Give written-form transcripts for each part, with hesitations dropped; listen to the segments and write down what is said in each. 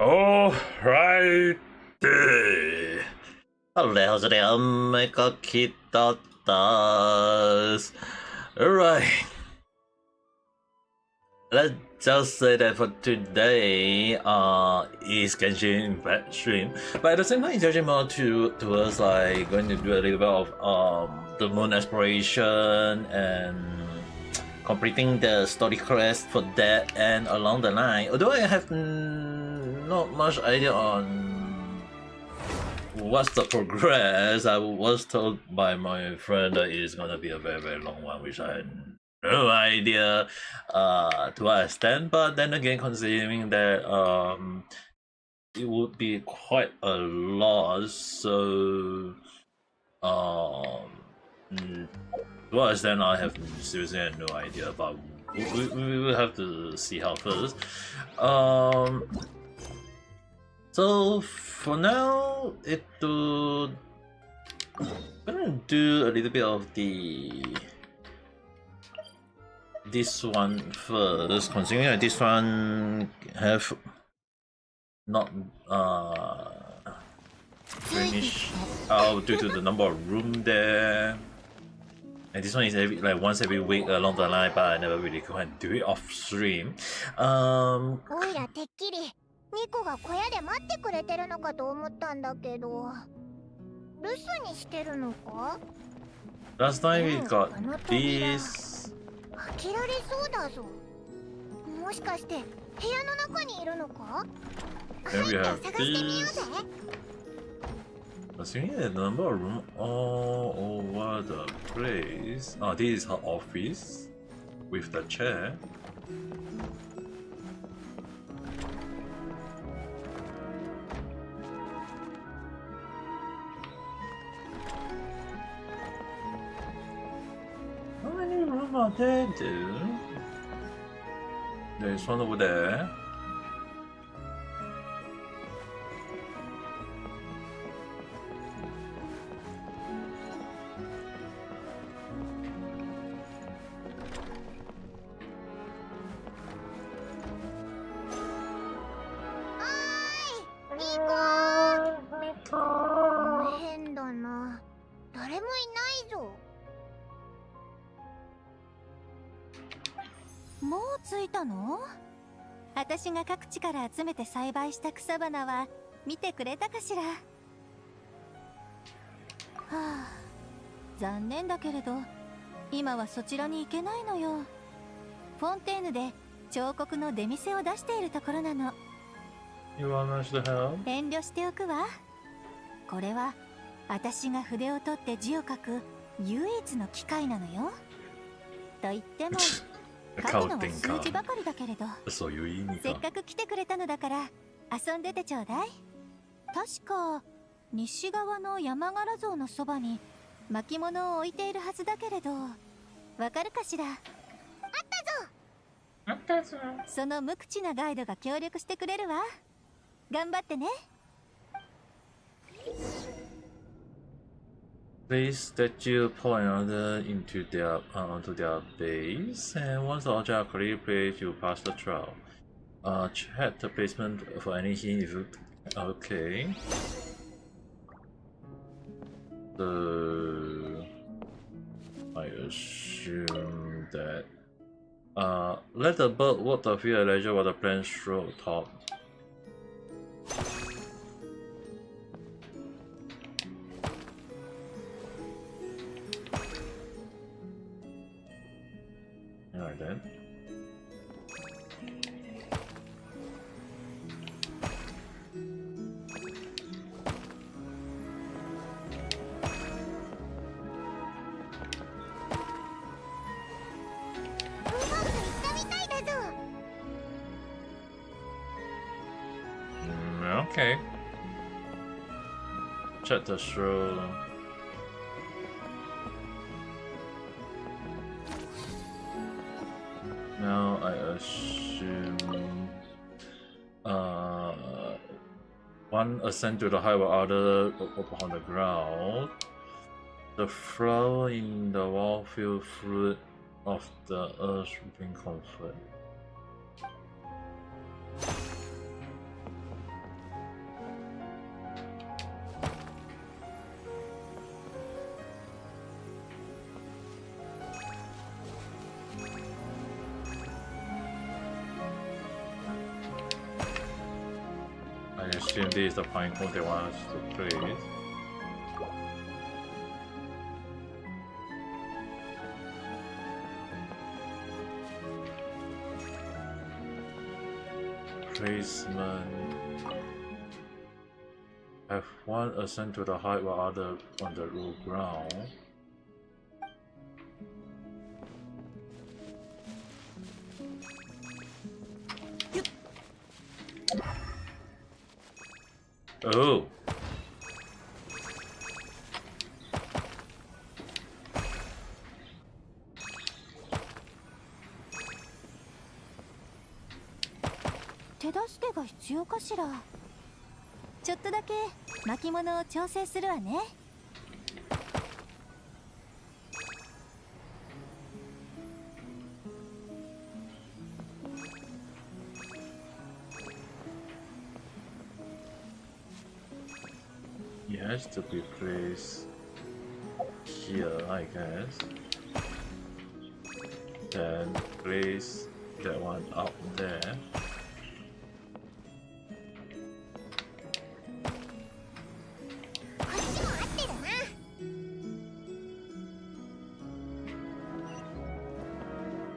Alright. Hello there, Ame Gakita. Alright. Let's just say that for today, is Genshin Impact stream, but at the same time, it's actually more towards like going to do a little bit of the moon exploration and completing the story quest for that, and along the line, although I have not much idea on what's the progress, I was told by my friend that it's gonna be a very, very long one, which I had no idea to what extent. But then again, considering that it would be quite a lot, so to what extent I have seriously no idea, but we will have to see how first. So for now, I'm gonna do a little bit of this one first, considering that this one have not finished out due to the number of room there. And this one is once every week along the line, but I never really go and do it off stream. ニコが小屋で待ってくれてるのかと思ったんだけど、留守にしてるのか？ Last time we got this. 開けられそうだぞ。もしかして部屋の中にいるのか？ Then we have 探してみようぜ。Assuming the number of room all over the place. Oh, this is her office with the chair. How many rooms are there, dude? There's one over there.もう着いたの？私が各地から集めて栽培した草花は見てくれたかしら？はあ、残念だけれど今はそちらに行けないのよ。フォンテーヌで彫刻の出店を出しているところなの。You want us to help? 遠慮しておくわ。これは私が筆を取って字を書く唯一の機会なのよ。と言っても書くのは数字ばかりだけれど、そういう意味か。せっかく来てくれたのだから遊んでてちょうだい。確か西側の山柄像のそばに巻物を置いているはずだけれど、わかるかしら？あったぞ。その無口なガイドが協力してくれるわ。頑張ってね。Place statue point another into their base, and once the object are correctly placed, you pass the trial. Check the placement for any hint if you... Okay. So I assume that let the bird walk the field at leisure while the plants throw top. Alright then. Okay. Check the Sharou. Now I assume one ascend to the high while other upon the ground. The flower in the wall feel fruit of the earth bring comfort. assume this is the pine cone they want us to place. Placement. Have one ascend to the height while other on the low ground. Oh.手助けが必要かしら。ちょっとだけ巻物を調整するわね。Yes, to be placed here, I guess. Then place that one up there.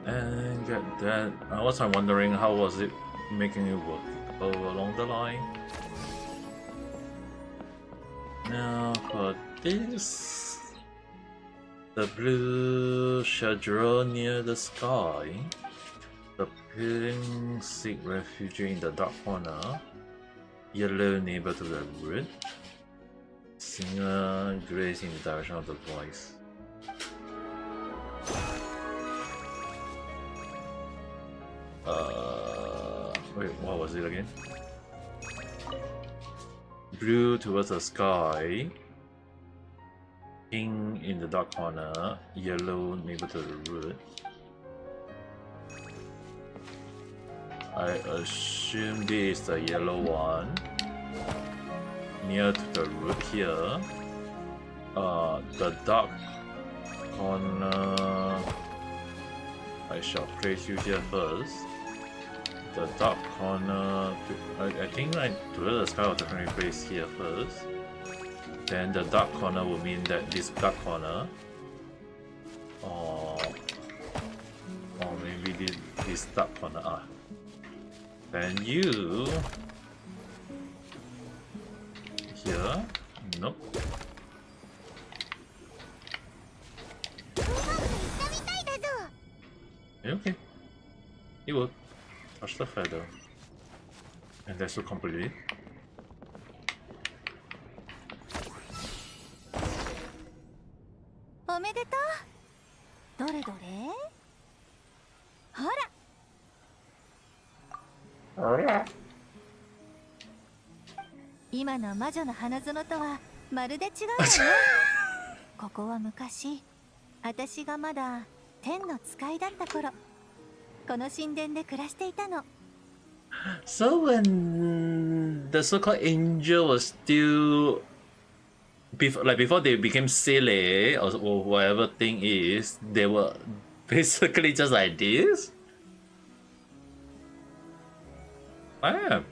And get that. I was wondering how was it making it work along the line. Now for this, the blue Sharou near the sky, the peeling seek refuge in the dark corner, yellow neighbor to the wood, singer grace in the direction of the voice. Wait, what was it again? Blue towards the sky, pink in the dark corner, yellow neighbor to the root. I assume this is the yellow one, near to the root here. The dark corner, I shall place you here first. The dark corner, I think like towards the sky will definitely place here first. Then the dark corner will mean that this dark corner, or maybe this dark corner. Then you here, nope. Okay, it will touch the feather, and that's to complete it.どれどれ。ほら。今の魔女の花園とはまるで違うわね。ここは昔、私がまだ天の使いだった頃、この神殿で暮らしていたの。So when the so-called angel was still before they became silly or whatever thing is, they were basically just like this. Wow.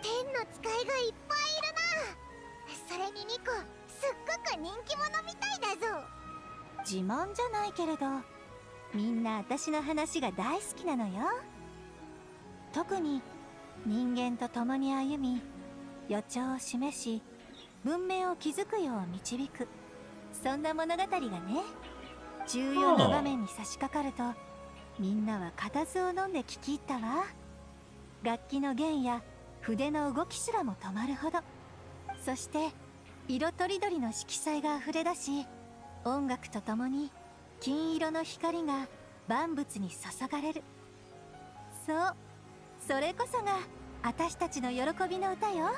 天の使いがいっぱいいるな。それにニコ、すっごく人気者みたいだぞ。自慢じゃないけれど、みんな私の話が大好きなのよ。特に人間と共に歩み、予兆を示し、文明を築くよう導く、そんな物語がね、重要な場面に差し掛かると、みんなは固唾を飲んで聞き入ったわ。楽器の弦や筆の動きすらも止まるほど。そして色とりどりの色彩があふれ出し、音楽とともに金色の光が万物に注がれる。そう、それこそが私たちの喜びの歌よ。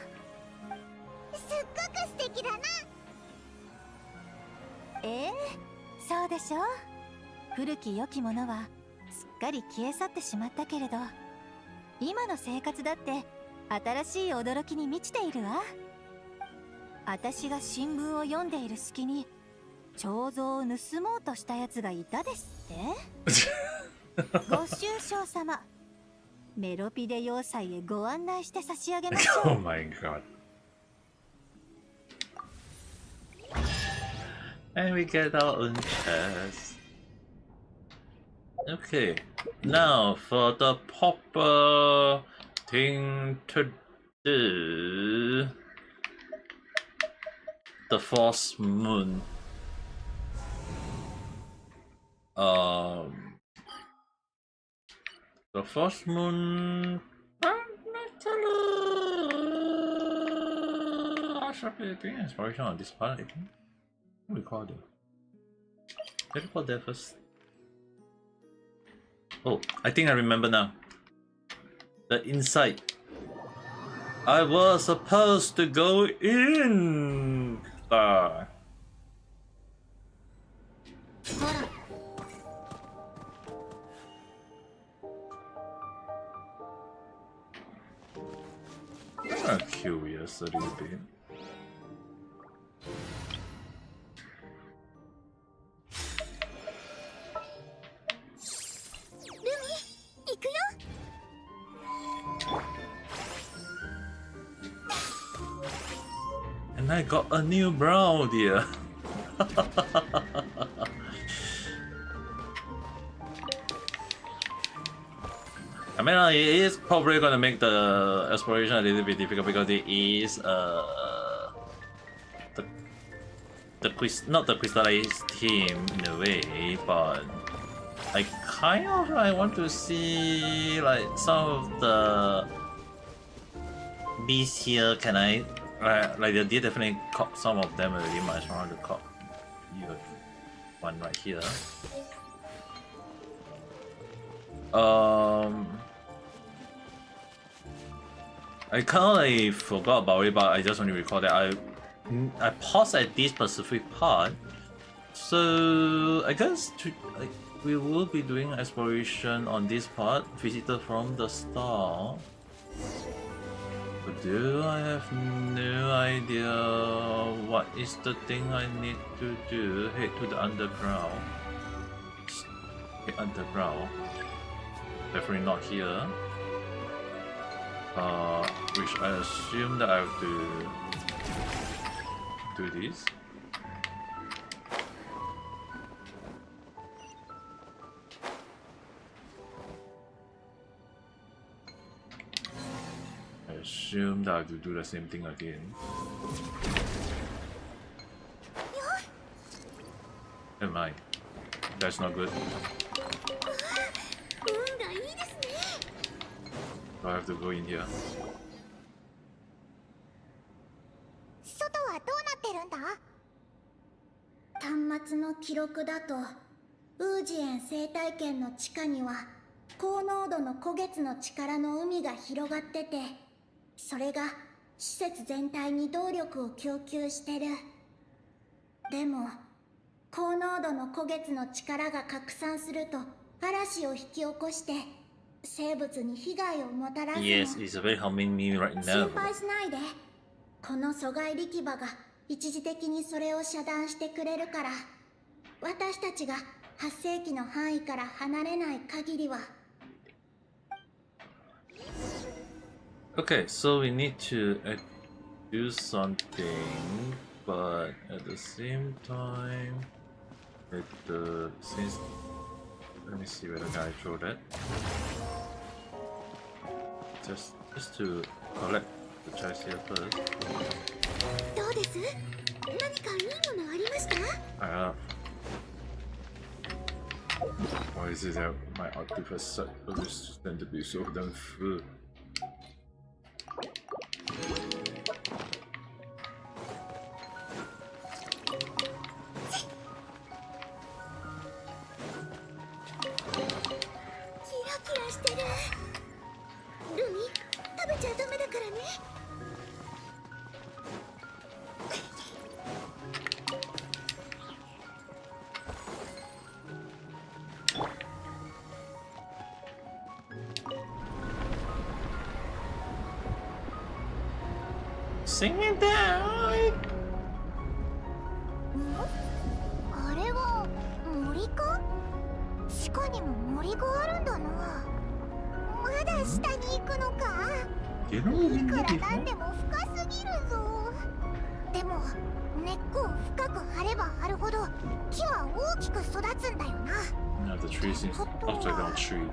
すっごく素敵だな。そうでしょ。古き良きものはすっかり消え去ってしまったけれど、今の生活だって新しい驚きに満ちているわ。私が新聞を読んでいる隙に彫像を盗もうとしたやつがいたですって。ご愁傷様。メロピデ要塞へご案内して差し上げましょう。Oh my god. And we get our own chest. Okay, now for the proper thing to do. The false moon. The false moon. I should be doing inspiration on this part. I think. What do we call it? Let's call that first. Oh, I think I remember now. The inside. I was supposed to go in. I'm curious a little bit. And I got a new brow, dear. I mean, it is probably gonna make the exploration a little bit difficult because it is not the crystallized team in a way, but I kind of want to see like some of the beasts here. Can I like they did definitely caught some of them already, but I just want to caught one right here. I kind of forgot about it, but I just want to recall that I paused at this specific part. So I guess we will be doing exploration on this part, visitor from the start. But do I have no idea what is the thing I need to do? Head to the underground. Underground. Definitely not here. Which I assume that I have to do this. I assume that I have to do the same thing again. Never mind. That's not good. I have to go in here. 外はどうなってるんだ？端末の記録だと、ウージエン生態圏の地下には高濃度の古月の力の海が広がってて、それが施設全体に動力を供給してる。でも高濃度の古月の力が拡散すると嵐を引き起こして生物に被害をもたらすの。 Yes, it's very harming me right now. 心配しないで。この阻害力場が一時的にそれを遮断してくれるから、私たちが発生期の範囲から離れない限りは。 Okay, so we need to do something, but at the same time, since let me see whether I throw that. Just to collect the chest here first. どうです？何かいいものありました？ Why is it that my artifact always tend to be so damn full? Sing it down. あれは森か？地下にも森があるんだな。まだ下に行くのか。いくらなんでも深すぎるぞ。でも根っこを深く張れば張るほど木は大きく育つんだよな。No, the tree seems upside down tree.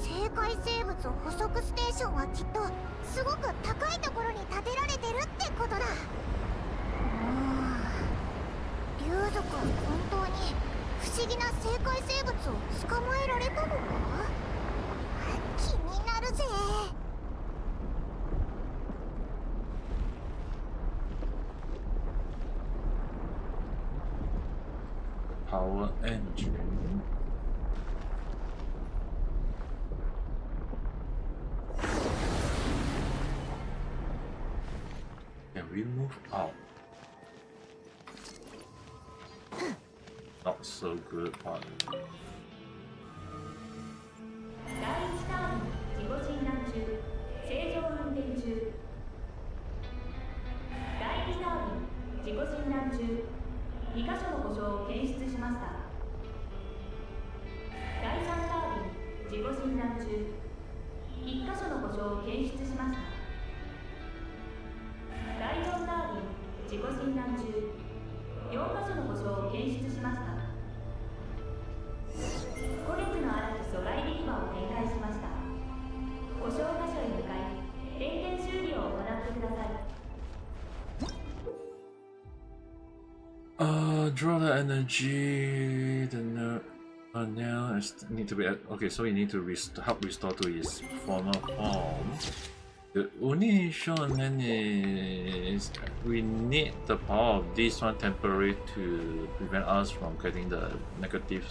生界生物捕捉ステーションはきっとすごく高いところに建てられてるってことだ。竜族は本当に不思議な生界生物を捕まえられたのか。気になるぜ。Power engine. Can we move out? Not so good, but 第1ターン自己診断中正常運転中。第2ターン自己診断中2箇所の故障を検出しました。第3ターン自己診断中1箇所の故障を検出しました。第4ターン自己診断中4箇所の故障を検出しました。5月の嵐阻害リーバーを展開しました。故障箇所へ向かい点検修理を行ってください。Draw the energy. The now need to be okay. So we need to help restore to his former form. The only issue then is we need the power of this one temporary to prevent us from getting the negative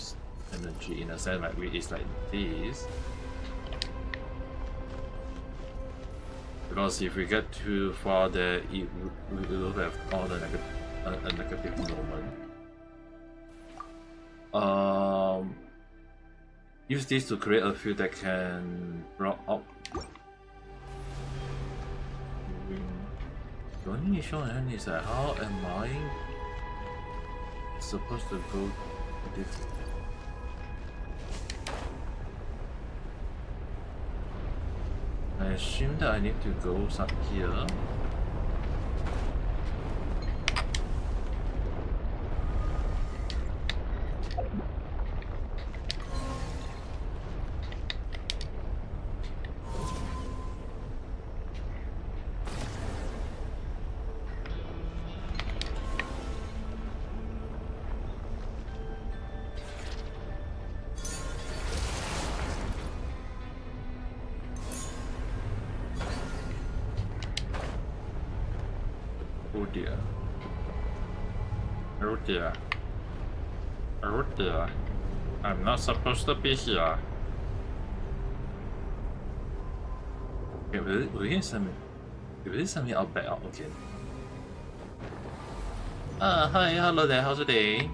energy in a sense like it's like this. Because if we get too far there, we will have all the negative moment. Use this to create a field that can draw up. The only issue then is that how am I supposed to go this? I assume that I need to go up here. Oh dear. Oh dear. Oh dear. I'm not supposed to be here. Okay, will you send me out back out? Okay. Hi, hello there, how's your day?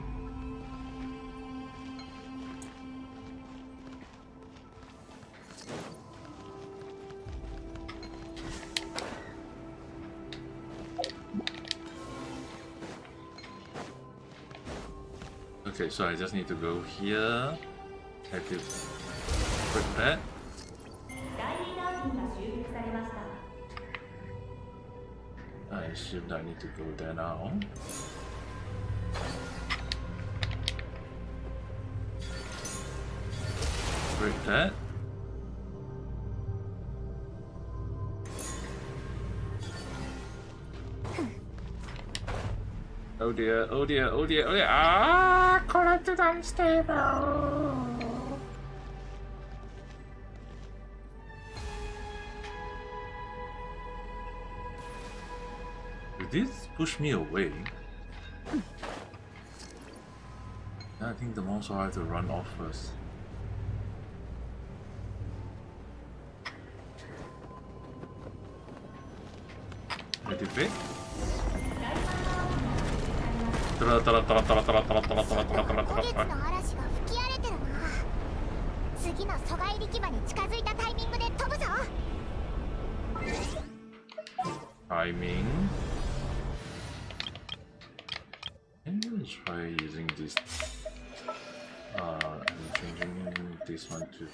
Okay, so I just need to go here. I have to click that. I assume that I need to go there now. Break that. Oh dear, oh dear, oh dear, oh dear. Ah, connected unstable. Did this push me away? I think the monster will have to run off first. Activate. 5月の嵐が吹き荒れてるな。次の阻害力場に近づいたタイミングで飛ぶぞ。Timing. Let me try using this I'm changing this one to.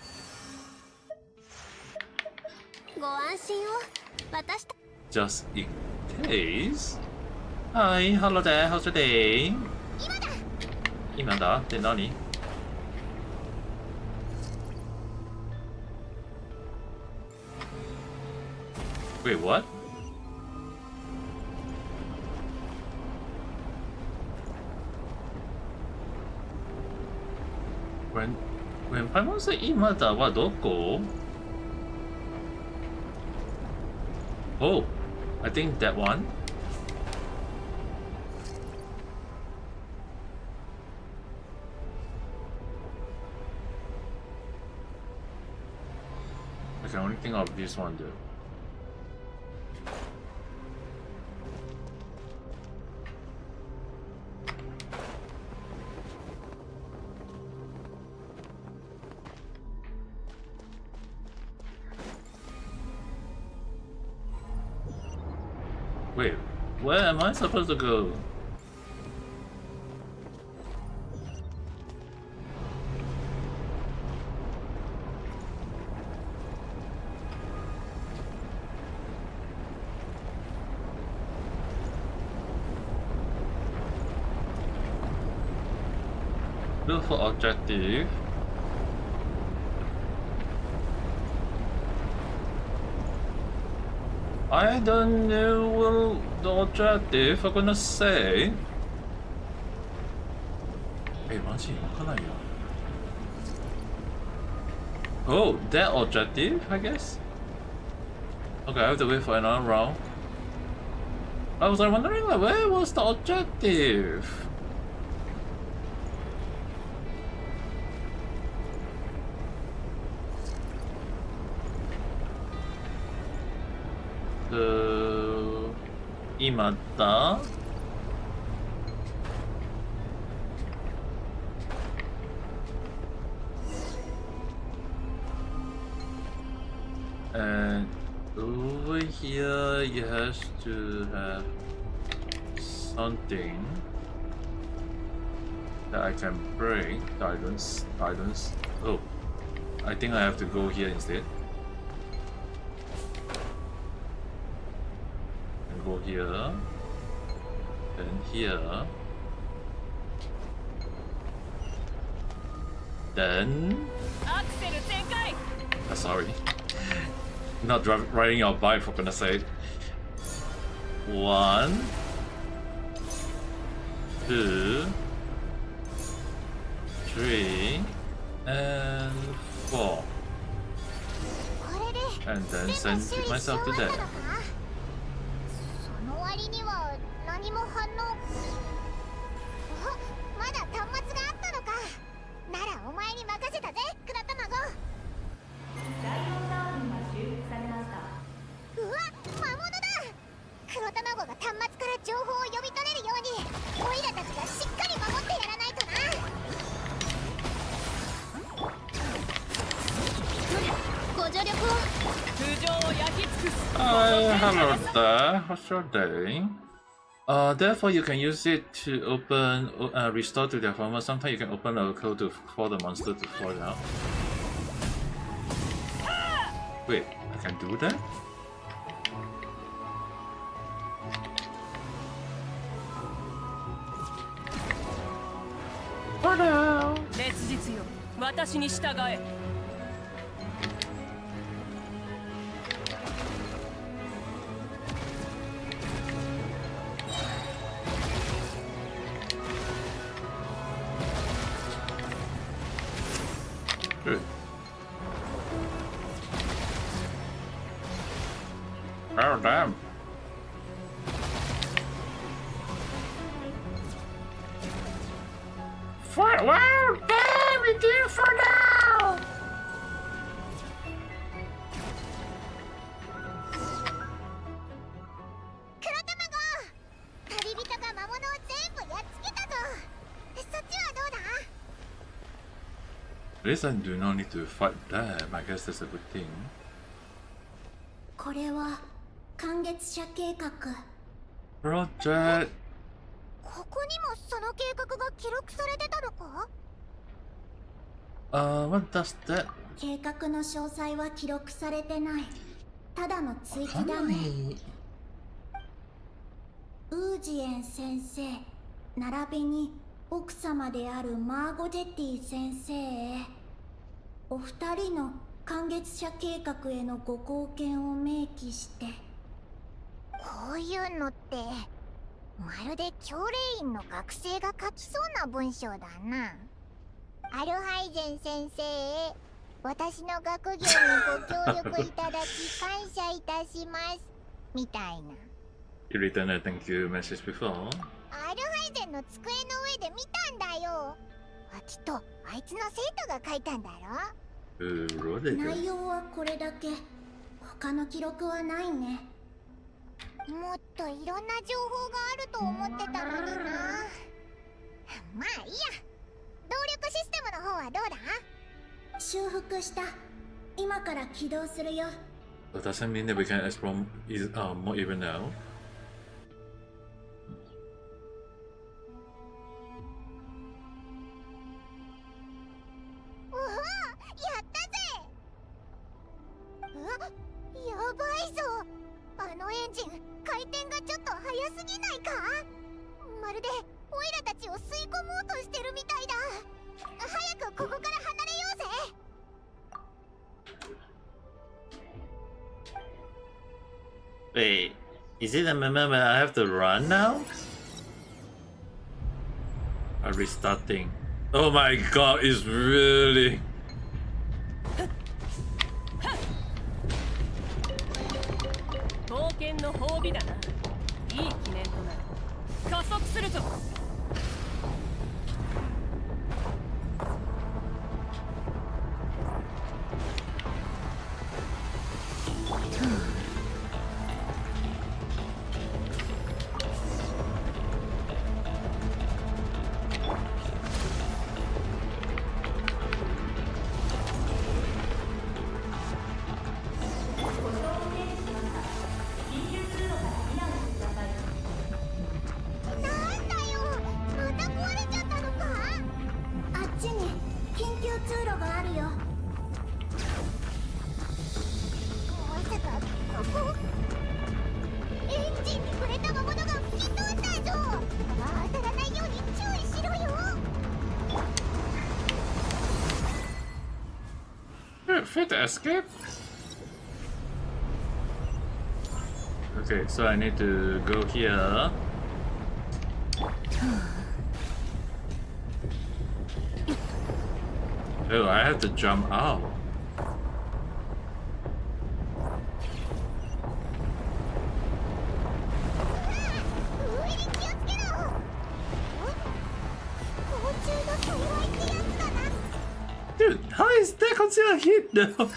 ご安心を。私た Just in case. Hi, hello there, how's your day? 今だ。今だって何? Wait, what? When Paimon said 今だはどこ? Oh, I think that one. I can only think of this one though. Wait, where am I supposed to go? Look for objective. I don't know what the objective I'm gonna say. Hey, マジわかんないよ。Oh, that objective, I guess? Okay, I have to wait for another round. I was like wondering like, where was the objective? So, 今だ。And over here, you have to have something that I can break. I don't. Oh, I think I have to go here instead. And go here. Then here. Then. Sorry. Not riding your bike, for goodness sake. 1, 2, 3, and 4. And then send myself to that. その割には何も反応。お、まだ端末があったのか。ならお前に任せたぜ、黒卵。第4ターンが修復されました。うわ、魔物だ。黒卵が端末から情報を読み取れるようにオイラたちがしっかり守ってやらないとな。ご助力を。通常を焼き尽くす。Hi, hello there. How's your day? Therefore, you can use it to open, restore to their former. Sometimes you can open a code to for the monster to fall out. Wait, I can do that? Hello. 烈日よ、私に従え。Good. Oh damn. Wow, damn it, dear for now. 黒卵、旅人が魔物を全部やっつけたぞ。そっちはどうだ。 At least I do not need to fight them. I guess that's a good thing. これは観月者計画。 Project. ここにもその計画が記録されてたのか。What does that? 計画の詳細は記録されてない。ただの追記だね。ウージエン先生並びに奥様であるマーゴジェティ先生へ、お二人の観月者計画へのご貢献を明記して。こういうのってまるで教令員の学生が書きそうな文章だな。アルハイゼン先生へ、私の学業にご協力いただき感謝いたしますみたいな。You written a thank you message before? アルハイゼンの机の上で見たんだよ。きっとあいつの生徒が書いたんだろ。Who wrote it? 内容はこれだけ。他の記録はないね。もっといろんな情報があると思ってたのにな。まあいいや。動力システムの方はどうだ？修復した。今から起動するよ。That doesn't mean that we can explore more even now. おお、やったぜ。やばいぞ。あのエンジン回転がちょっと速すぎないか？まるでオイラたちを吸い込もうとしてるみたいだ。早くここから離れようぜ。Wait, is it a moment when I have to run now? I'm restarting. Oh my god, it's really... 冒険の褒美だな。いい記念となる。加速するぞ。Fit to escape? Okay, so I need to go here. Oh, I have to jump out. Dude, how is that considered a hit though?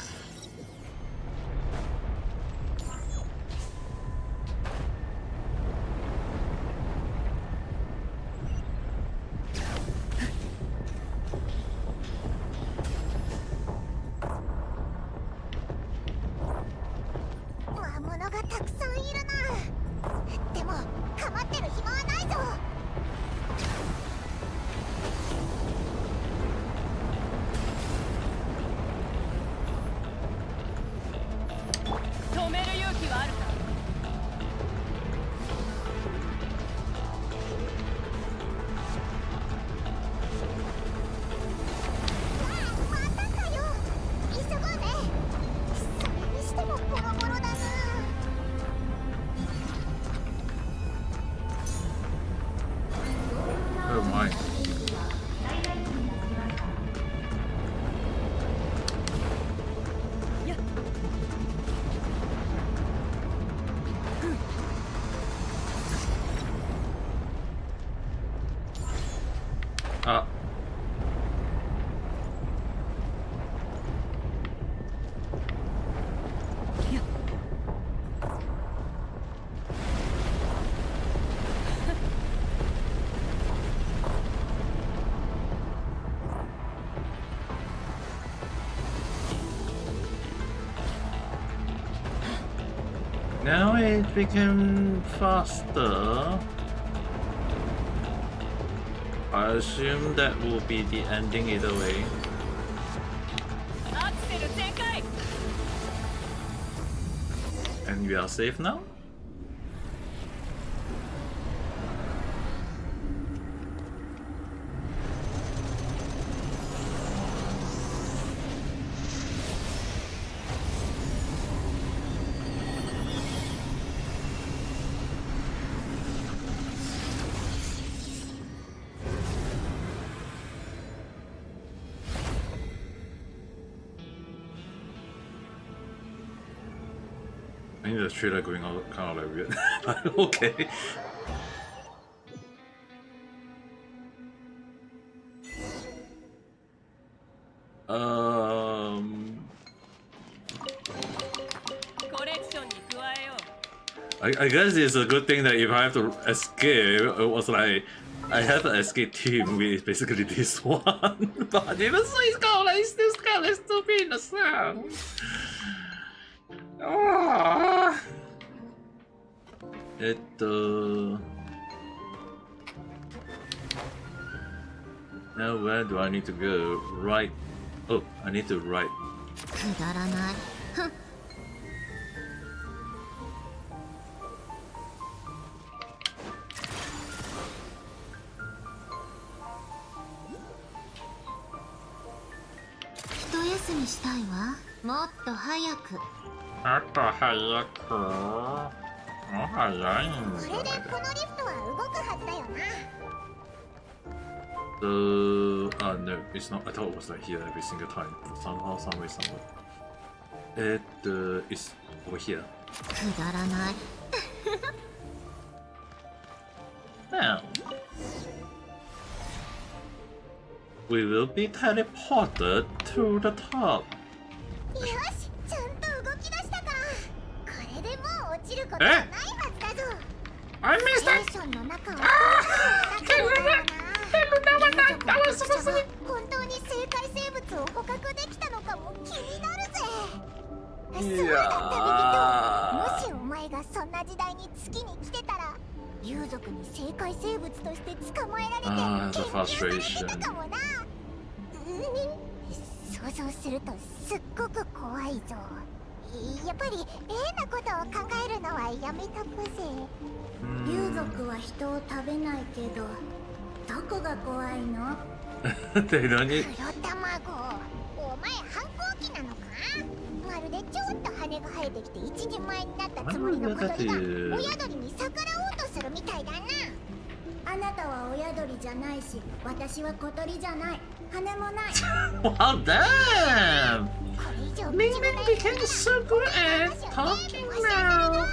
Oh my. Ah. Now it became faster. I assume that will be the ending either way. And we are safe now? I think the trailer going out kind of like weird, but okay. I guess it's a good thing that if I have to escape, it was like I have an escape team with basically this one, but even so, it's kind of like still kind of stupid in the sound. Now where do I need to go? Right. Oh, I need to right. くだらない。ふん。一休みしたいわ。もっと早く。あと早く。もう早いんじゃない？これでこのリフトは動くはずだよな。No, it's not. I thought it was like here every single time. Somehow, some way, somewhere. It's over here. くだらない。Now, we will be teleported to the top. よし、ちゃんと動き出したか。これでもう落ちることはないはずだぞ。I missed ステ that! ーションの中は 本当に正解生物を捕獲できたのかも気になるぜ。そうだ、旅人。もしお前がそんな時代に月に来てたら、竜族に正解生物として捕まえられて研究されてたかもな。想像するとすっごく怖いぞ。やっぱり変なことを考えるのはやめとくぜ。竜族は人を食べないけど、どこが怖いの？They don't need... 黒卵、お前反抗期なのか？まるでちょっと羽が生えてきて一人前になったつもりの小鳥が親鳥に逆らおうとするみたいだな。あなたは親鳥じゃないし、私は小鳥じゃない。羽もない。Well, damn! これ以上 Ming became so good at talking now!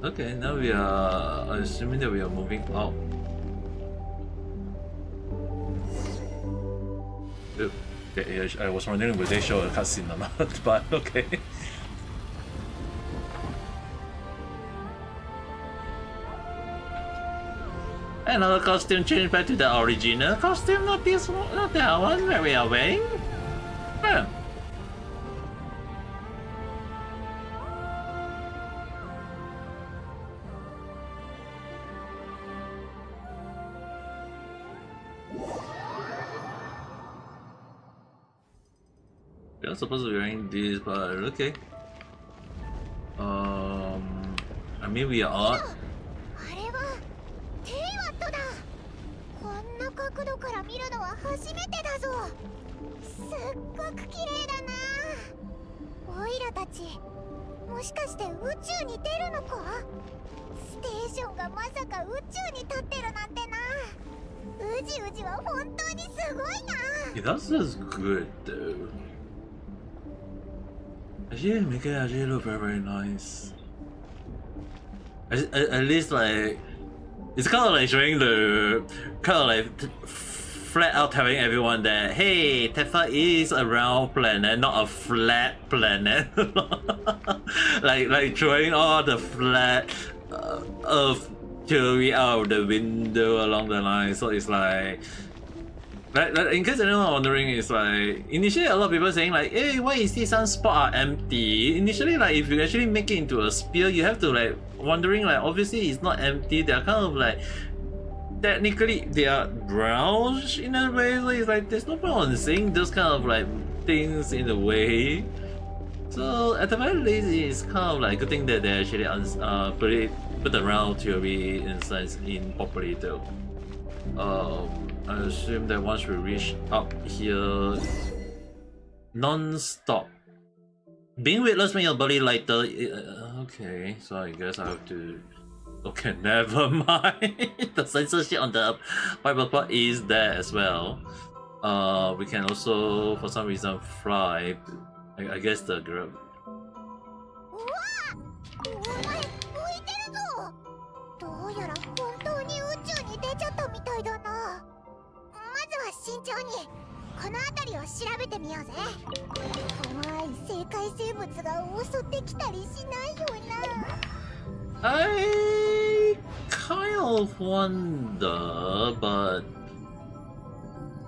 Okay, now we are assuming that we are moving out. Okay, I was wondering would they show a cutscene or not, but okay. Another costume change back to the original costume, not this one, not that one where we are wearing. Huh. We are supposed to be wearing this, but okay. I mean we are. あれはテイワットだ。こんな角度から見るのは初めてだぞ。すっごく綺麗だな。オイラたち、もしかして宇宙に出るのか？ステーションがまさか宇宙に立ってるなんてな。宇治宇治は本当にすごいな。Yeah, that looks good though. Actually, make it actually look very, very nice. At least like it's kind of like showing the kind of like flat out telling everyone that hey, Tefa is a round planet, not a flat planet. like throwing all the flat Earth theory out of the window along the line. So it's like in case anyone wondering, it's like initially a lot of people saying like, hey, why is this some spot are empty? Initially, like if you actually make it into a sphere, you have to like wondering like obviously it's not empty. They're kind of like technically they are brownish in a way. So it's like there's no point on saying those kind of like things in a way. So at the very least, it's kind of like a good thing that they actually put around theory and science in properly though. I assume that once we reach up here, non-stop. Being weightless makes your body lighter. Okay, so I guess I have to. Okay, never mind. The censorship on the Bible part is there as well. We can also, for some reason, fly. I guess the grab. うわお前浮いてるぞ。どうやら本当に宇宙に出ちゃったみたいだな。まずは慎重にこの辺りを調べてみようぜ。怖い生界生物が襲ってきたりしないよな。I kind of wonder, but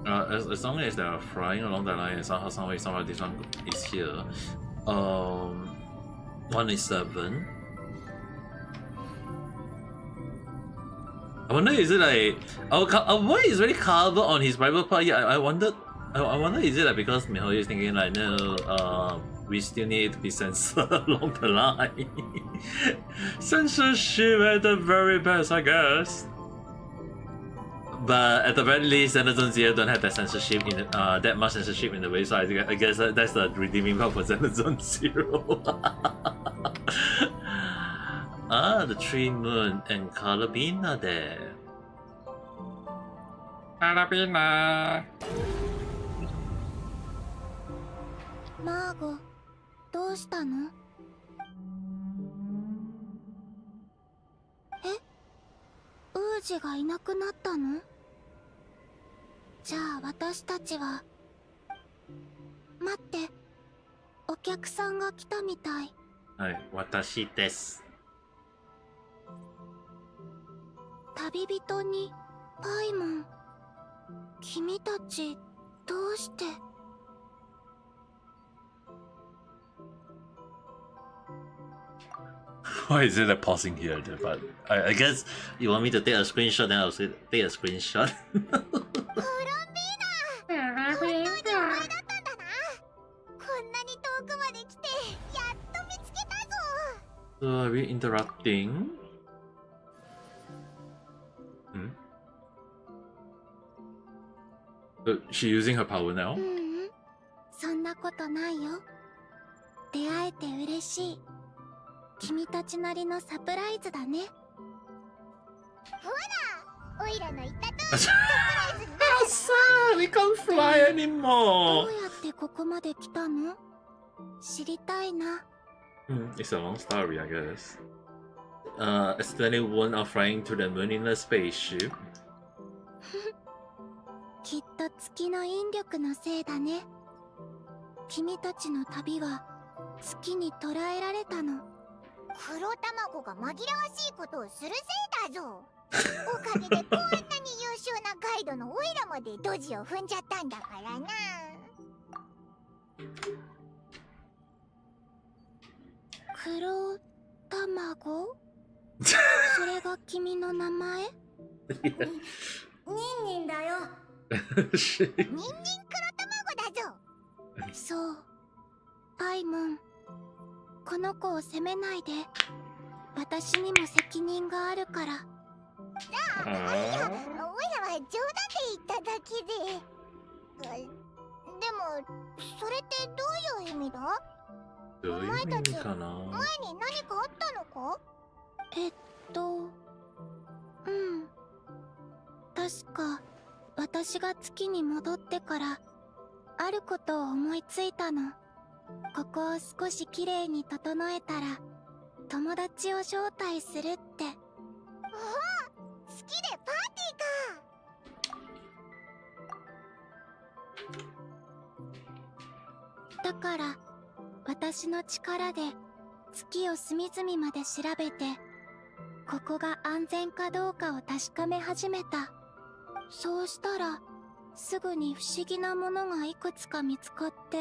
as long as they are flying along the line, and somehow this one is here. 1 is 7. I wonder, is it like our boy is really covered on his private part? Yeah, I wonder, is it like because Mihoyo is thinking like no, we still need to be censored along the line. Censorship at the very best, I guess. But at the very least, Xenozone Zero don't have that censorship in that much censorship in the way, so I guess that's the redeeming part for Xenozone Zero. Ah, the Tree Moon and Carabina there. Carabina. マーゴ、どうしたの？え？ウージがいなくなったの？じゃあ私たちは。待って、お客さんが来たみたい。はい、私です。旅人にパイモン、君たちどうして？ Why is it like pausing here? But I guess you want me to take a screenshot, then I'll say take a screenshot. So are we interrupting? She using her power now? そんなことないよ。出会えて嬉しい。君たちなりのサプライズだね。ほら、オイラの言った通りサプライズになる。Asa, we can't fly anymore. どうやってここまで来たの？知りたいな。It's a long story, I guess. Accidentally one of flying to the moon in a spaceship. きっと月の引力のせいだね。君たちの旅は月に捉えられたの。黒卵が紛らわしいことをするせいだぞ。おかげでこんなに優秀なガイドのオイラまでドジを踏んじゃったんだからな。黒卵？それが君の名前？ニンニンだよ。ニンニン黒卵だぞ。そう、パイモン。この子を責めないで。私にも責任があるから。いや、オイラは冗談で言っただけで。でも、それってどういう意味だ？お前たち、前に何かあったのか？確か、私が月に戻ってから、あることを思いついたの。ここを少しきれいに整えたら、友達を招待するって。ああ、月でパーティーか。だから、私の力で月を隅々まで調べて、ここが安全かどうかを確かめ始めた。そうしたら、すぐに不思議なものがいくつか見つかって、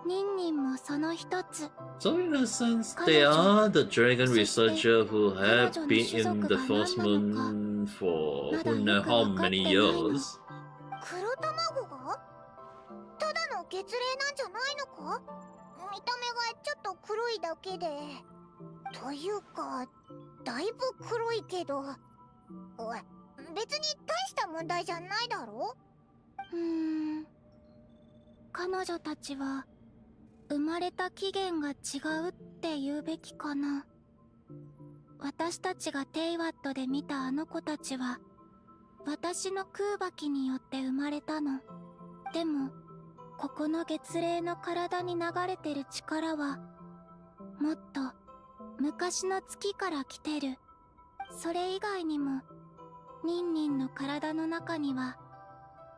ニンニンもその一つ。So in a sense, they are the dragon researcher who have been in the first moon for who knows how many years. 黒卵が？ただ月齢なんじゃないのか？見た目がちょっと黒いだけで。というか、だいぶ黒いけど。おい、別に大した問題じゃないだろ？彼女たちは生まれた起源が違うって言うべきかな。私たちがテイワットで見たあの子たちは私の空爆によって生まれたの。でもここの月齢の体に流れてる力はもっと昔の月から来てる。それ以外にもニンニンの体の中には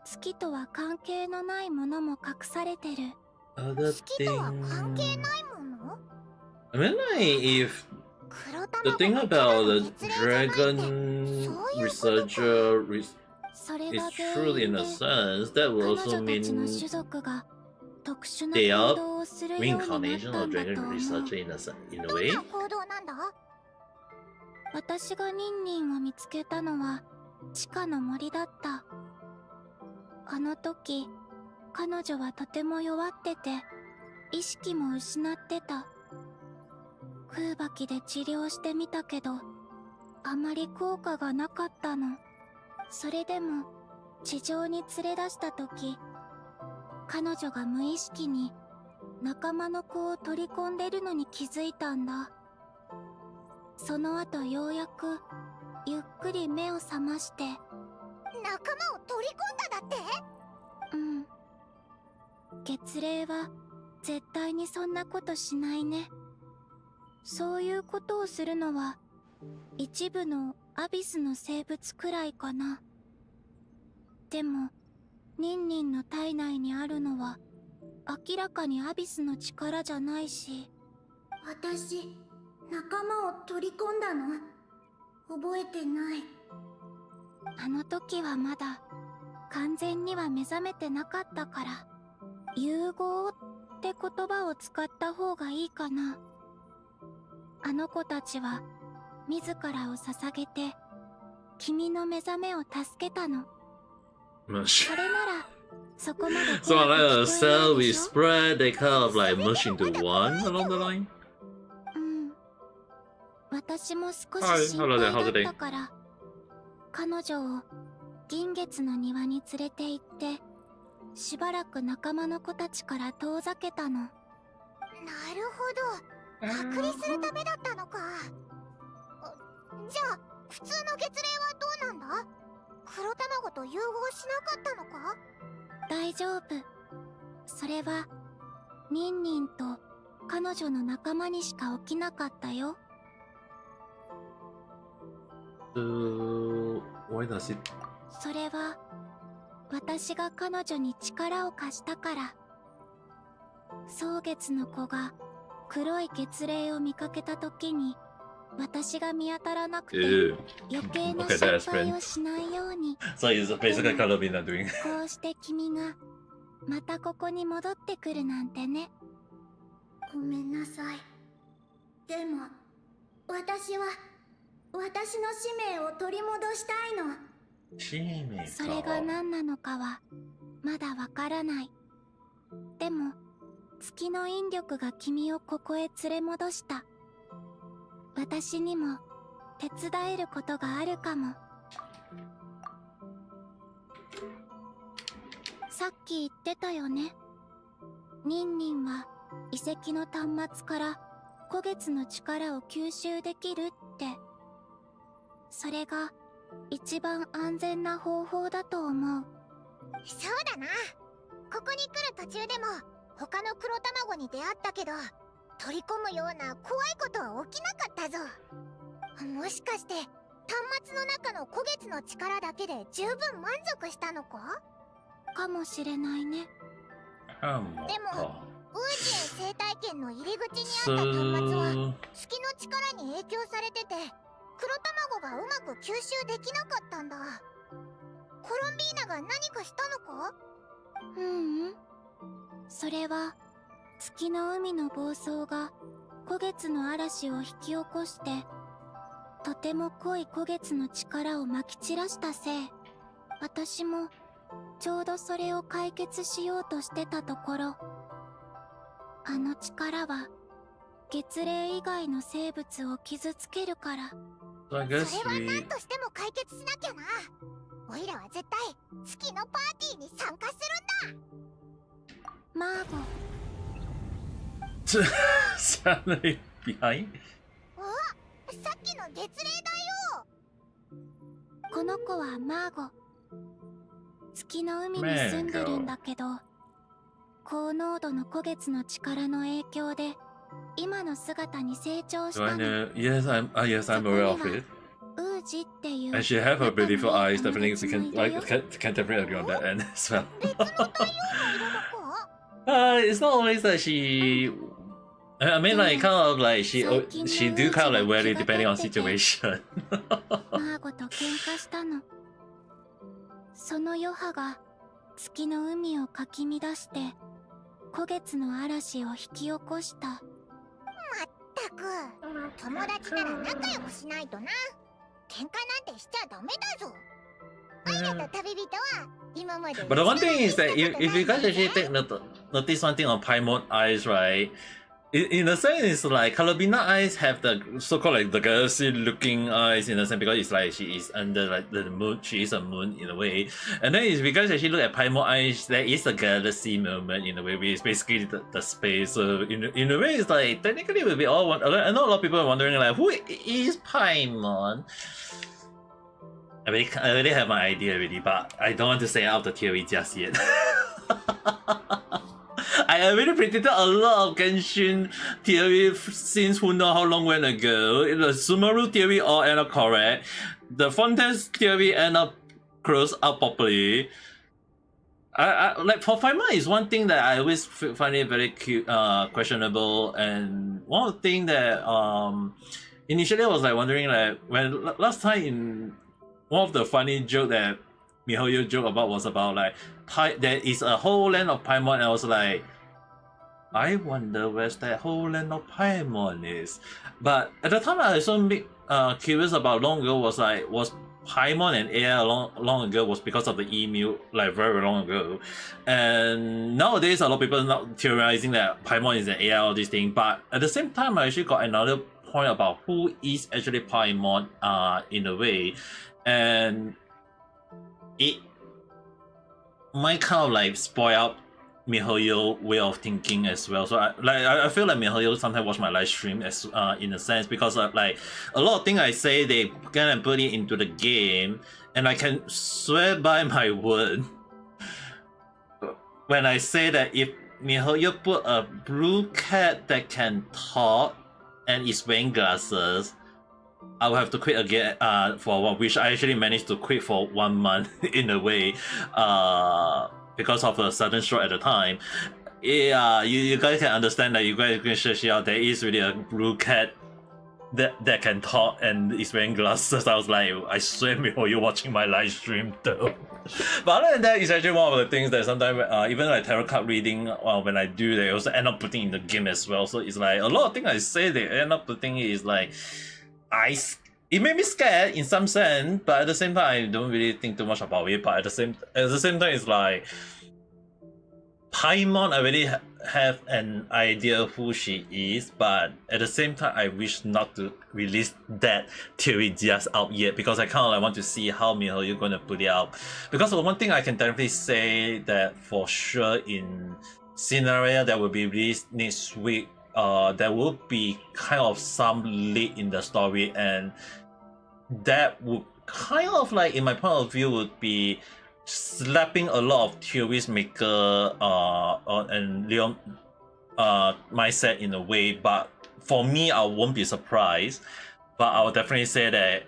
月とは関係のないものも隠されてる。 Other 月とは関係 thing. ないもの？ I mean, like, if 黒 the 卵 thing が about ただの the 月齢じゃないって、 dragon そういうことか。researcher それ is が原 true 因 in で a sense, that 彼 will 女 also たちの mean 種族が特殊な they 行 are 動をするようになっ reincarnation た of んだ dragon と思う。 researcher in a どん way. な行動なんだ？私がニンニンを見つけたのは地下の森だった。あの時彼女はとても弱ってて意識も失ってた。空爆で治療してみたけどあまり効果がなかったの。それでも地上に連れ出した時、彼女が無意識に仲間の子を取り込んでるのに気づいたんだ。その後ようやくゆっくり目を覚まして。仲間を取り込んだだって？うん。月齢は絶対にそんなことしないね。そういうことをするのは一部のアビスの生物くらいかな。でもニンニンの体内にあるのは明らかにアビスの力じゃないし。私、仲間を取り込んだの？覚えてない。あの時はまだ完全には目覚めてなかったから、融合って言葉を使った方がいいかな。あの子たちは自らを捧げて君の目覚めを助けたの。それならそこまで So 怖く like 聞 a こ cell えない we でしょ？ spread, they kind of like mush into one along the line. うん。私も少はいし心配 how だ did they- ったから彼女を銀月の庭に連れて行ってしばらく仲間の子たちから遠ざけたの。なるほど。隔離するためだったのか。じゃあ普通の月齢はどうなんだ？黒卵と融合しなかったのか？大丈夫。それはニンニンと彼女の仲間にしか起きなかったよ。Why does it? それは私が彼女に力を貸したから。蒼月の子が黒い月齢を見かけた時に私が見当たらなくて Ew. 余計な Okay, 心 that's 配 friend. をしないように。 So it's basically kind of been doing. こうして君がまたここに戻ってくるなんてね。ごめんなさい。でも私は私の使命を取り戻したいの。それが何なのかはまだわからない。でも月の引力が君をここへ連れ戻した。私にも手伝えることがあるかも。さっき言ってたよね。ニンニンは遺跡の端末から古月の力を吸収できるって。それが一番安全な方法だと思う。そうだな。ここに来る途中でも他の黒卵に出会ったけど、取り込むような怖いことは起きなかったぞ。もしかして端末の中の古月の力だけで十分満足したのか？かもしれないね。でもウージエン生態圏の入り口にあった端末は月の力に影響されてて、黒卵がうまく吸収できなかったんだ。コロンビーナが何かしたのか？ううん。それは月の海の暴走が古月の嵐を引き起こしてとても濃い古月の力をまき散らしたせい。私もちょうどそれを解決しようとしてたところ、あの力は月齢以外の生物を傷つけるから。So I そ guess れは we 何としても解決しなきゃな。おいらは絶対月のパーティーに参加するんだ。マーゴ、 suddenly behind. さっきの月齢だよ。この子はマーゴ。月の海に住んでるんだけど、高濃度の古月の力の影響で今の姿に成長し Do I たの。 know? Yes, I'm aware of it. ウージっていう And she have her beautiful eyes. 仲のいい Definitely, we 友 can 達もいる like よ。 can definitely agree on that end as well. 別の太陽の色の子？It's not always that she. I mean, like kind of like she do kind of like vary depending on situation. マーゴと喧嘩したの。その余波が月の海をかき乱して古月の嵐を引き起こした。まったく、友達なら仲良くしないとな。喧嘩なんてしちゃダメだぞ。おいらと旅人は今まで。 But the one thing is that if you guys actually take notice one thing on Paimon eyes, right? In a sense, it's like Calabina eyes have the so-called like the galaxy-looking eyes in a sense because it's like she is under like the moon. She is a moon in a way, and then if you guys actually look at Paimon eyes, there is a galaxy moment in a way, which is basically the space. So in a way, it's like technically we'll be all one. I know a lot of people are wondering like who is Paimon. I already have my idea already, but I don't want to say out the theory just yet. I already predicted a lot of Genshin theory since who knows how long when ago. The Sumeru theory all end up correct. The Fontaine theory end up close up properly. I like for Feynman is one thing that I always find it very questionable, and one of the thing that initially I was like wondering like when last time in one of the funny joke that Mihoyo joke about was about like there is a whole land of Paimon, and I was like, I wonder where's that whole land of Paimon is. But at the time I also curious about long ago was Paimon and AI long ago was because of the emu, like very long ago. And nowadays a lot of people are not theorizing that Paimon is an AI, all these things. But at the same time I actually got another point about who is actually Paimon in a way. And it might kind of like spoil up Mihoyo's way of thinking as well. So I feel like Mihoyo sometimes watch my live stream as in a sense because like a lot of things I say they kind of put it into the game, and I can swear by my word when I say that if Mihoyo put a blue cat that can talk and is wearing glasses, I will have to quit again for one, which I actually managed to quit for 1 month in a way because of a sudden stroke at the time. Yeah, you guys can understand that you guys can search it out. There is really a blue cat that can talk and is wearing glasses. I was like, I swear you're watching my live stream though. But other than that, it's actually one of the things that sometimes even like tarot card reading, when I do, they also end up putting in the game as well. So it's like a lot of things I say they end up putting is like it made me scared in some sense, but at the same time I don't really think too much about it. But at the same time, it's like Paimon, I already have an idea of who she is, but at the same time I wish not to release that theory just out yet because I kind of like want to see how Mihoyo gonna put it out. Because one thing I can definitely say that for sure in scenario that will be released next week, there will be kind of some lead in the story, and that would kind of like, in my point of view, would be slapping a lot of theories maker and Leon mindset in a way. But for me, I won't be surprised. But I will definitely say that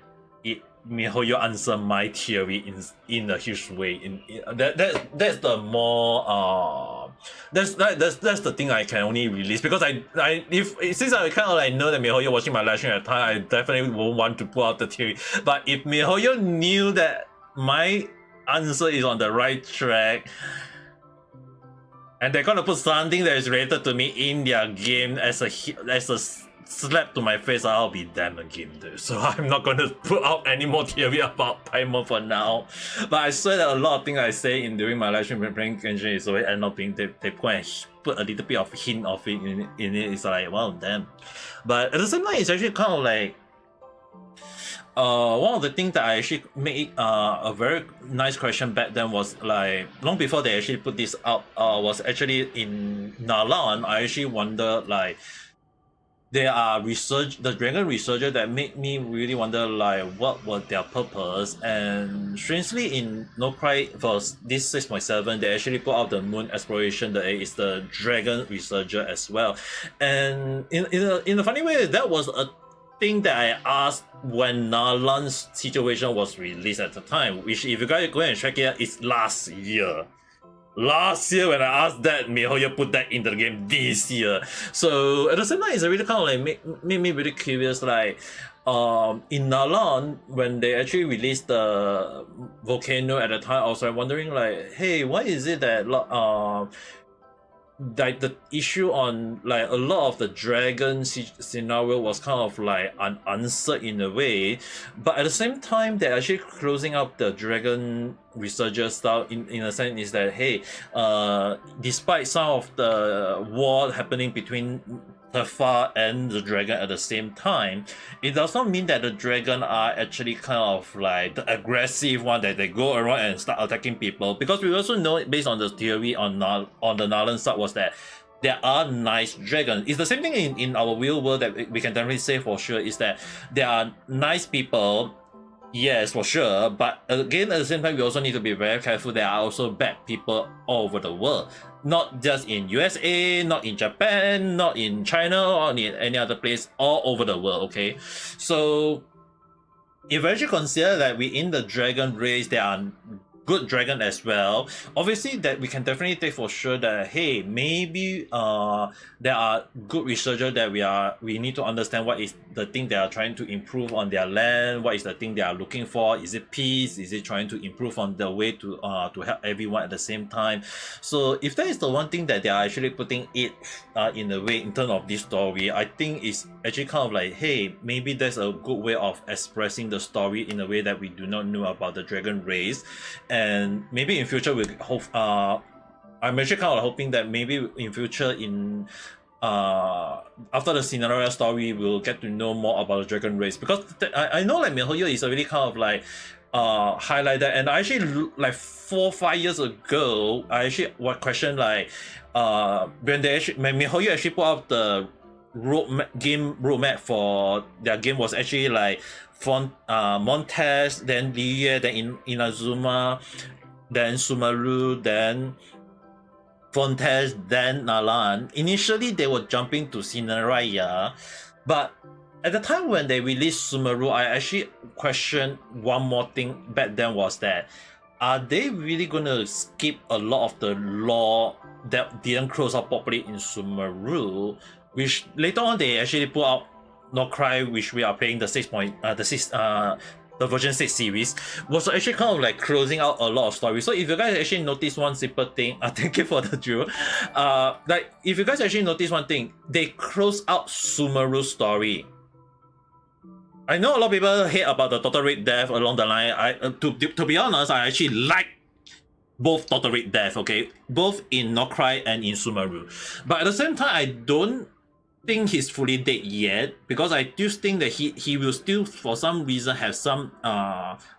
Mihoyo answer my theory in a huge way. That's the more that's the thing I can only release because since I kind of like know that Mihoyo watching my live stream at the time, I definitely won't want to pull out the theory. But if Mihoyo knew that my answer is on the right track, and they're gonna put something that is related to me in their game as a slap to my face, I'll be damn again, dude. So I'm not gonna put out any more theory about Paimon for now. But I swear that a lot of things I say during my live stream playing Genshin is always end up being they go and put a little bit of hint of it in it. It's like, wow, damn. But at the same time, it's actually kind of like one of the things that I actually made a very nice question back then was like long before they actually put this out was actually in Nalan. I actually wonder like there are the dragon researcher that made me really wonder like what was their purpose. And strangely in No Cry for this 6.7 they actually put out the moon exploration that is the dragon researcher as well. And in a funny way, that was a thing that I asked when Nalan's situation was released at the time, which if you guys go and check it out, it's last year. Last year when I asked that, miHoYo put that into the game this year. So at the same time, it's really kind of like made me really curious. Like in Nalan, when they actually released the volcano at the time, I was like wondering like, hey, why is it that like the issue on like a lot of the dragon scenario was kind of like unanswered in a way, but at the same time they're actually closing up the dragon researcher style in a sense is that hey, despite some of the war happening between Tifa and the dragon at the same time, it does not mean that the dragon are actually kind of like the aggressive one that they go around and start attacking people, because we also know based on the theory on the Nalan side was that there are nice dragons. It's the same thing in our real world that we can definitely say for sure is that there are nice people. Yes, for sure. But again, at the same time, we also need to be very careful. There are also bad people all over the world. Not just in USA, not in Japan, not in China, or in any other place, all over the world, okay? So, if you actually consider that we in the dragon race, there are good dragon as well, obviously that we can definitely take for sure that hey, maybe there are good researchers that we need to understand what is the thing they are trying to improve on their land, what is the thing they are looking for, is it peace, is it trying to improve on the way to help everyone at the same time. So if that is the one thing that they are actually putting it in a way in terms of this story, I think it's actually kind of like hey, maybe there's a good way of expressing the story in a way that we do not know about the dragon race. And maybe in future we hope I'm actually kind of hoping that maybe in future in after the Cinderella story we'll get to know more about the dragon race, because I know like miHoYo is already kind of like highlight that. And I actually like 4-5 years ago I actually question like when miHoYo actually put out the game roadmap for their game was actually like Montez, then Liyue, then Inazuma, then Sumeru, then Fontes, then Nalan. Initially they were jumping to Cinderella, but at the time when they released Sumeru, I actually questioned one more thing back then was that are they really gonna skip a lot of the lore that didn't close up properly in Sumeru, which later on they actually put out No Cry, which we are playing the the version 6 series, was actually kind of like closing out a lot of stories. So if you guys actually notice one simple thing, thank you for the drill. Like if you guys actually notice one thing, they close out Sumeru's story. I know a lot of people hate about the Total Raid death along the line. To be honest, I actually like both Total Raid death, okay? Both in No Cry and in Sumeru. But at the same time, I don't think he's fully dead yet, because I do think that he will still for some reason have some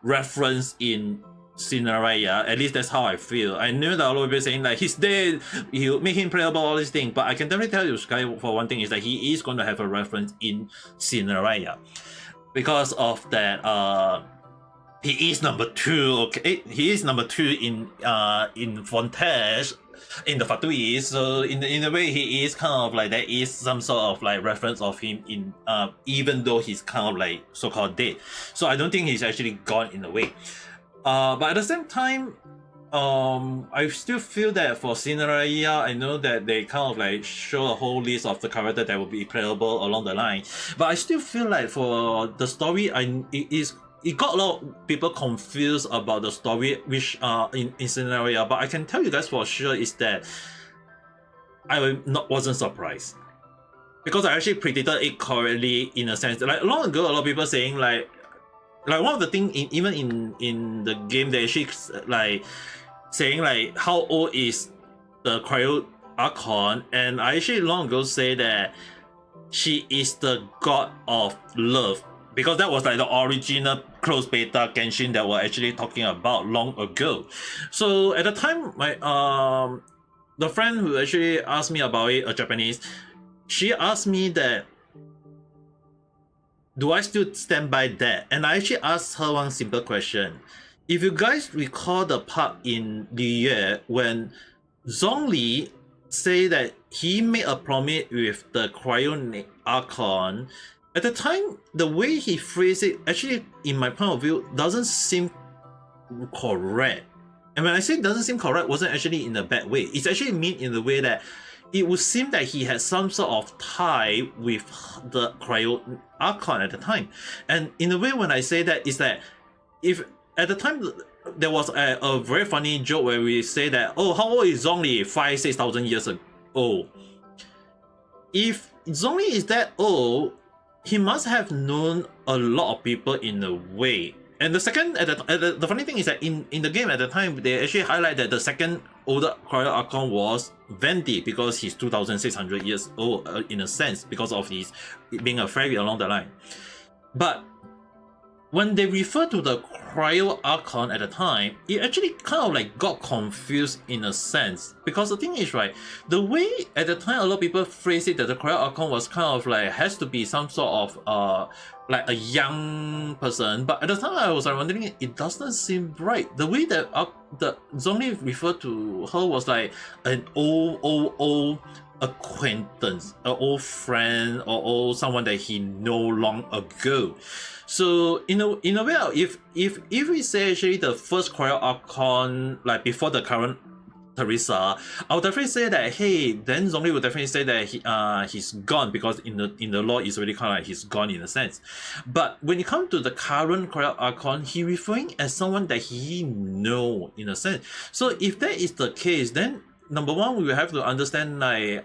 reference in Cinderella. At least that's how I feel. I know that a lot of people saying like he's dead, he'll make him playable, all these things, but I can definitely tell you Sky for one thing is that he is going to have a reference in Cinderella because of that. He is number 2, okay? He is number 2 in Fontes, in the Fatui, so in a way he is kind of like there is some sort of like reference of him in even though he's kind of like so-called dead. So I don't think he's actually gone in a way. But at the same time, I still feel that for Cinderella, I know that they kind of like show a whole list of the character that will be playable along the line, but I still feel like for the story, it got a lot of people confused about the story, which in Cinderella. But I can tell you guys for sure is that I wasn't surprised. because I actually predicted it correctly in a sense. Like long ago, a lot of people saying like one of the thing even in the game, they actually like saying like how old is the Cryo Archon, and I actually long ago say that she is the god of love, because that was like the original closed beta Genshin that we're actually talking about long ago. So at the time, my the friend who actually asked me about it, a Japanese, she asked me that do I still stand by that? And I actually asked her one simple question. If you guys recall the part in Liyue when Zhongli say that he made a promise with the Cryo Archon, at the time, the way he phrased it, actually, in my point of view, doesn't seem correct. And when I say doesn't seem correct, wasn't actually in a bad way. It's actually mean in the way that it would seem that he had some sort of tie with the Cryo Archon at the time. And in a way, when I say that, is that if at the time there was a very funny joke where we say that, oh, how old is Zhongli? 5,000-6,000 years ago. If Zhongli is that old, he must have known a lot of people in a way. And the second, the funny thing is that in the game at the time, they actually highlight that the second older Cryo Archon was Venti, because he's 2,600 years old in a sense, because of his being a fairy along the line. But when they refer to the Cryo Archon at the time, it actually kind of like got confused in a sense. Because the thing is, right, the way at the time a lot of people phrase it that the Cryo Archon was kind of like, has to be some sort of like a young person. But at the time I was like wondering, it doesn't seem right. The way that the Zhongli referred to her was like an old acquaintance, an old friend, or someone that he know long ago. So in a way, if we say actually the first Cryo Archon, like before the current Teresa, I'll definitely say that, hey, then Zhongli would definitely say that he's gone, because in the law it's already kind of like he's gone in a sense. But when it comes to the current Cryo Archon, he referring as someone that he know in a sense. So if that is the case, then number one, we will have to understand like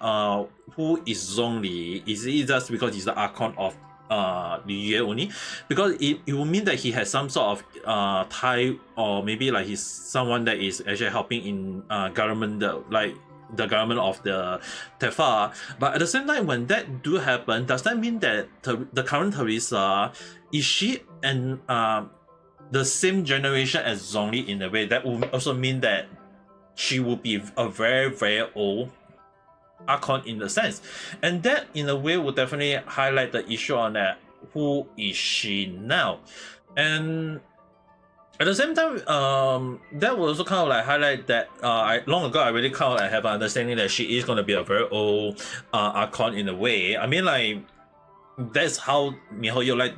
who is Zhongli. Is it just because he's the Archon of Liyue only? Because it will mean that he has some sort of tie, or maybe like he's someone that is actually helping in government, like the government of the Tefa. But at the same time, when that do happen, does that mean that the current Teresa, is she and the same generation as Zhongli in a way? That would also mean that she would be a very, very old Archon in the sense. And that in a way would definitely highlight the issue on that, who is she now? And at the same time, that will also kind of like highlight that long ago I really kind of like have an understanding that she is going to be a very old Archon in a way. I mean, like, that's how MiHoYo like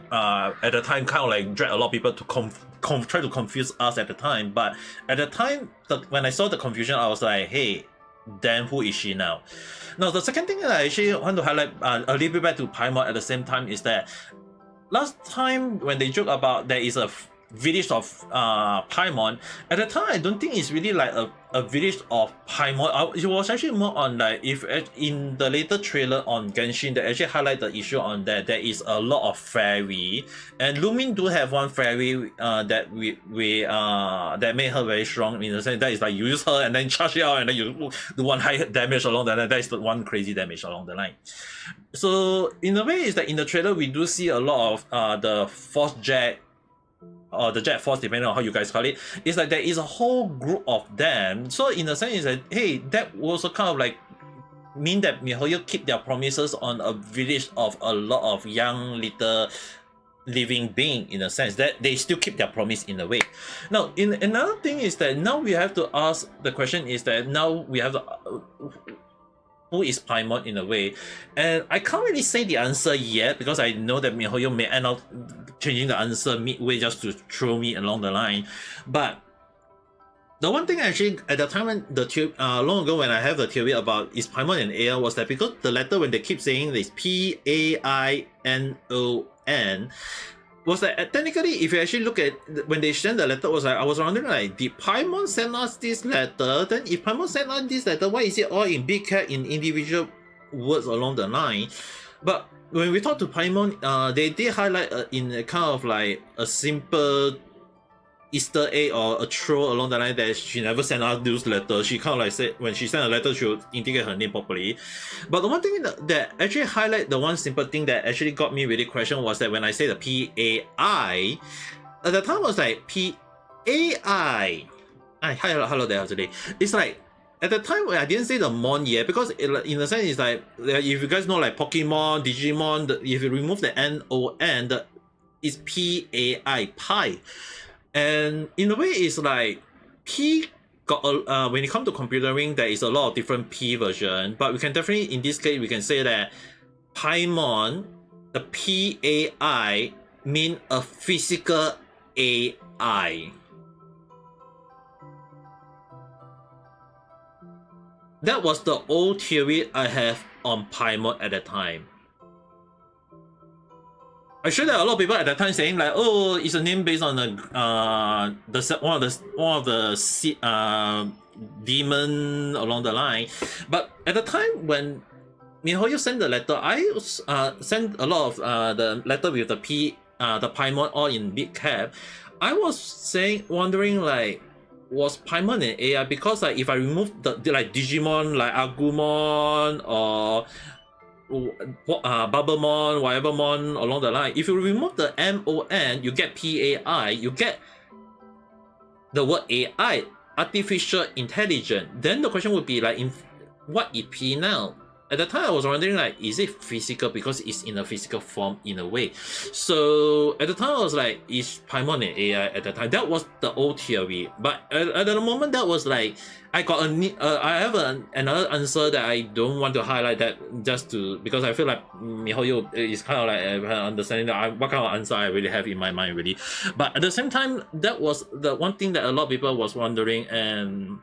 at the time kind of like dragged a lot of people to try to confuse us at the time. But at the time, when I saw the confusion, I was like, hey, then who is she now? Now, the second thing that I actually want to highlight a little bit back to Paimon at the same time is that last time when they joke about there is a village of Paimon, at the time I don't think it's really like a village of Paimon. It was actually more on like, if in the later trailer on Genshin, they actually highlight the issue on that there is a lot of fairy, and Lumin do have one fairy that we that made her very strong in the sense that is like you use her and then charge it out and then you do one high damage along the line. That is the one crazy damage along the line. So in a way, is that in the trailer we do see a lot of the Force Jet, or the Jet Force, depending on how you guys call it. It's like there is a whole group of them. So in a sense, it's like, hey, that also kind of like mean that MiHoYo keep their promises on a village of a lot of young little living being, in a sense that they still keep their promise in a way. Now, another thing is that now we have to ask the question is that now we have to who is Paimon in a way, and I can't really say the answer yet because I know that MiHoYo may end up changing the answer midway just to throw me along the line. But the one thing actually at the time when the long ago when I have the theory about is Paimon and Aeon was that because the letter when they keep saying this P-A-I-N-O-N was that technically if you actually look at when they sent the letter, was like I was wondering like, did Paimon send us this letter? Then if Paimon sent us this letter, why is it all in big cat in individual words along the line? But when we talked to Paimon, they did highlight in a kind of like a simple Easter egg or a troll along the line that she never sent out newsletter. She kind of like said when she sent a letter, she would indicate her name properly. But the one thing that actually highlight the one simple thing that actually got me really question was that when I say the PAI, at the time I was like PAI. Hello there today. It's like at the time I didn't say the mon yet because in a sense it's like if you guys know like Pokemon, Digimon, if you remove the NON, it's PAI pi. And in a way, it's like P got when it comes to computering, there is a lot of different P version. But we can definitely, in this case, we can say that Paimon, the PAI, mean a physical AI. That was the old theory I have on Paimon at the time. I'm sure there are a lot of people at that time saying like, oh, it's a name based on one of the demon along the line. But at the time when Mihoyo sent the letter, I sent a lot of the letter with the Paimon all in big cap. I was wondering like, was Paimon an AI? Because like if I remove the like Digimon like Agumon or Bubblemon, whatever mon along the line, if you remove the MON, you get PAI, you get the word AI, artificial intelligence. Then the question would be like, what is P now? At the time I was wondering like, is it physical because it's in a physical form in a way? So at the time I was like, is Paimon an AI at the time? That was the old theory. But at the moment that was like, I got I have another answer that I don't want to highlight that just to, because I feel like Mihoyo is kind of like understanding that what kind of answer I really have in my mind really. But at the same time, that was the one thing that a lot of people was wondering, and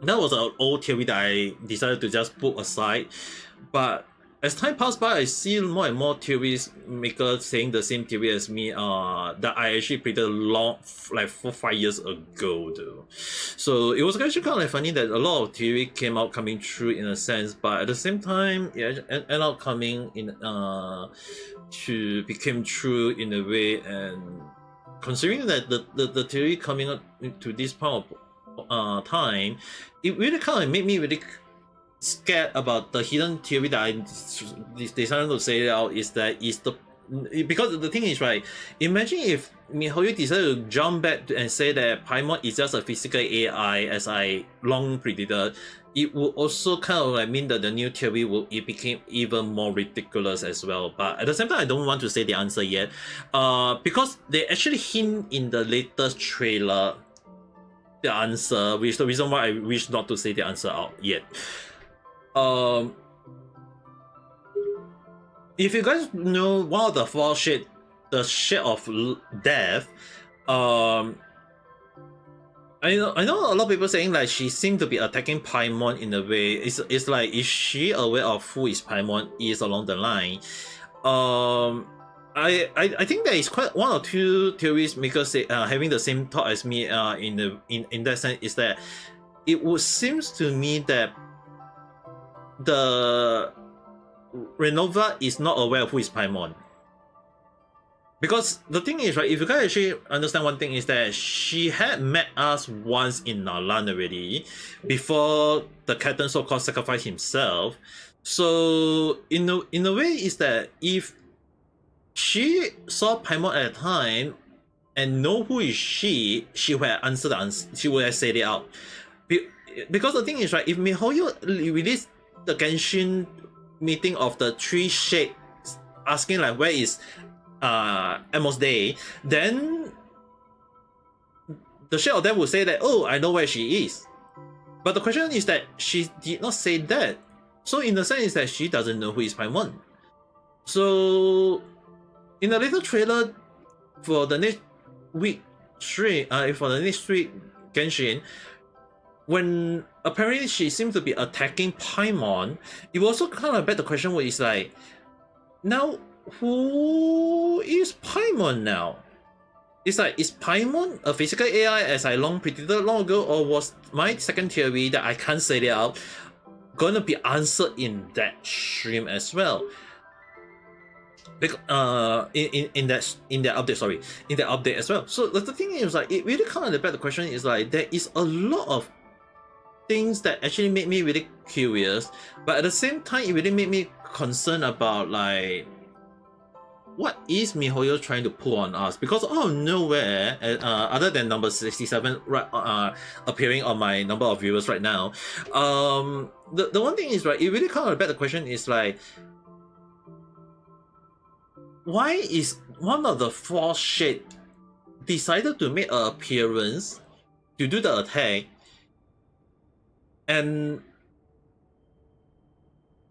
that was an old theory that I decided to just put aside. But as time passed by, I see more and more theories makers saying the same theory as me that I actually predicted long, like 4-5 years ago though. So it was actually kind of like funny that a lot of theory coming true in a sense, but at the same time, it ended up coming in to become true in a way. And considering that the theory coming up to this point of time, it really kind of made me really scared about the hidden theory that I decided to say out is that because the thing is right, imagine if Mihoyo decided to jump back and say that Paimon is just a physical AI as I long predicted, it would also kind of like mean that the new theory it became even more ridiculous as well. But at the same time, I don't want to say the answer yet, because they actually hint in the latest trailer the answer, which is the reason why I wish not to say the answer out yet. If you guys know one of the four shade, the shade of death, I know a lot of people saying like she seemed to be attacking Paimon in a way. It's like, is she aware of who is Paimon is along the line? I think there is quite one or two theories makers say having the same thought as me in that sense, is that it would seems to me that the Renova is not aware of who is Paimon. Because the thing is, right, if you guys actually understand one thing, is that she had met us once in Nalan already, before the captain so-called sacrificed himself. So in a way is that if she saw Paimon at a time and know who is she would have answered she would have said it out. Because the thing is, right, if Mihoyo released the Genshin meeting of the three shades asking like where is Amos Day, then the shade of them would say that, oh, I know where she is. But the question is that she did not say that. So in the sense is that she doesn't know who is Paimon. So in the little trailer for the next week Genshin, when apparently she seems to be attacking Paimon, it also kind of beg the question where it's like, now who is Paimon now? It's like, is Paimon a physical AI as I long predicted long ago, or was my second theory that I can't say it out gonna be answered in that stream as well? in that update, sorry, in that update as well. So the thing is like it really kind of the question is like there is a lot of things that actually made me really curious, but at the same time it really made me concerned about like what is MiHoYo trying to pull on us, because out of nowhere, other than number 67 appearing on my number of viewers right now, the one thing is right, it really kind of the question is like, why is one of the four shade decided to make an appearance to do the attack, and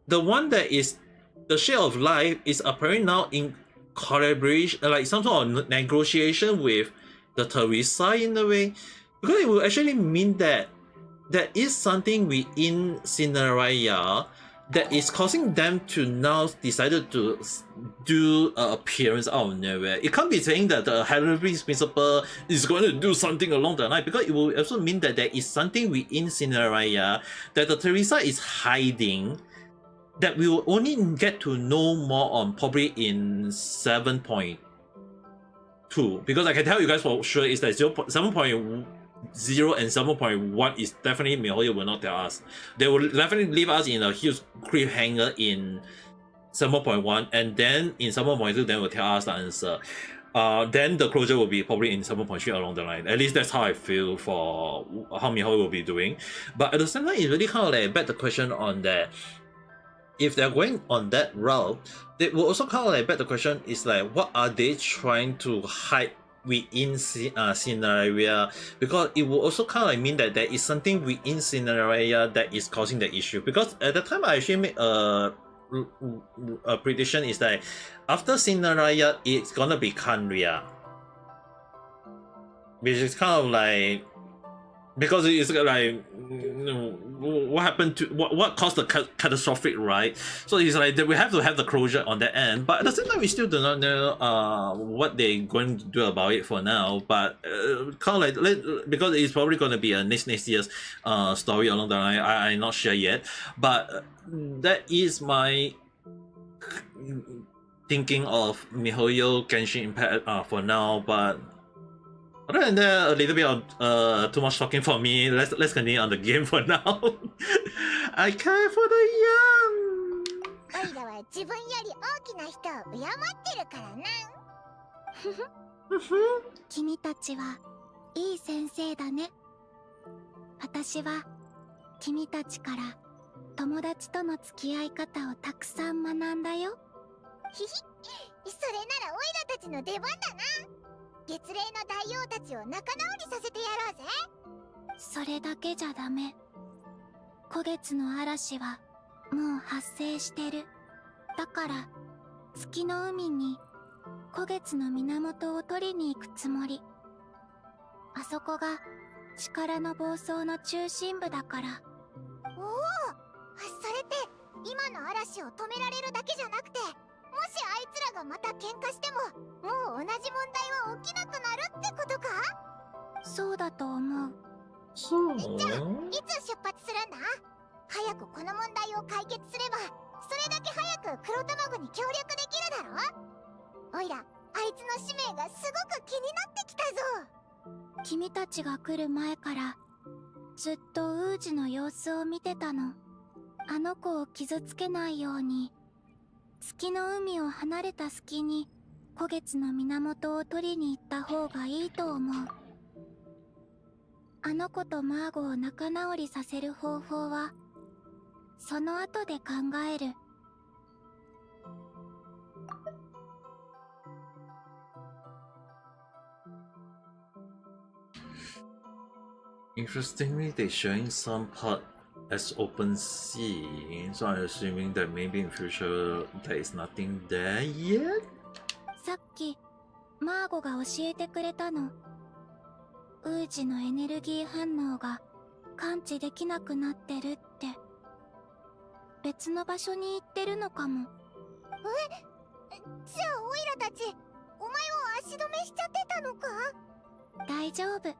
the one that is the shade of life is apparently now in collaboration, like some sort of negotiation with the Teresa in a way, because it will actually mean that there is something within Cinderella that is causing them to now decided to do an appearance out of nowhere. It can't be saying that the Halloween's principal is going to do something along the line, because it will also mean that there is something within Cinderella that the Teresa is hiding, that we will only get to know more on probably in 7.2, because I can tell you guys for sure is that 7.0 and 7.1 is definitely MiHoYo will not tell us. They will definitely leave us in a huge cliffhanger in 7.1, and then in 7.2 they will tell us the answer. Then the closure will be probably in 7.3 along the line. At least that's how I feel for how MiHoYo will be doing. But at the same time, it really kind of like beg the question on that. If they're going on that route, they will also kind of like beg the question is like, what are they trying to hide within Cinderella? Because it will also kind of like mean that there is something within Cinderella that is causing the issue. Because at the time I actually made a prediction is that after Cinderella it's gonna be Kanria, which is kind of like, because it's like what happened to what caused the catastrophic, right? So it's like that we have to have the closure on that end, but at the same time we still do not know what they're going to do about it for now. But kind of like, because it's probably going to be a next year's story along the line, I'm not sure yet, but that is my thinking of MiHoYo Genshin Impact for now. But other than that, a little bit of too much talking for me. Let's continue on the game for now. I care for the young. オイラは自分より大きな人を敬ってるからな。君たちはいい先生だね。私は君たちから友達との付き合い方をたくさん学んだよ。ひひ、それならオイラたちの出番だな。月齢の大王たちを仲直りさせてやろうぜ。それだけじゃダメ。古月の嵐はもう発生してる。だから月の海に古月の源を取りに行くつもり。あそこが力の暴走の中心部だから。おお、それって今の嵐を止められるだけじゃなくて、もしあいつらがまた喧嘩してももう同じ問題は起きなくなるってことか？そうだと思う。そう。じゃあいつ出発するんだ？早くこの問題を解決すればそれだけ早く黒卵に協力できるだろ？おいら、あいつの使命がすごく気になってきたぞ。君たちが来る前からずっとウージの様子を見てたの。あの子を傷つけないように月の海を離れた隙に古月の源を取りに行った方がいいと思う。あの子とマーゴを仲直りさせる方法はその後で考える。Interestingly, they're showing some part as open sea, so I'm assuming that maybe in future there is nothing there yet? さっきマーゴが教えてくれたの。ウージのエネルギー反応が感知できなくなってるって。別の場所に行ってるのかも。じゃあオイラたちお前を足止めしちゃってたのか？大丈夫。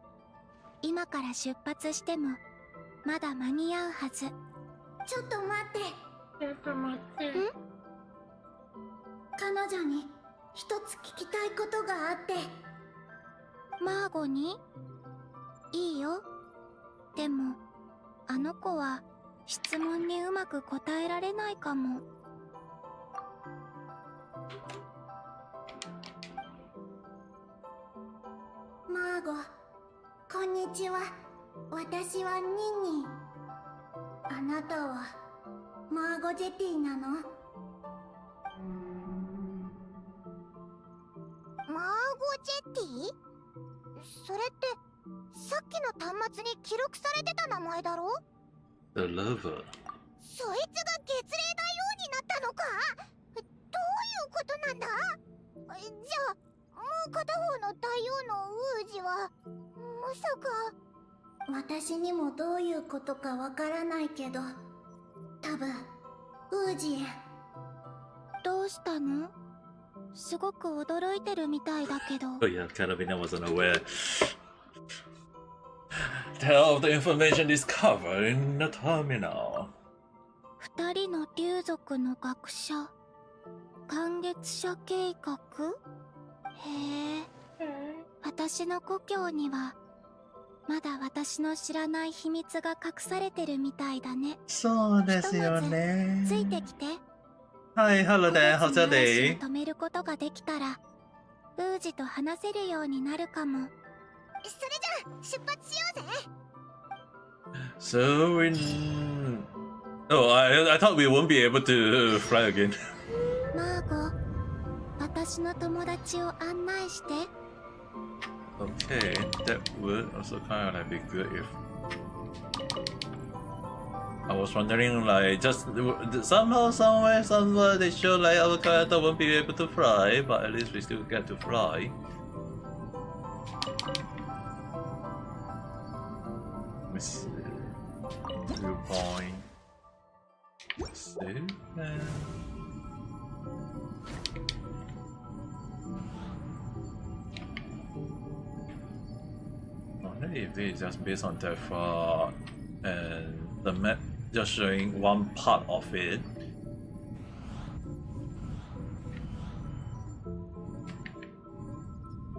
今から出発してもまだ間に合うはず。ちょっと待って。ん？彼女に一つ聞きたいことがあって。マーゴに？いいよ。でもあの子は質問にうまく答えられないかも。マーゴ、こんにちは。私はニンニン。あなたはマーゴジェティなの？マーゴジェティ？それってさっきの端末に記録されてた名前だろ？ The lover. そいつが月齢大王になったのか？どういうことなんだ？じゃあもう片方の大王のウージはまさか。私にもどういうことかわからないけど、多分ウージエン。どうしたの？すごく驚いてるみたいだけど。Oh yeah, Carabina wasn't aware. Tell of the information discovered in the terminal. 二人の竜族の学者、寒月者計画？へえ。私の故郷にはまだ私の知らない秘密が隠されてるみたいだね。そうですよね。ついてきて。はい、hello there, how's your 嵐を day? 止めることができたら、ウージと話せるようになるかも。それじゃあ出発しようぜ。So we... Oh, I thought we won't be able to fly again. マーゴ、私の友達を案内して。Okay, that would also kind of like be good if... I was wondering, like, just somehow, somewhere, somewhere, they show like our character won't be able to fly, but at least we still get to fly. Let me see. Viewpoint. Save and... If it's just based on that far and the map just showing one part of it.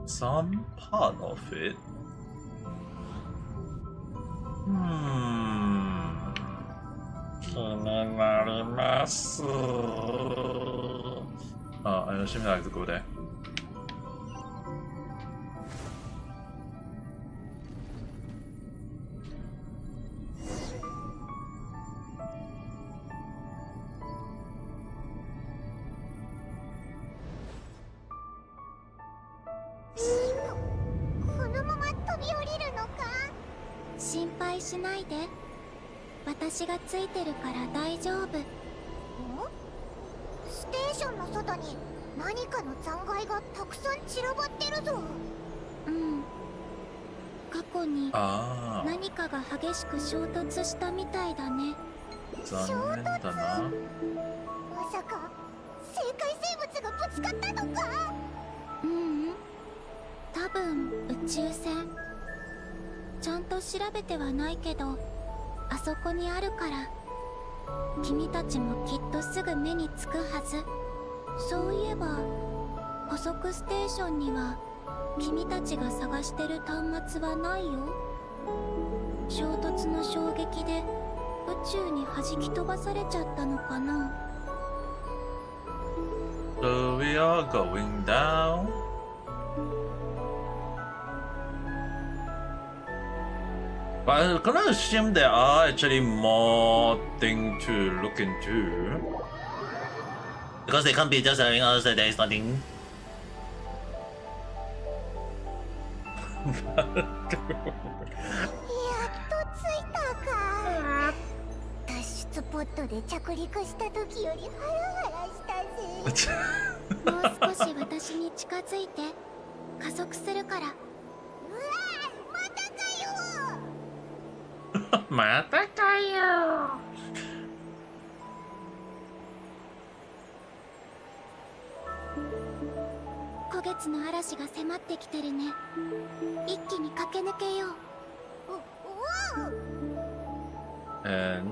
Some part of it. I assume I have to go there.心配しないで。私がついてるから大丈夫。ステーションの外に何かの残骸がたくさん散らばってるぞ。うん。過去に何かが激しく衝突したみたいだね。残念だな。まさか生界生物がぶつかったのか？多分宇宙船。ちゃんと調べてはないけど、あそこにあるから。君たちもきっとすぐ目につくはず。そういえば補足ステーションには君たちが探してる端末はないよ。衝突の衝撃で宇宙に弾き飛ばされちゃったのかな。 So we are going down. But I'm gonna assume there are actually more things to look into. Because they can't be just telling us that there is nothing. やっと着いたか。脱出ポットで着陸した時よりハラハラしたぜ。もう少し私に近づいて。加速するから。うわー、またかよ。またかよ。古月の嵐が迫ってきてるね。一気に駆け抜けよう。And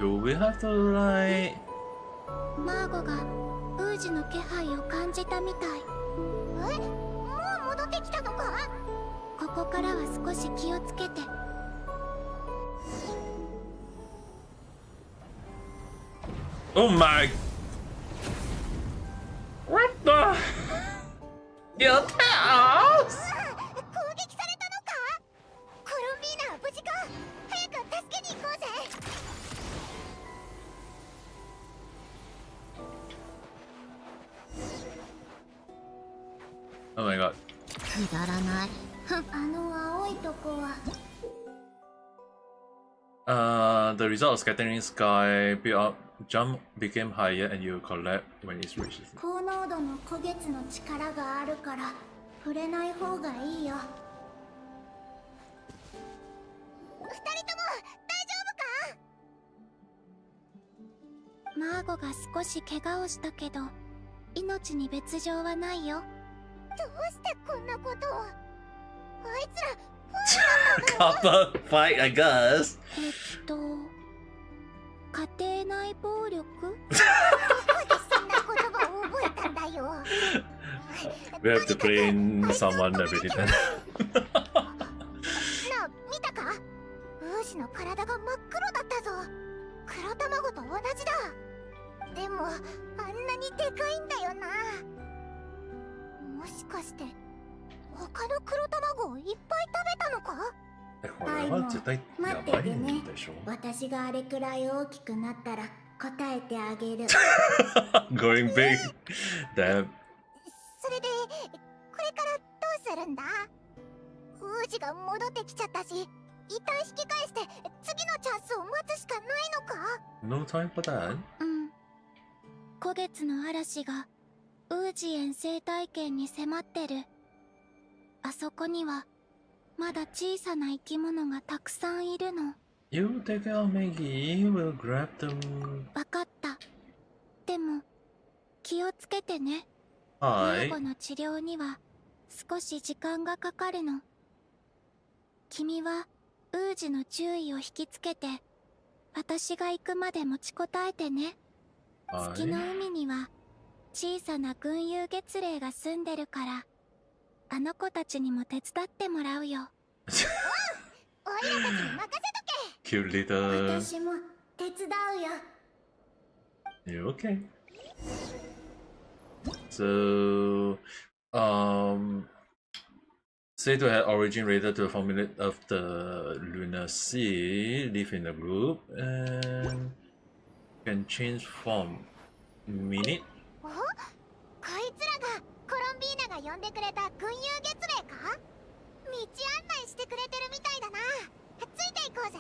Do we have to like? マーゴがウージの気配を感じたみたい。え、もう戻ってきたのか？ここからは少し気をつけて。Oh my! What the? Your house? 攻撃されたのか？コロンビーナは無事か？早く助けに行こうぜ。Oh my god. くだらない。あの青いとこは。The result of scattering sky jump became higher and you collect when it reaches. 高濃度の古月の力があるから触れない方がいいよ。二人とも大丈夫か？マーゴが少し怪我をしたけど命に別状はないよ。どうしてこんなことを？あいつら Copper fight, I guess. 家庭内暴力？どこでそんな言葉を覚えたんだよ。We have to play in someone every time. なあ、見たか？ウージの体が真っ黒だったぞ。黒卵と同じだ。でもあんなにでかいんだよな。もしかして他の黒卵をいっぱい食べたのか？これは絶対やばいんでしょ。私があれくらい大きくなったら答えてあげる。Going big. Damn. それでこれからどうするんだ？ウージが戻ってきちゃったし、一旦引き返して次のチャンスを待つしかないのか？ No time for that. うん。古月の嵐がウージ園生態圏に迫ってる。あそこにはまだ小さな生き物がたくさんいるの。You take out Maggie, we'll grab them. わかった。でも気をつけてね。はい。マーゴの治療には少し時間がかかるの。君はウージの注意を引きつけて、私が行くまで持ちこたえてね。月の海には小さな群遊月霊が住んでるから、あの子たちにも手伝ってもらうよ。おいらたちに任せとけ。Cute little. 私も手伝うよ。You okay? So, say to have origin related to the formula of the lunar sea, live in a group, and can change form. Minute? お？こいつらがコロンビーナが呼んでくれた群遊月霊か？道案内してくれてるみたいだな。ついていこうぜ。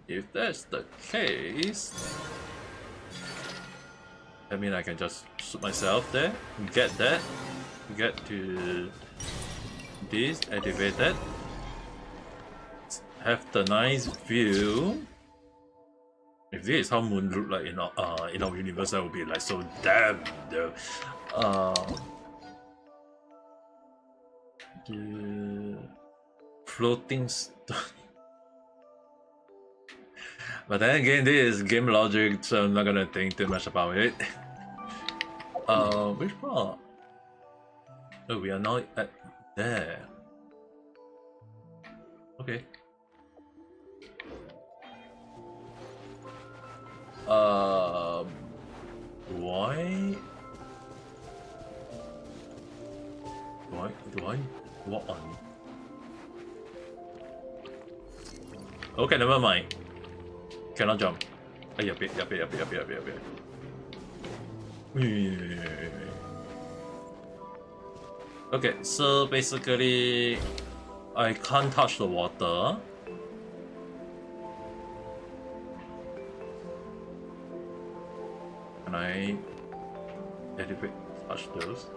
If that's the case, I mean I can just shoot myself there, get that, get to this, activate that, have the nice view. If this is how moon look like in our universe, that would be like so damn though. The floating stone. But then again, this is game logic, so I'm not gonna think too much about it. Which part? Oh, we are now at there. Okay. Why? Do I? What on? Okay, never mind. Cannot jump. Yup. Okay, so basically, I can't touch the water. Can I touch those?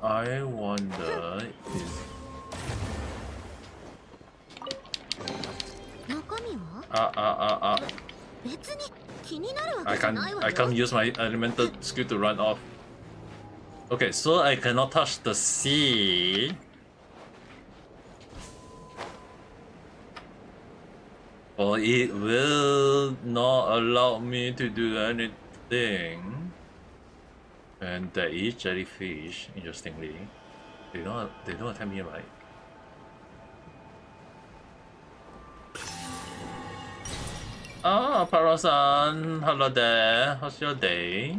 I wonder is 中身は 別に気になるわ I けじゃない can't わ I よ can't use my elemental skill to run off. Okay, so I cannot touch the sea. Or it will not allow me to do anything. And there is jellyfish, interestingly. They don't attack me, right? Ah, Paro-san, hello there. How's your day?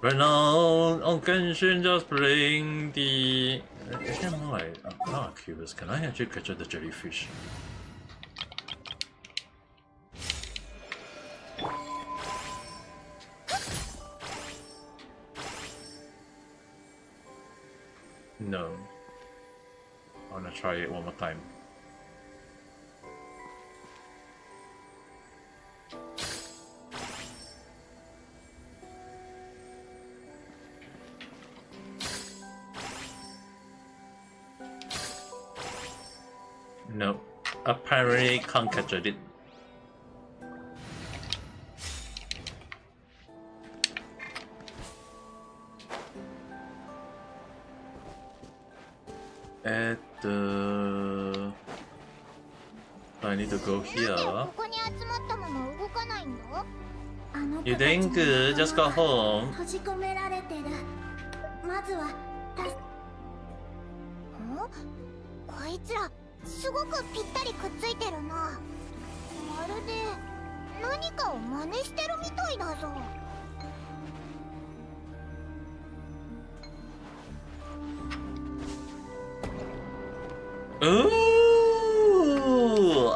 Right now, on Genshin, just playing the. Actually, I'm not curious. Can I actually catch the jellyfish? No. I wanna try it one more time. No. Apparently can't catch it. I need to go here. ここに集まったまま動かないんだ。あの子 You たち think の good? 仲 Just 間 go は home. 閉じ込められてる。まずはこいつらすごくぴったりくっついてるな。まるで何かを真似してるみたいだぞ。Ooh,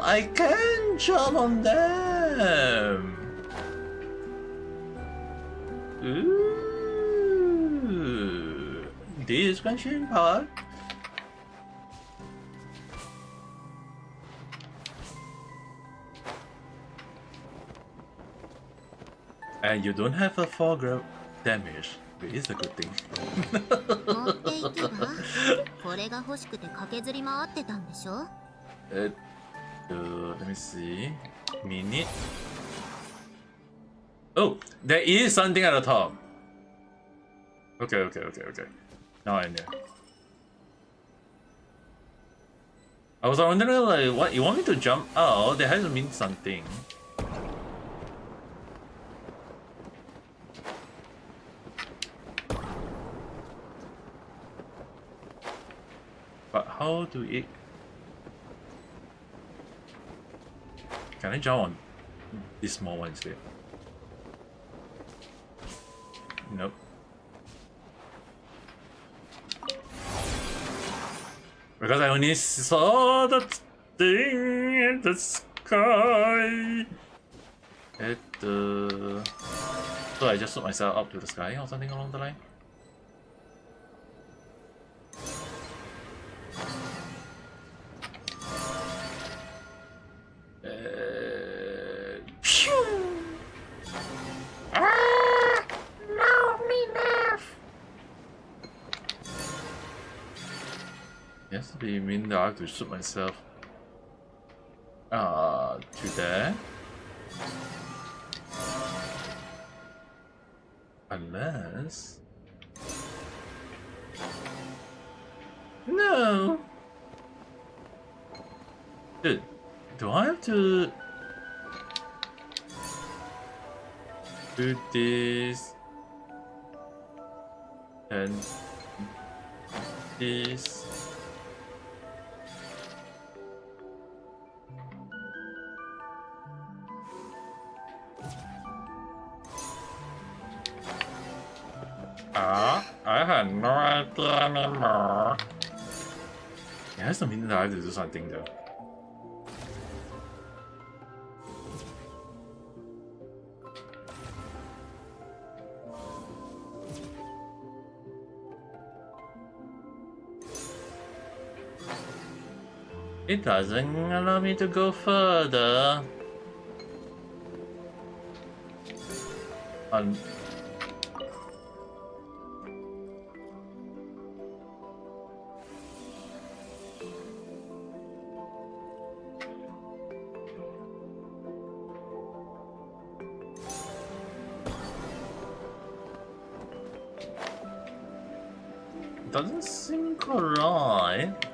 I can jump on them. Ooh, this Genshin part. And you don't have a 4 damage, which is a good thing. 持っていけばこれが欲しくて駆けずり回ってたんでしょ Let me see. Minute. Oh, there is something at the top. Okay. Now I know. I was wondering, like, what you want me to jump out? There has to mean something. But how do it? Can I jump on this small one instead? Nope. Because I only saw that thing in the sky. So I just put myself up to the sky or something along the line. Yes, you mean that I have to shoot myself to there? Unless... No! Dude, do I have to do this and this? I had no idea anymore. It has to mean that I have to do something though. It doesn't allow me to go further. Doesn't seem correct.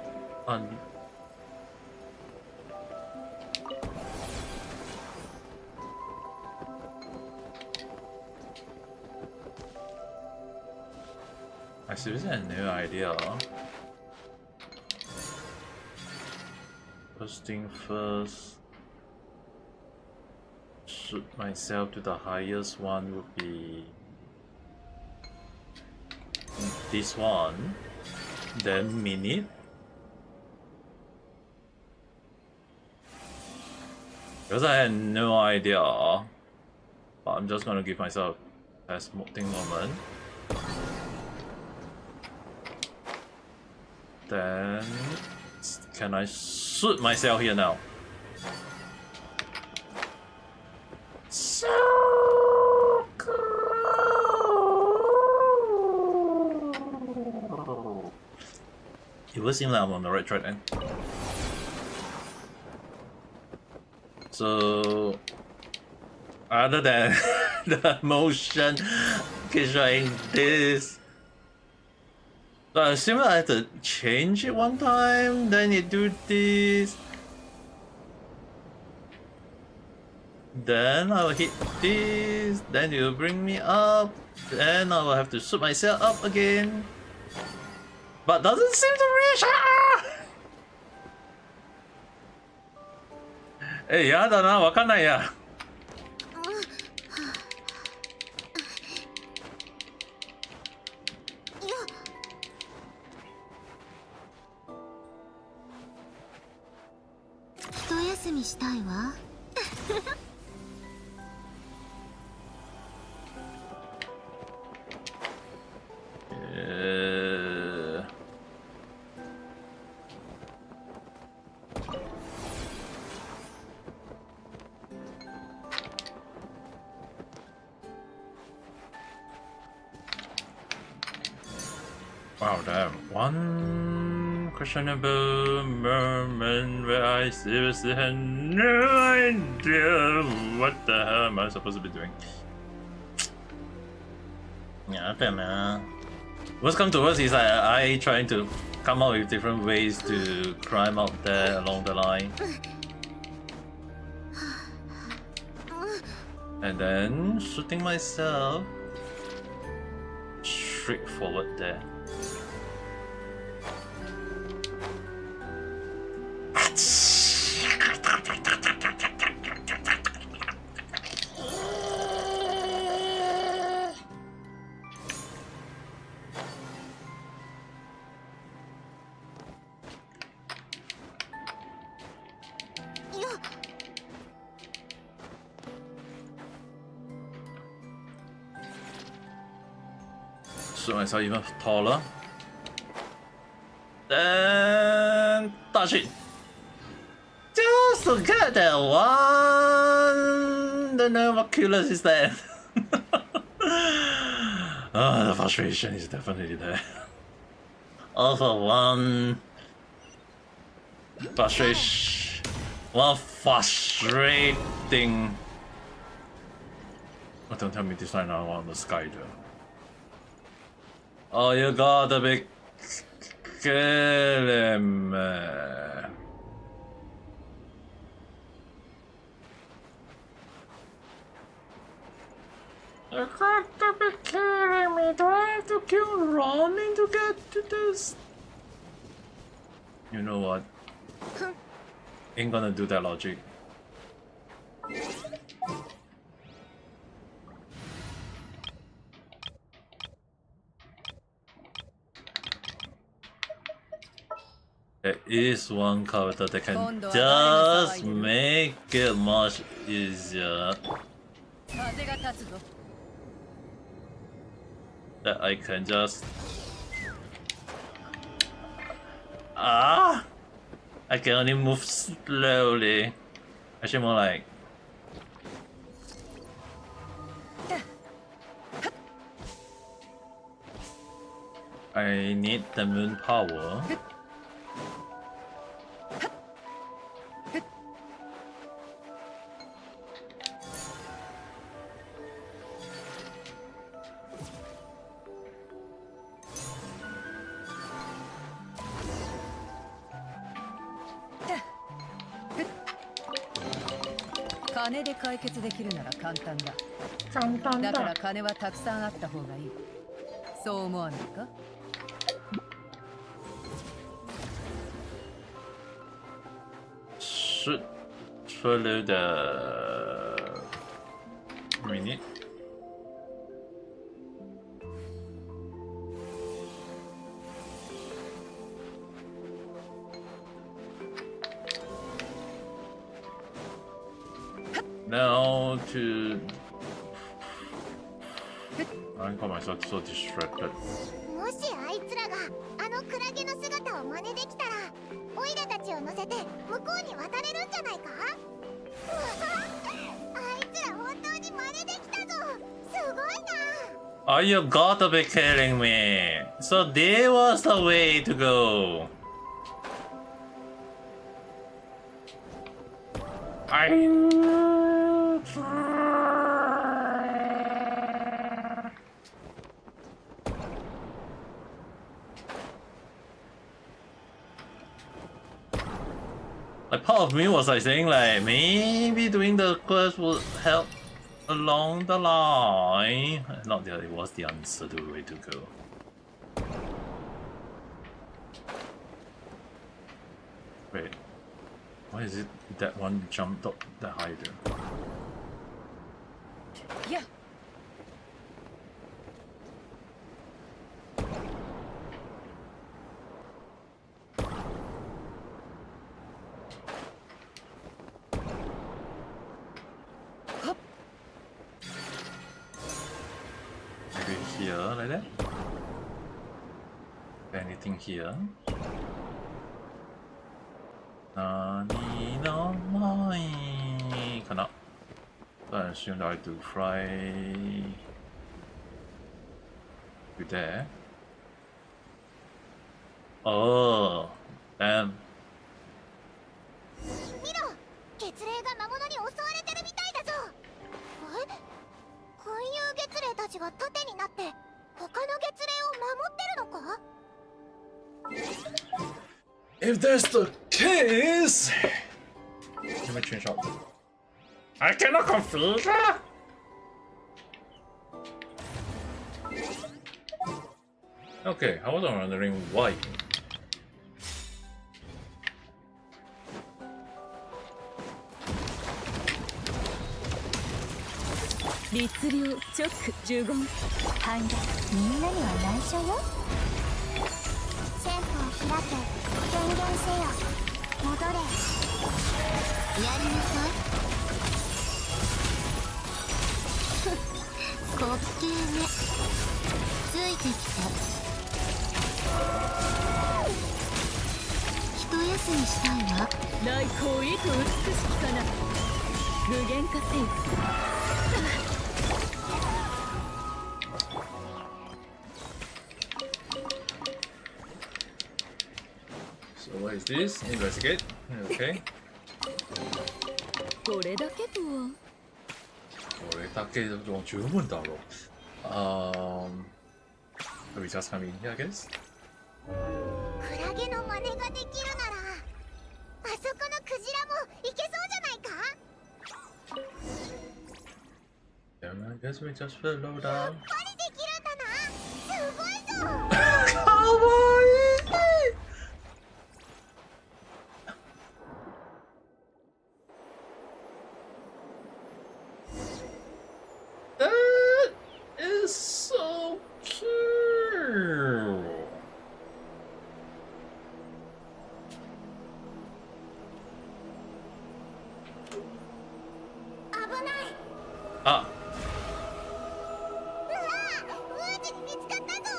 I seriously had no idea. First thing first, shoot myself to the highest one would be this one, then minute. Because I had no idea, but I'm just gonna give myself a testing moment. Then, can I shoot myself here now? So cool. It would seem like I'm on the right track then. So, other than the motion, showing this. So I assume I have to change it one time, then you do this. Then I'll hit this, then you bring me up, then I will have to shoot myself up again. But doesn't seem to reach. Hey, やだな、わかんないや。休みしたいわ。Wow, damn. One questionable moment where I seriously had no idea what the hell am I supposed to be doing. Yeah, I don't know. What's come to worst is I trying to come up with different ways to climb up there along the line. And then shooting myself straight forward there. So myself even taller. Then touch it. Just to get that one. The Novaculus is there. The frustration is definitely there. Also one frustration. One frustrating. Oh, don't tell me this time I want the sky though. Oh, you gotta be kidding me. You gotta be kidding me. Do I have to keep running to get to this? You know what? Ain't gonna do that logic. There is one character that can just make it much easier. That I can just... I can only move slowly. Actually more like... I need the moon power.「金で解決できるなら簡単だ。簡単だからだ。金はたくさんあった方がいい。そう思わないか？ Should follow the minute. Now to. I got myself so distracted. もしあいつらがあのクラゲの姿を真似できたらオイラたちを乗せて向こうに渡れるんじゃないか。うわあいつら本当に真似できたぞ。すごいな。 Are you gotta be kidding me? So there was the way to go. Like part of me was like saying like maybe doing the quest would help along the line. Not that it was the answer to the way to go. Wait, why is it that one jumped up that high there? いや Maybe here, like that? Anything here? Nani no mai kana? So I assume that I have to fly to there. Oh, damn. 見ろ、月霊が魔物に襲われてるみたいだぞ。え、群遊月霊たちが盾になって他の月霊を守ってるのか。 If that's the case, let me change out. I cannot configure. Okay, I was wondering why. 律令チョック15反逆みんなには内緒よ。戦法を開け、宣言せよ。戻れ。やりなさい。滑稽ね。ついてきて。一休みしたいわ。来光意図美しきかな無限化せよ So what is this? Investigate. Okay. これだけとはこれだけでも十分だろう。We just come in here, I guess. クラゲの真似ができるなら、あそこのクジラもいけそうじゃないか。 Yeah, I guess we just follow やっ down. ぱりできるんだな。すごいぞ。 That is so cute. 危ない。あ、うわ、ウージに見つかったぞ。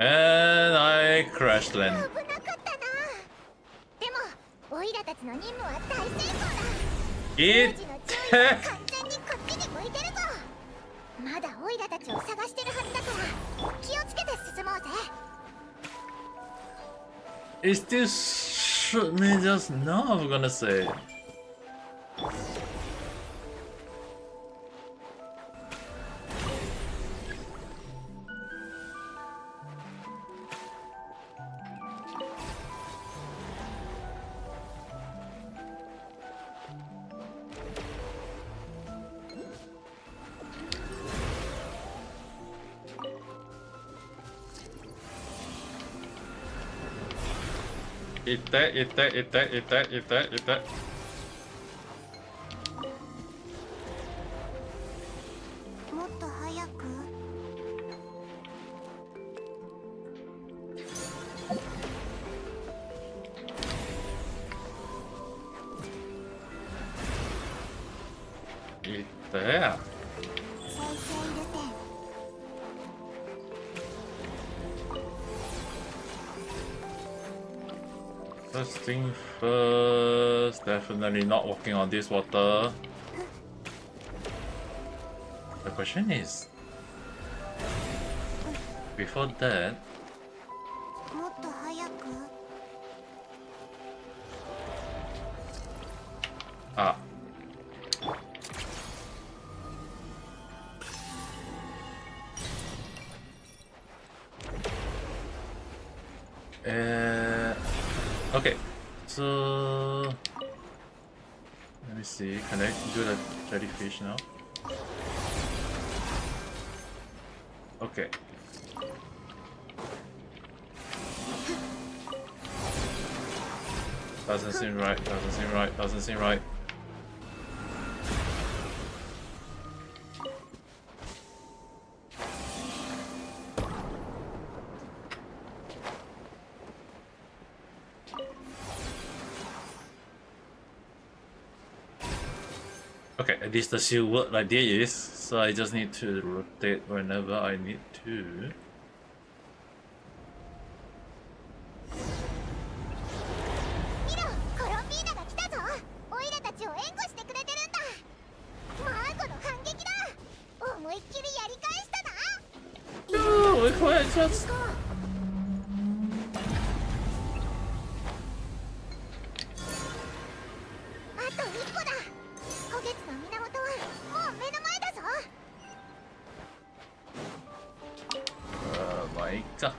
and I crashed 危 land. なかったな。でもオイラたちの任務は大成功だ。いっ王子の注意は完全にこっちに向いてるぞ。まだオイラたちを探してるはずだから気をつけて進もうぜ。 Is this me just now? I'm gonna say. Ite. もっと早く。Ite. 再生入れて。 First thing first, definitely not walking on this water. The question is, before that, もっと早く。 ah, okay, so let me see. Can I do the jellyfish now? Okay. Doesn't seem right. Doesn't seem right. Okay, at least the shield work like this, so I just need to rotate whenever I need to. ミロ、コロンビーナが来たぞ。オイラたちを援護してくれてるんだ。マーゴの反撃だ。思いっきりやり返したな。 No, if I just 行こう。あと一歩だ。虎月の源はもう目の前だぞ。まあいいか。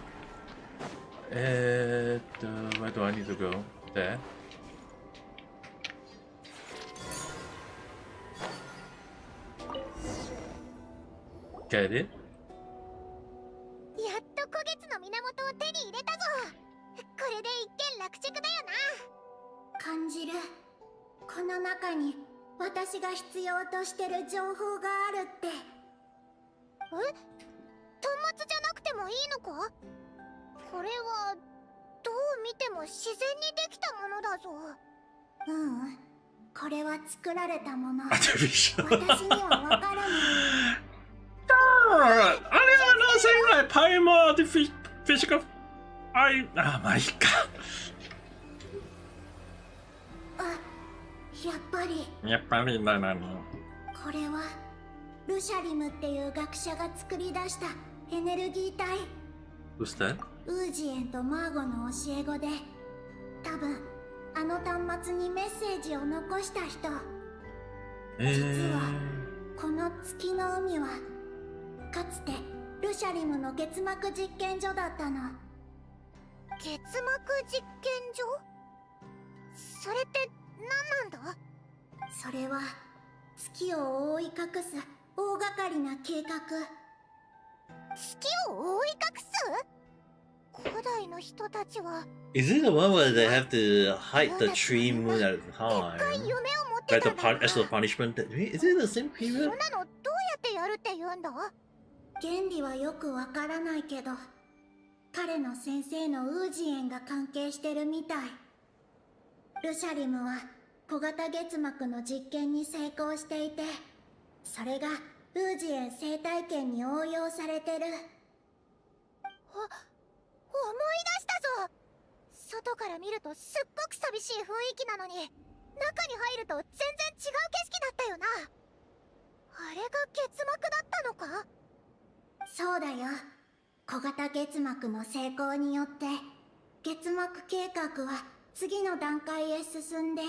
where do I need to go? There. Get it? やっと虎月の源を手に入れたぞ。これで一件落着だよな。感じる。この中に私が必要としてる情報があるって。え？端末じゃなくてもいいのか？これはどう見ても自然にできたものだぞ。うん、これは作られたもの。私にはわからない。I don't know, saying like Paimon, the physical. My god. あ、やっぱり。やっぱりだな。これはルシャリムっていう学者が作り出したエネルギー体。 Who's that? ウージエンとマーゴの教え子で、多分あの端末にメッセージを残した人。実はこの月の海はかつてルシャリムの月膜実験所だったの。月膜実験所？それって何なんだ？それは月を覆い隠す大掛かりな計画。月を覆い隠す？古代の人たちは Is it the one where they have to hide the tree moon at the でっかい time? 夢を持って Like た the んだ。 as the punishment? Is it the same そ period? んなのどうやってやるって言うんだ？原理はよくわからないけど、彼の先生のウージエンが関係してるみたい。ルシャリムは小型月膜の実験に成功していて、それがウージエン生態圏に応用されてる。思い出したぞ。外から見るとすっごく寂しい雰囲気なのに、中に入ると全然違う景色だったよな。あれが結膜だったのか？そうだよ。小型結膜の成功によって結膜計画は次の段階へ進んで、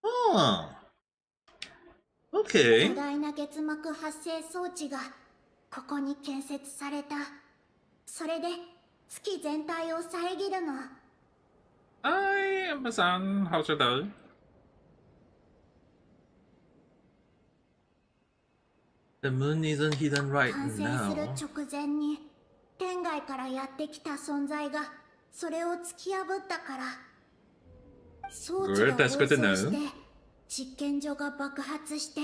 ああ。巨 Okay. 大な結膜発生装置がここに建設された。それで月全体を遮るの。Hi, Amazon. How's your day? The moon isn't hidden right 完成す now. る直前に天外からやってきた存在がそれを突き破ったから、装置 Good, が that's 暴 good to 走し know. て実験所が爆発して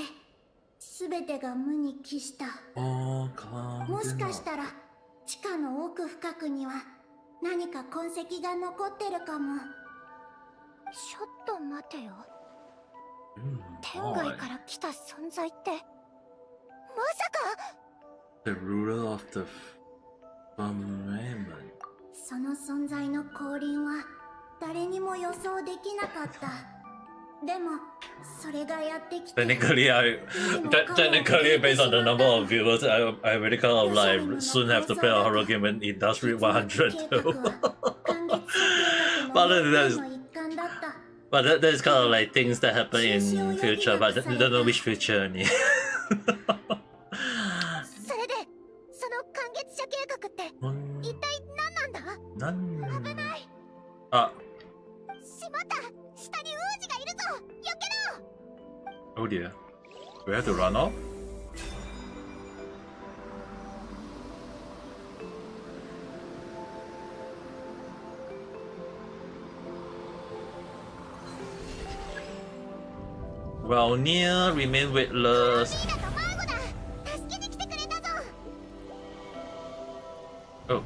全てが無に帰した。 Oh, calm もし down. かしたら地下の奥深くには何か痕跡が残ってるかも。ちょっと待てよ。天外から来た存在ってまさか The ruler of the firmament. その存在の降臨は誰にも予想できなかった。でもそれがやってきて、 Technically, technically, based on the number of viewers, I really kind of like soon have to play a horror game when it does reach 100 too. But that is kind of like things that happen in future, but I don't know which future. それでその完結者計画って一体何なんだ？危ない。あ、しまった。下に王子がいるぞ。避けろ。 oh dear. We have to run off? Well, near remain weightless. ミーナとマーゴだ。助けに来てくれたぞ。 Oh,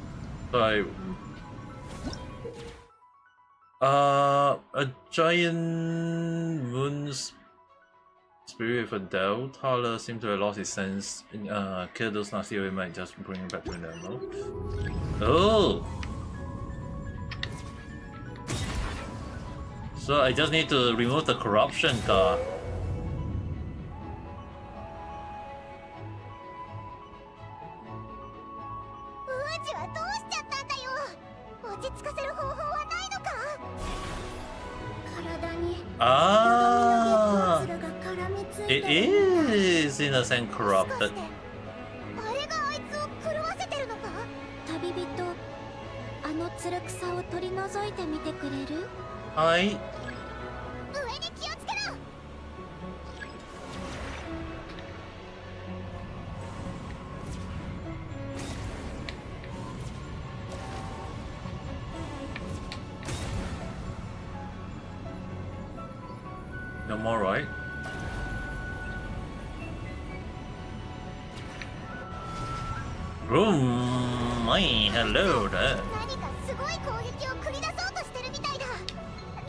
sorry. A giant moon spirit with a Dell Tower seems to have lost its sense. Kill those nasty away might just bring it back to normal. Oh! So I just need to remove the corruption card. 王子はどうしちゃったんだよ。落ち着かせる方法はないのか？体に Ah! が絡みつい It てる。 is in a sense もし corrupted. かしてあれがあいつを狂わせてるのか？旅人、あのつる草を取り除いてみてくれる？ Hi. 上に気をつけろ。 No more, right? Hello there. 何かすごい攻撃を繰り出そうとしてるみたいだ。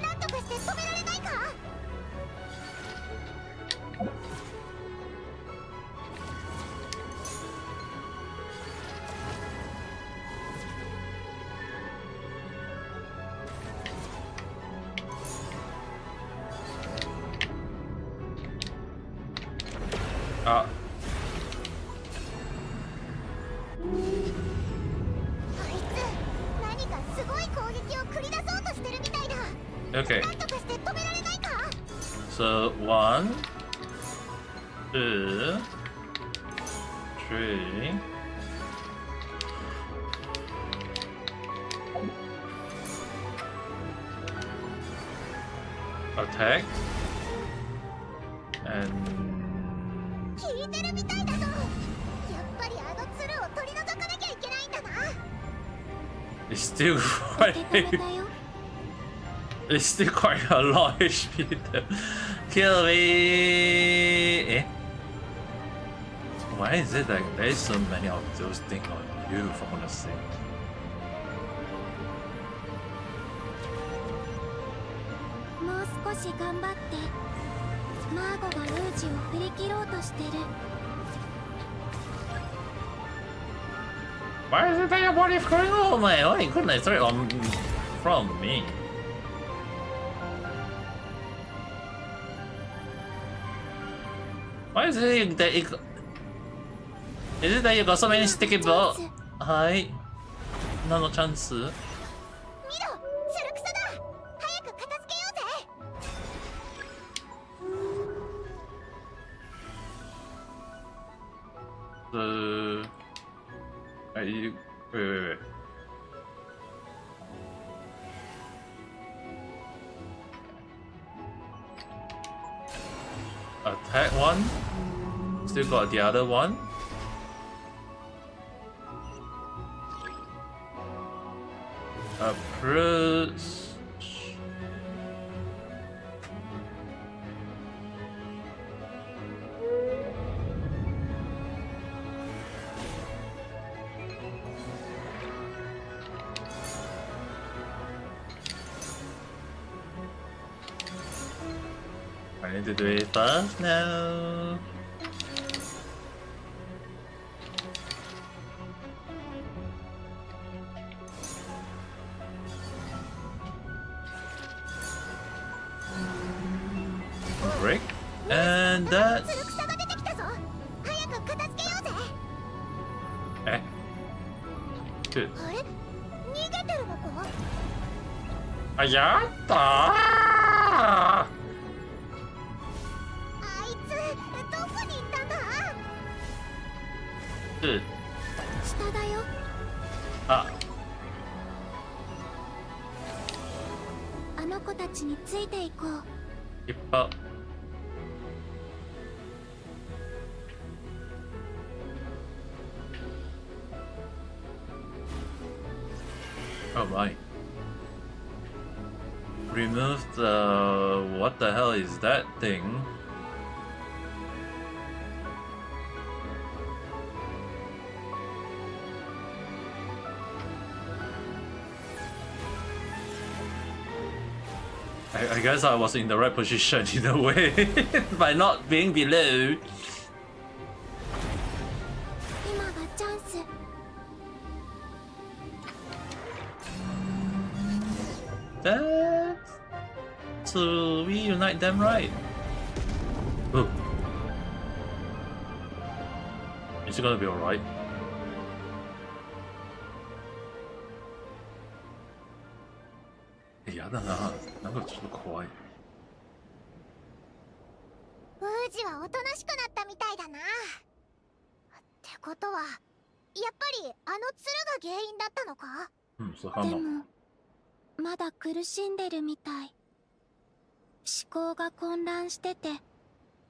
なんとかして止められないか？ Ah, あいつ何かすごい攻撃を繰り出そうとしてるみたいだ。 okay. なんとかして止められないか？ So 1, 2, 3. Attack. And 聞いてるみたいだぞ。やっぱりあのツルを取り除かなきゃいけないんだな。 it's still 受け止 quite めたよ。 it's still quite a lot of HP to kill me. Eh? Why is it like there's so many of those things on you for goodness sake? もう少し頑張って。マーゴがウージを振り切ろうとしてる。Why is it that your body is going? Oh my goodness, sorry, from me. Why is it that is it that you got so many sticky balls? はい。何のチャンス？見ろ、つるくさだ。早く片付けようぜ。wait. Attack one. Still got the other one. Approach. I need to do it fast now. Break. And that's... つるくさが出てきたぞ。早く片付けようぜ。Good. あれ、逃げてるのか？あ、やったー。あいつどこに行ったんだ？ Good. 下だよ。あ、あの子たちについていこう。いっぱ。Oh my. Remove the... What the hell is that thing? I guess I was in the right position in a way by not being below. 今がチャンス。That's to reunite them, right? Oh. Is it gonna be alright? Yeah,なんかちょっと怖い。ウージはおとなしくなったみたいだな。ってことは、やっぱりあの鶴が原因だったのか？そうかも。でもまだ苦しんでるみたい。思考が混乱してて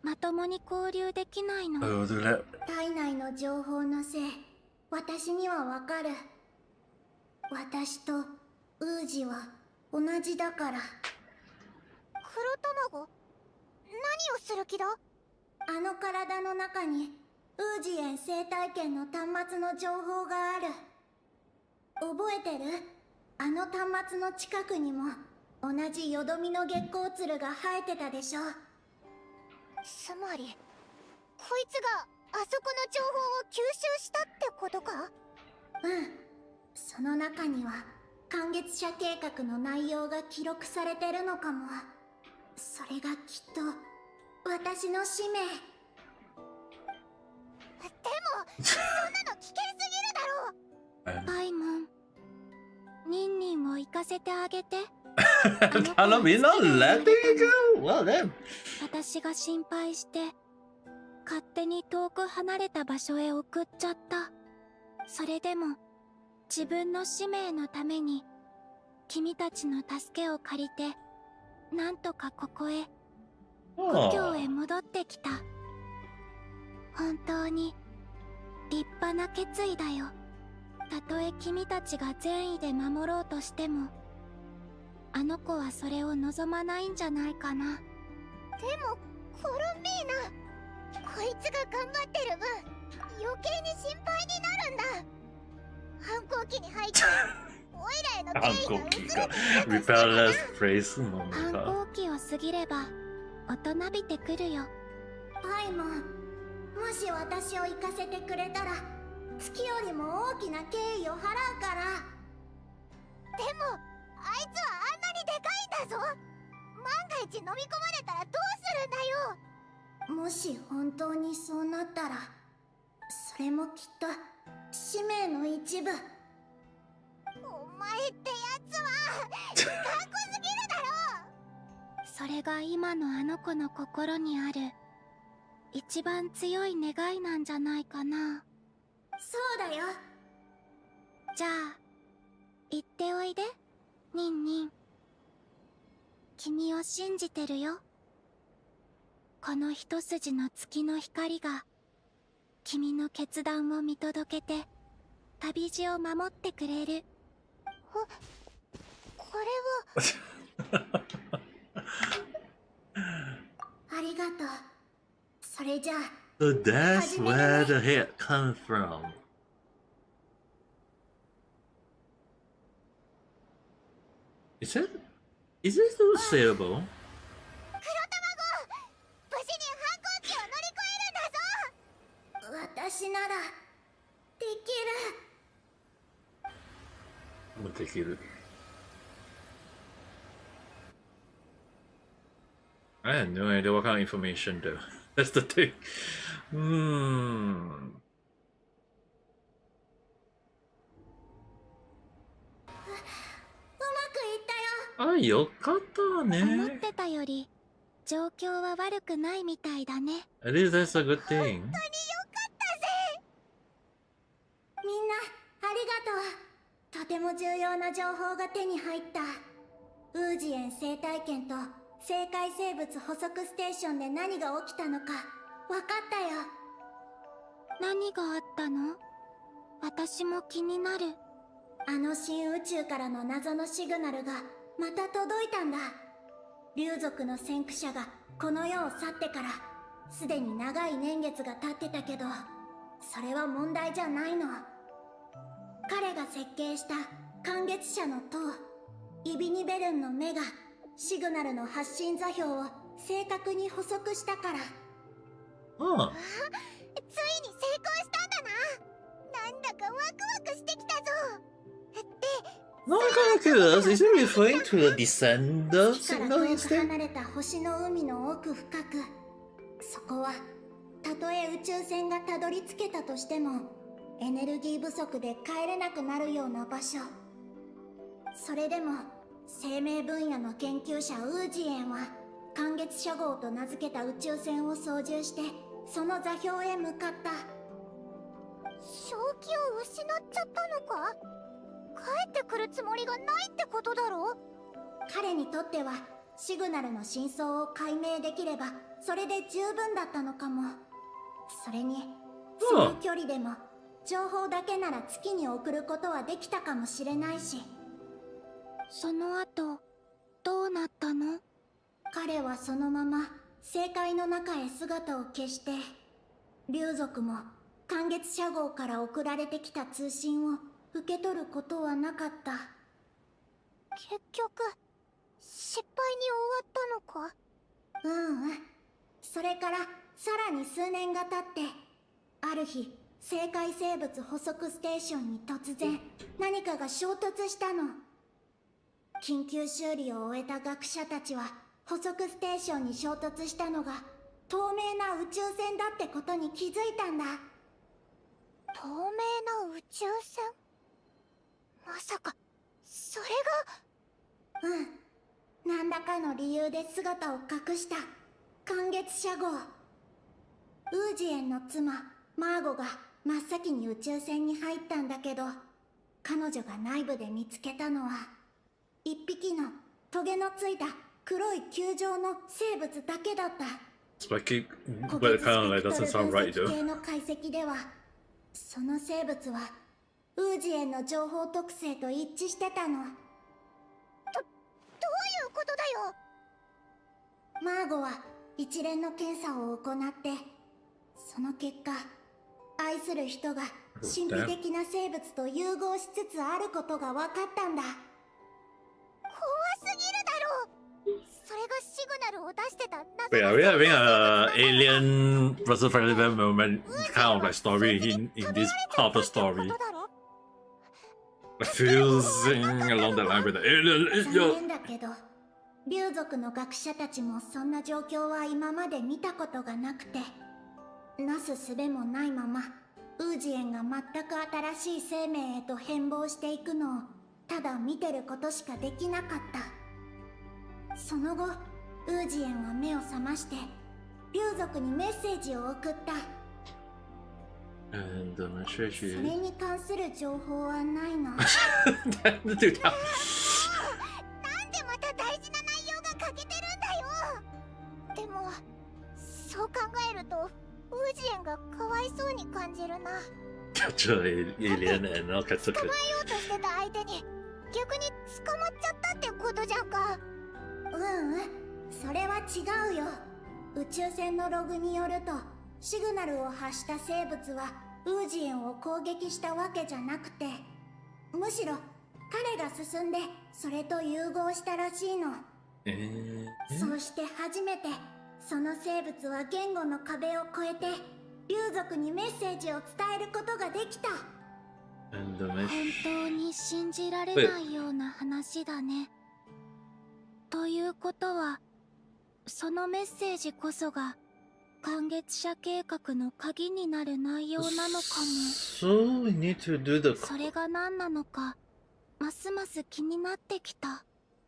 まともに交流できないの。体内の情報のせい、私にはわかる。私とウージは同じだから。黒卵、何をする気だ？あの体の中にウージエン生態圏の端末の情報がある。覚えてる？あの端末の近くにも同じよどみの月光鶴が生えてたでしょ。つまりこいつがあそこの情報を吸収したってことか？うん、その中には観月者計画の内容が記録されてるのかも。それがきっと私の使命。でもそんなの危険すぎるだろう。パイモン、ニンニンを行かせてあげて。Hello, me not letting you go. Well then. 私が心配して勝手に遠く離れた場所へ送っちゃった。それでも自分の使命のために君たちの助けを借りてなんとかここへ故郷へ戻ってきた。本当に立派な決意だよ。たとえ君たちが善意で守ろうとしてもあの子はそれを望まないんじゃないかな。でもコロンミーナ、こいつが頑張ってる分余計に心配になるんだ。反抗期に入ってオイラへの敬意が薄れてきたとしても反抗期を過ぎれば大人びてくるよ。パイモン、もし私を行かせてくれたら月よりも大きな敬意を払うから。でもあいつはあんなにでかいんだぞ。万が一飲み込まれたらどうするんだよ。もし本当にそうなったら、それもきっと使命の一部。お前ってやつはかっこすぎるだろ。それが今のあの子の心にある一番強い願いなんじゃないかな。そうだよ。じゃあ行っておいで、ニンニン。君を信じてるよ。この一筋の月の光が君の決断を見届けて旅路を守ってくれる。これはありがとう。それじゃあ So that's where the hair comes from. Is it still sailable? 無事に反抗期を乗り越えるんだぞ。私ならできる。 I had no idea what kind of information though. That's the thing. うまくいったよ。あ、よかった思っね。てたより状況は悪くないみたいだね。At least that's a good thing. みんなありがとう。とても重要な情報が手に入った。ウージエン生態圏と生界生物捕捉ステーションで何が起きたのか分かったよ。何があったの？私も気になる。あの新宇宙からの謎のシグナルがまた届いたんだ。竜族の先駆者がこの世を去ってからすでに長い年月が経ってたけど、それは問題じゃないの。彼が設計した感月者の塔イビニベルンの目がシグナルの発信座標を正確に捕捉したから。あ、ついに成功したんだな。なんだかワクワクしてきたぞ。No, I'm kind of curious. Is it referring to the descender 月から signal 遠く instead? 離れた星の海の奥深く、そこはたとえ宇宙船がたどり着けたとしてもエネルギー不足で帰れなくなるような場所。それでも生命分野の研究者ウージエンは感月者号と名付けた宇宙船を操縦してその座標へ向かった。正気を失っちゃったのか？帰ってくるつもりがないってことだろ？彼にとってはシグナルの真相を解明できればそれで十分だったのかも。それにその距離でも情報だけなら月に送ることはできたかもしれないし。その後どうなったの？彼はそのまま星界の中へ姿を消して、竜族も感月者号から送られてきた通信を受け取ることはなかった。結局失敗に終わったのか？それからさらに数年が経って、ある日生界生物捕捉ステーションに突然何かが衝突したの。緊急修理を終えた学者たちは捕捉ステーションに衝突したのが透明な宇宙船だってことに気づいたんだ。透明な宇宙船？まさかそれが…何らかの理由で姿を隠した感月者号。ウージエンの妻マーゴが真っ先に宇宙船に入ったんだけど、彼女が内部で見つけたのは一匹のトゲのついた黒い球状の生物だけだった。Spiky, 個 but 別 it kind of ス like ペクトル doesn't 分 sound right 析 though. 系の解析ではその生物はウージエンの情報特性と一致してたの。どういうことだよ？マーゴは一連の検査を行って、その結果愛する人が神秘的な生物と融合しつつあることが分かったんだ。怖すぎるだろ。それがシグナルを出してた Wait, are we having a alien versus predator moment kind of like story in this part of the story? Like fusing along the line with the alien. 残念だけど竜族の学者たちもそんな状況は今まで見たことがなくて、なすすべもないままウージエンが全く新しい生命へと変貌していくのをただ見てることしかできなかった。その後ウージエンは目を覚まして竜族にメッセージを送った。 And それに関する情報はないの。なんでまた大事な内容が欠けてるんだよ。でもそう考えるとウージエンがかわいそうに感じるな。Capture alien and not capture 捕まえようとしてた相手に逆に捕まっちゃったってことじゃんか。それは違うよ。宇宙船のログによるとシグナルを発した生物はウージエンを攻撃したわけじゃなくて、むしろ彼が進んでそれと融合したらしいの。そうして初めてその生物は言語の壁を越えて竜族にメッセージを伝えることができた。本当に信じられないような話だね。ということはそのメッセージこそが感月者計画の鍵になる内容なのかも。So we need to do the... それが何なのかますます気になってきた。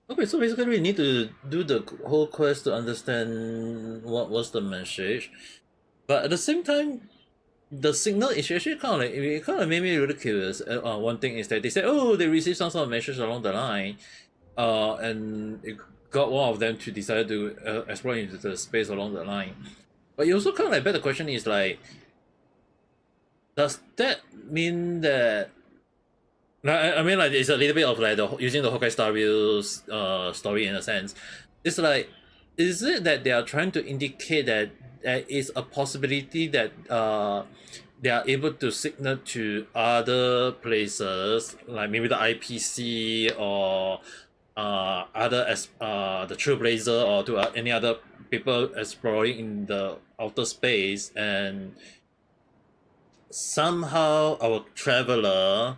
Okay, so basically we need to do the whole quest to understand what was the message. But at the same time, the signal is actually kind of like, it kind of made me really curious. One thing is that they said, oh, they received some sort of message along the line. And it got one of them to decide to explore into the space along the line. But you also kind of like bet the question is like, does that mean that I mean like it's a little bit of like using the Hokkai Star Wheels story in a sense. It's like, is it that they are trying to indicate that there is a possibility that they are able to signal to other places like maybe the IPC or other as the Trailblazer or to any other people exploring in the outer space, and somehow our traveler,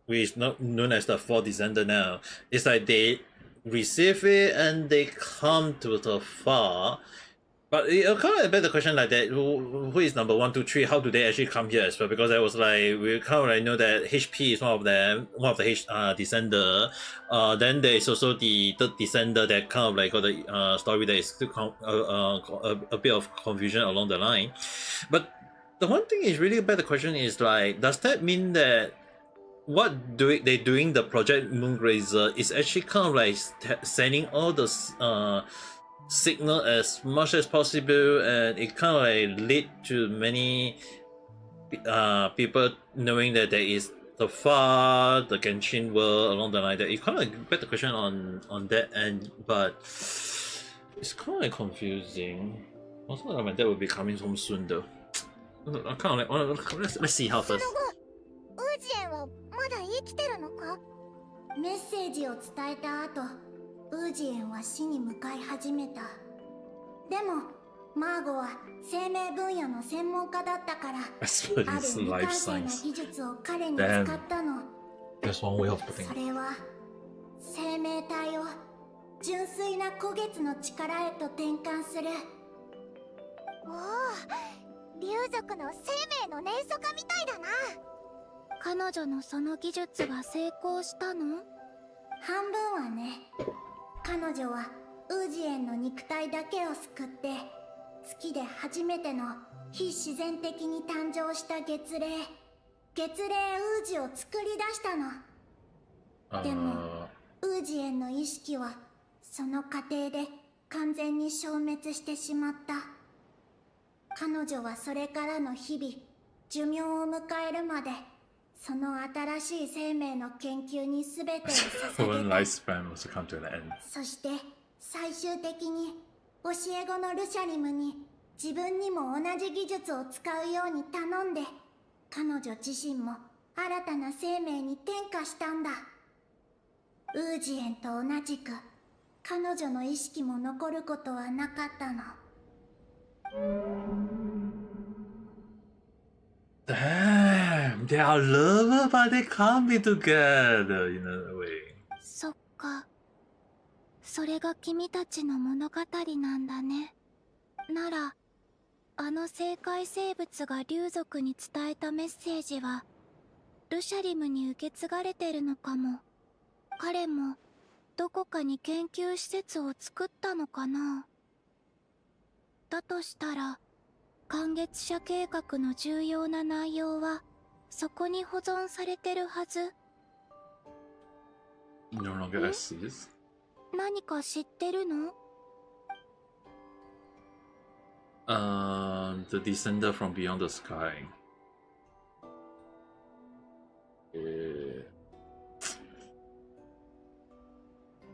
which is not known as the Fourth Descender now, it's like they receive it and they come to the far. But it kind of beg the question like that, who is number 1, 2, 3, how do they actually come here as well? Because I was like, we kind of like know that HP is one of them, one of the Descender. Then there is also the third Descender that kind of like got the story that is still a bit of confusion along the line. But the one thing is really beg the question is like, does that mean that what they're doing the Project Moongrazer is actually kind of like sending all the signal as much as possible, and it kind of like lead to many people knowing that there is the Genshin world along the line, that it kind of like bet the question on that end, but it's kind of like confusing. Also, my dad will be coming home soon though. I kind of like let's see how first. ウージエンはまだ生きてるのか？メッセージを伝えた後、ウージエンは死に向かい始めた。でもマーゴは生命分野の専門家だったから、ある未完成な技術を彼に使ったの。それは生命体を純粋な古月の力へと転換する。おお、竜族の生命の年素化みたいだな。彼女のその技術は成功したの？半分はね。彼女はウージエンの肉体だけを救って月で初めての非自然的に誕生した月齢ウージを作り出したの。でもウージエンの意識はその過程で完全に消滅してしまった。彼女はそれからの日々寿命を迎えるまでその新しい生命の研究に全てを捧げた。そして最終的に教え子のルシャリムに自分にも同じ技術を使うように頼んで、彼女自身も新たな生命に転化したんだ。ウージエンと同じく彼女の意識も残ることはなかったの。Damn, they are lovers, but they can't be together in a way. そっか。それが君たちの物語なんだね。なら、あの生界生物が竜族に伝えたメッセージは、ルシャリムに受け継がれてるのかも。彼も、どこかに研究施設を作ったのかな。だとしたら、観月者計画の重要な内容は、そこに保存されてるはず。No longer exists. 何か知ってるの？ The descender from beyond the sky.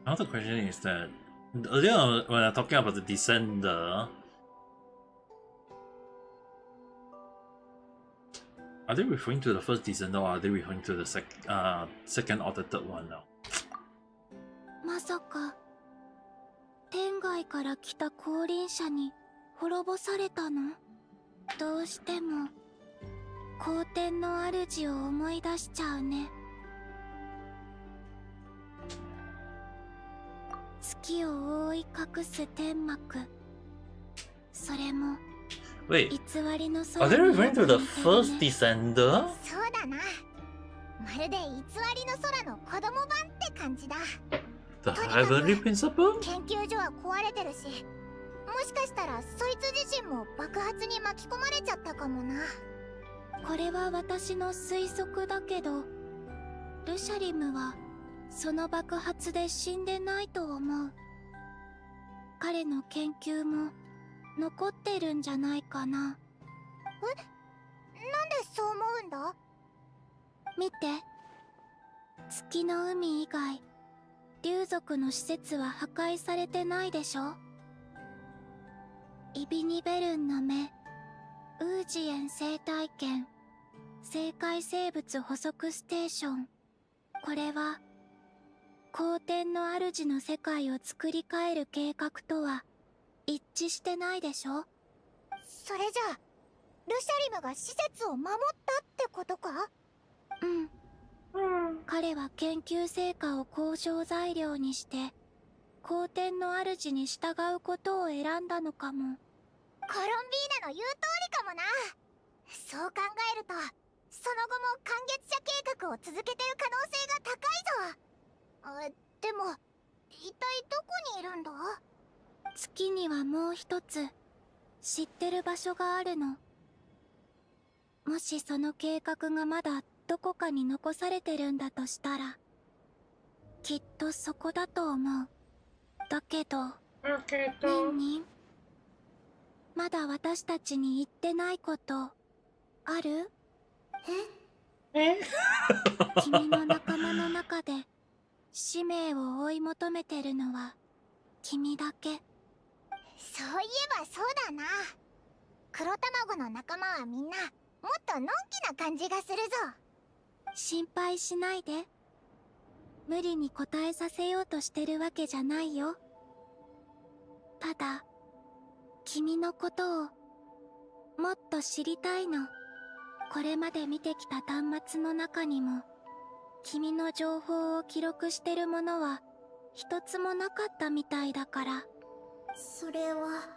Now the question is that earlier when I'm talking about the descender, are they referring to the first descender or are they referring to the second or the third one now? まさか、天外から来た降臨者に滅ぼされたの？どうしても、皇天の主を思い出しちゃうね。月を覆い隠す天幕。それも、 Wait, 偽りの are they referring to the first descender? そうだな。まるで偽りの空の子供版って感じだ。 The heavenly principle? 研究所は壊れてるし、もしかしたらそいつ自身も爆発に巻き込まれちゃったかもな。これは私の推測だけど、ルシャリムはその爆発で死んでないと思う。彼の研究も残ってるんじゃないかな。なんでそう思うんだ？見て、月の海以外、竜族の施設は破壊されてないでしょ。イビニベルンの目、ウージエン生態圏、生界生物捕捉ステーション。これは皇天の主の世界を作り変える計画とは一致してないでしょ。それじゃあ、ルシャリムが施設を守ったってことか？うん。彼は研究成果を交渉材料にして皇天の主に従うことを選んだのかも。コロンビーナの言う通りかもな。そう考えると、その後も観月者計画を続けてる可能性が高いぞ。でも一体どこにいるんだ？月にはもう一つ知ってる場所があるの。もしその計画がまだどこかに残されてるんだとしたら、きっとそこだと思う。だけど、ニンニン、まだ私たちに言ってないことある？君の仲間の中で使命を追い求めてるのは君だけ。そういえばそうだな。黒卵の仲間はみんなもっとのんきな感じがするぞ。心配しないで。無理に答えさせようとしてるわけじゃないよ。ただ、君のことをもっと知りたいの。これまで見てきた端末の中にも、君の情報を記録してるものは一つもなかったみたいだから。それは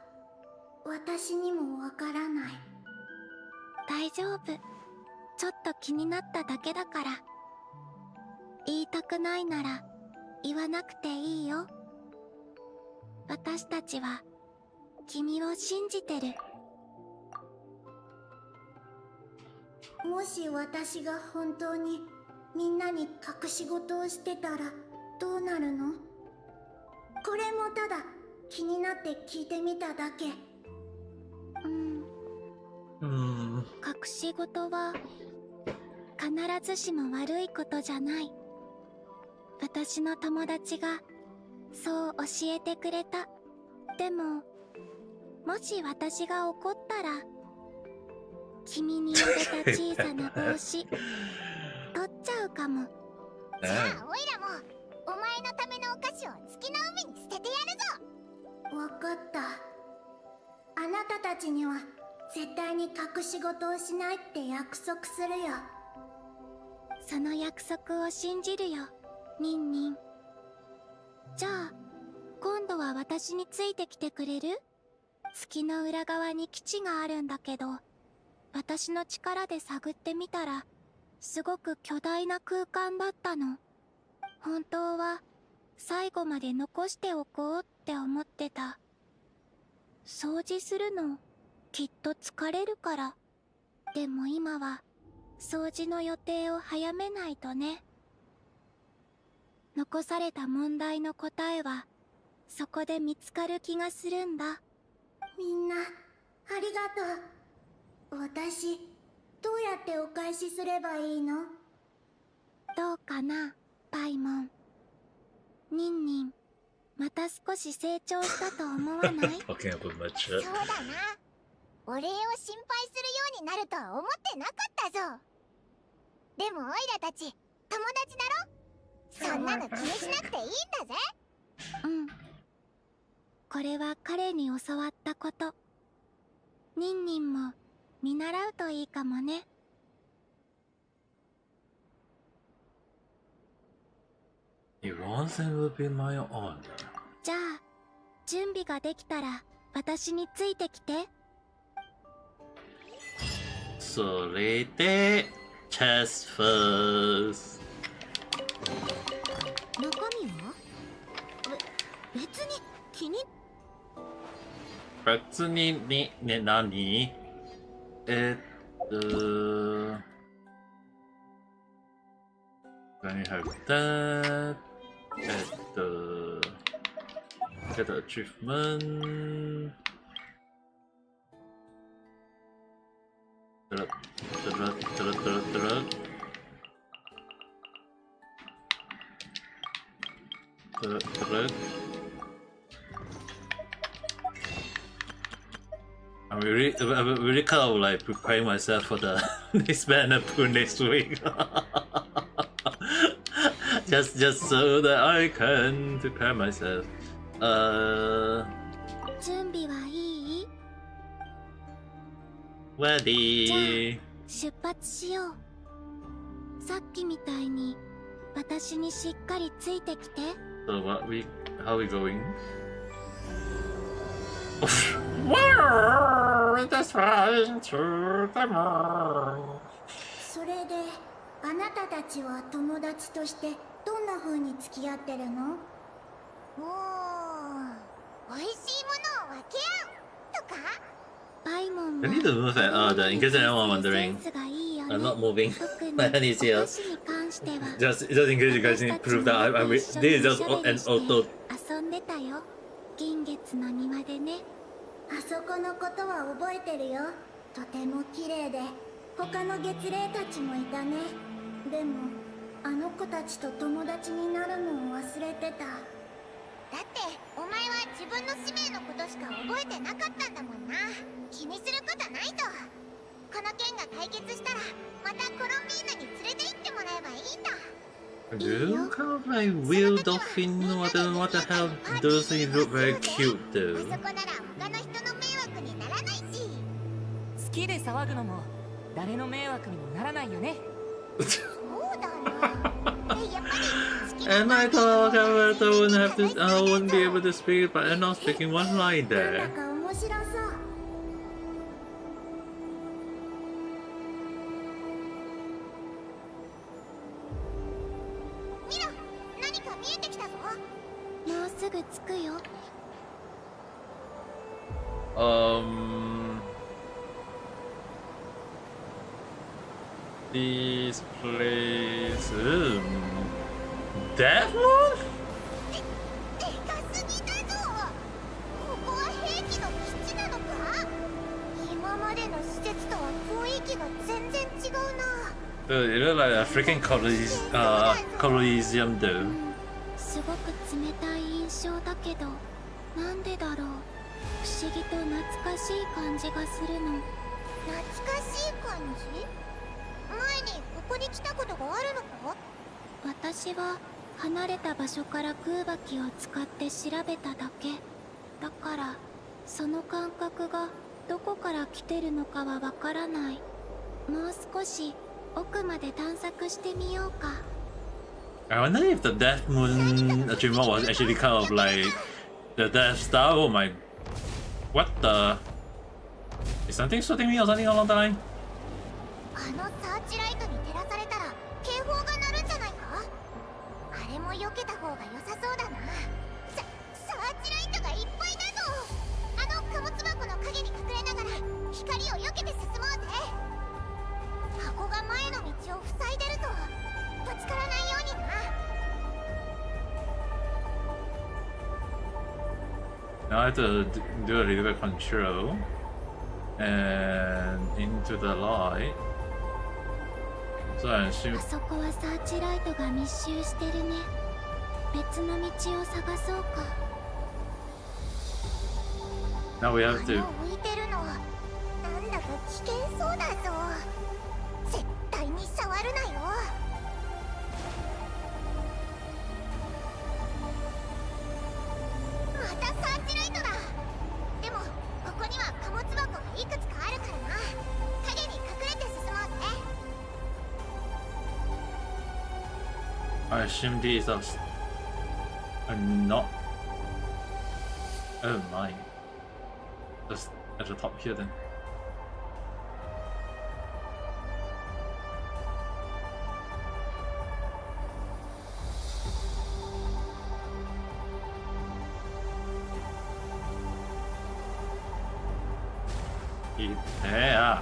私にもわからない。大丈夫。ちょっと気になっただけだから。言いたくないなら言わなくていいよ。私たちは君を信じてる。もし私が本当にみんなに隠し事をしてたらどうなるの？これもただ気になって聞いてみただけ。隠し事は必ずしも悪いことじゃない。私の友達がそう教えてくれた。でも、もし私が怒ったら、君にあげた小さな帽子取っちゃうかも。じゃあオイラもお前のためのお菓子をつけ敵な海に捨ててやるぞ。わかった。あなたたちには絶対に隠し事をしないって約束するよ。その約束を信じるよ、ニンニン。じゃあ今度は私についてきてくれる？月の裏側に基地があるんだけど、私の力で探ってみたらすごく巨大な空間だったの。本当は最後まで残しておこうって思ってた。掃除するのきっと疲れるから。でも今は掃除の予定を早めないとね。残された問題の答えはそこで見つかる気がするんだ。みんなありがとう。私どうやってお返しすればいいの？どうかな、パイモン。ニンニン、また少し成長したと思わない？ Fucking up with my そう shit. だな。お礼を心配するようになるとは思ってなかったぞ。でもオイラたち友達だろ。そんなの気にしなくていいんだぜ。うん。これは彼に教わったこと。ニンニンも見習うといいかもね。It once will be my honor. じゃあ準備ができたら私についてきて。それで、chest first. 中身は？別に気に。別にね、何？Can you have that? Get the achievement. I'm really kind of like preparing myself for the next banner pool next week. just so that I can prepare myself. 準備はいい？ Ready. 出発しよう。さっきみたいに私にしっかりついてきて。So how we going? Just flying through the moon. それであなたたちは友達としてどんな風に付き合ってるの？もう美味しいものを分け合うとか？パイモン I need to move it. In case anyone wondering, センスがいいよね。 I'm not moving. 特に My hand is here. お菓子に関しては Just in case you guys need proof that this is just an auto. 遊んでたよ。銀月の庭でね。あそこのことは覚えてるよ。とても綺麗で他の月霊たちもいたね。でもあの子たちと友達になるのを忘れてた。だってお前は自分の使命のことしか覚えてなかったんだもんな。気にすることないぞ。この件が解決したらまたコロンビーナに連れて行ってもらえばいいんだ。You kind of like weird dolphin. What the hell? Those things look very cute あ though. そこなら他の人の迷惑にならないし。好きで騒ぐのも誰の迷惑にもならないよね。そうだな。やっぱり好きな And I thought I wouldn't be able to speak, but I'm not speaking one line なんだ there. か面白そう。見ろ、何か見えてきたぞ。もうすぐ着くよ。This place. That one? でかすぎだぞ。ここは兵器の基地なのか？今までの施設とは雰囲気が全然違うな。 Dude, it looks like a freaking Coliseum, dude. すごく冷たい印象だけど、なんでだろう。不思議と懐かしい感じがするの。懐かしい感じ？前にここに来たことがあるのか？私は離れた場所から空爆を使って調べただけだから、その感覚がどこから来てるのかはわからない。もう少し奥まで探索してみようか。I wonder if the Death Moon achievement was actually kind of like the Death Star. Oh my, what the? Is something shooting me or something along the line? あのサーチライトに照らされたら警報が鳴るんじゃないか。あれも避けた方が良さそうだな。サーチライトがいっぱいだぞ。あの貨物箱の陰に隠れながら光を避けて進もうぜ。箱が前の道を塞いでるぞ。ぶつからないようにな。Now I have to do a little bit of control and into the light. So I assume. あそこはサーチライトが密集してるね。別の道を探そうか。Now we have あ to. の浮いてるのなんだか危険そうだぞ。絶対に触るなよ。またサーチライトだ。でもここには貨物箱がいくつかあるからな。影に隠れて進もうぜ。I assume these are not. Oh my. Just at the top here then. Yeah.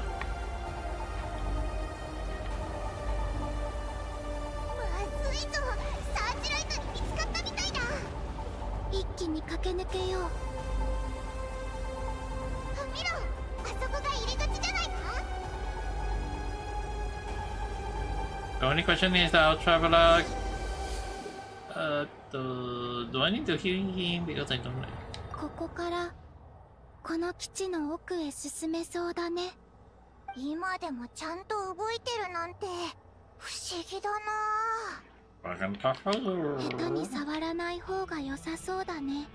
まずいぞ。サーチライトに見つかったみたいだ。一気に駆け抜けよう。見ろ、あそこが入り口じゃないか。 The only question is our traveler. Do I need to heal him because I don't know? ここからこの基地の奥へ進めそうだね。今でもちゃんと動いてるなんて不思議だな。下手に触らない方が良さそうだね。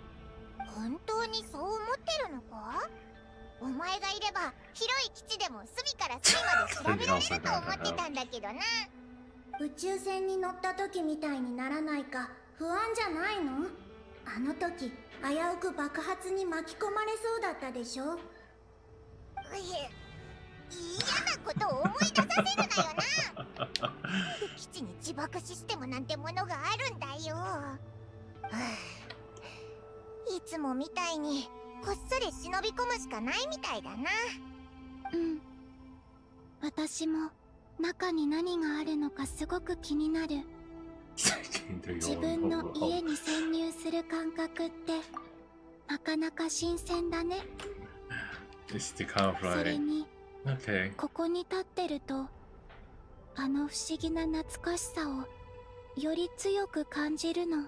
本当にそう思ってるのか。お前がいれば広い基地でも隅から隅まで調べられると思ってたんだけどな。宇宙船に乗った時みたいにならないか不安じゃないの。あの時危うく爆発に巻き込まれそうだったでしょ。嫌なことを思い出させるなよな。基地に自爆システムなんてものがあるんだよ。いつもみたいにこっそり忍び込むしかないみたいだな。うん。私も中に何があるのかすごく気になる。自分の家に潜入する感覚ってなかなか新鮮だね。それに、ここに立ってるとあの不思議な懐かしさをより強く感じるの。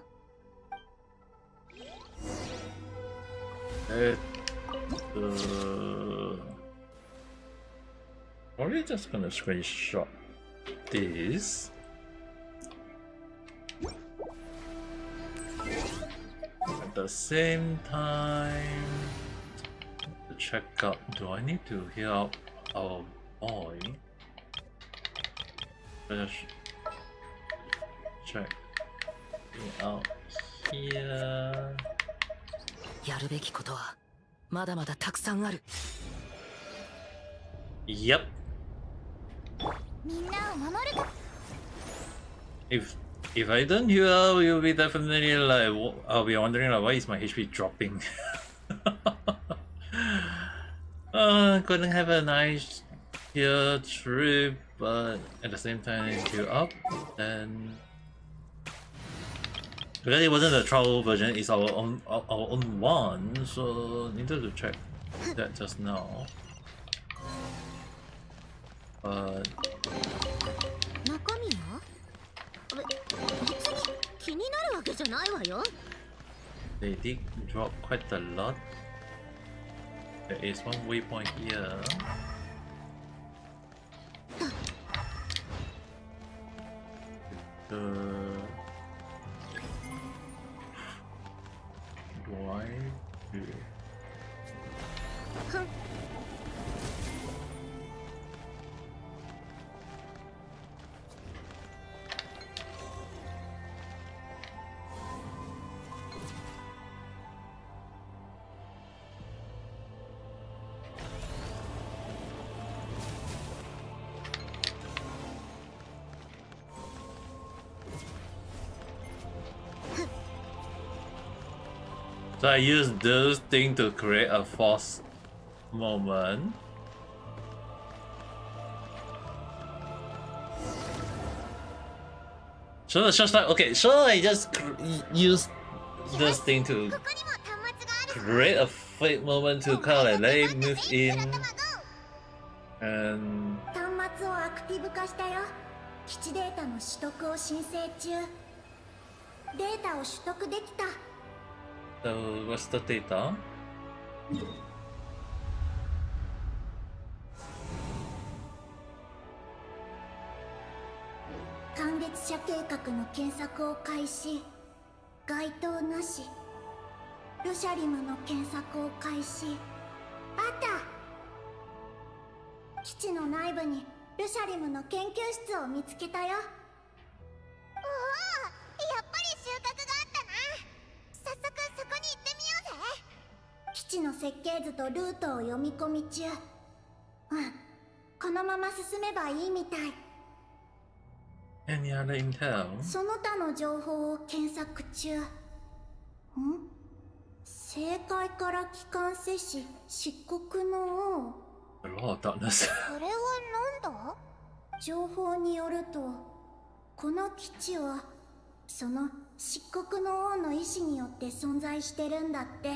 Probably just gonna screenshot this. At the same time, to check out. Do I need to heal out our boy? Let's check it out here. やるべきことはまだまだたくさんある。Yep. みんなを守ると。 If I don't heal out, you'll be definitely like I'll be wondering like why is my HP dropping? Couldn't have a nice heal trip, but at the same time heal up and because it wasn't the trial version, it's our own one, so needed to check that just now. But 中身は？別に気になるわけじゃないわよ。 they did drop quite a lot. There is one waypoint here. Why? So I use those things to create a false moment. So it's just like, okay, so I just use this thing to create a fake moment to kind of like let it move in. And 端末をアクティブ化したよ。基地データの取得を申請中。データを取得できた。 so what's the data? 間月社計画の検索を開始。該当なし。ルシャリムの検索を開始。あった。基地の内部にルシャリムの研究室を見つけたよ。おお、やっぱり収穫があったな。早速そこに行ってみようぜ。基地の設計図とルートを読み込み中。このまま進めばいいみたい。 Any other intel? その他の情報を検索中。政界から帰還せし漆黒の王。 A lot of darkness. それは何だ？情報によると、この基地はその漆黒の王の意志によって存在してるんだって。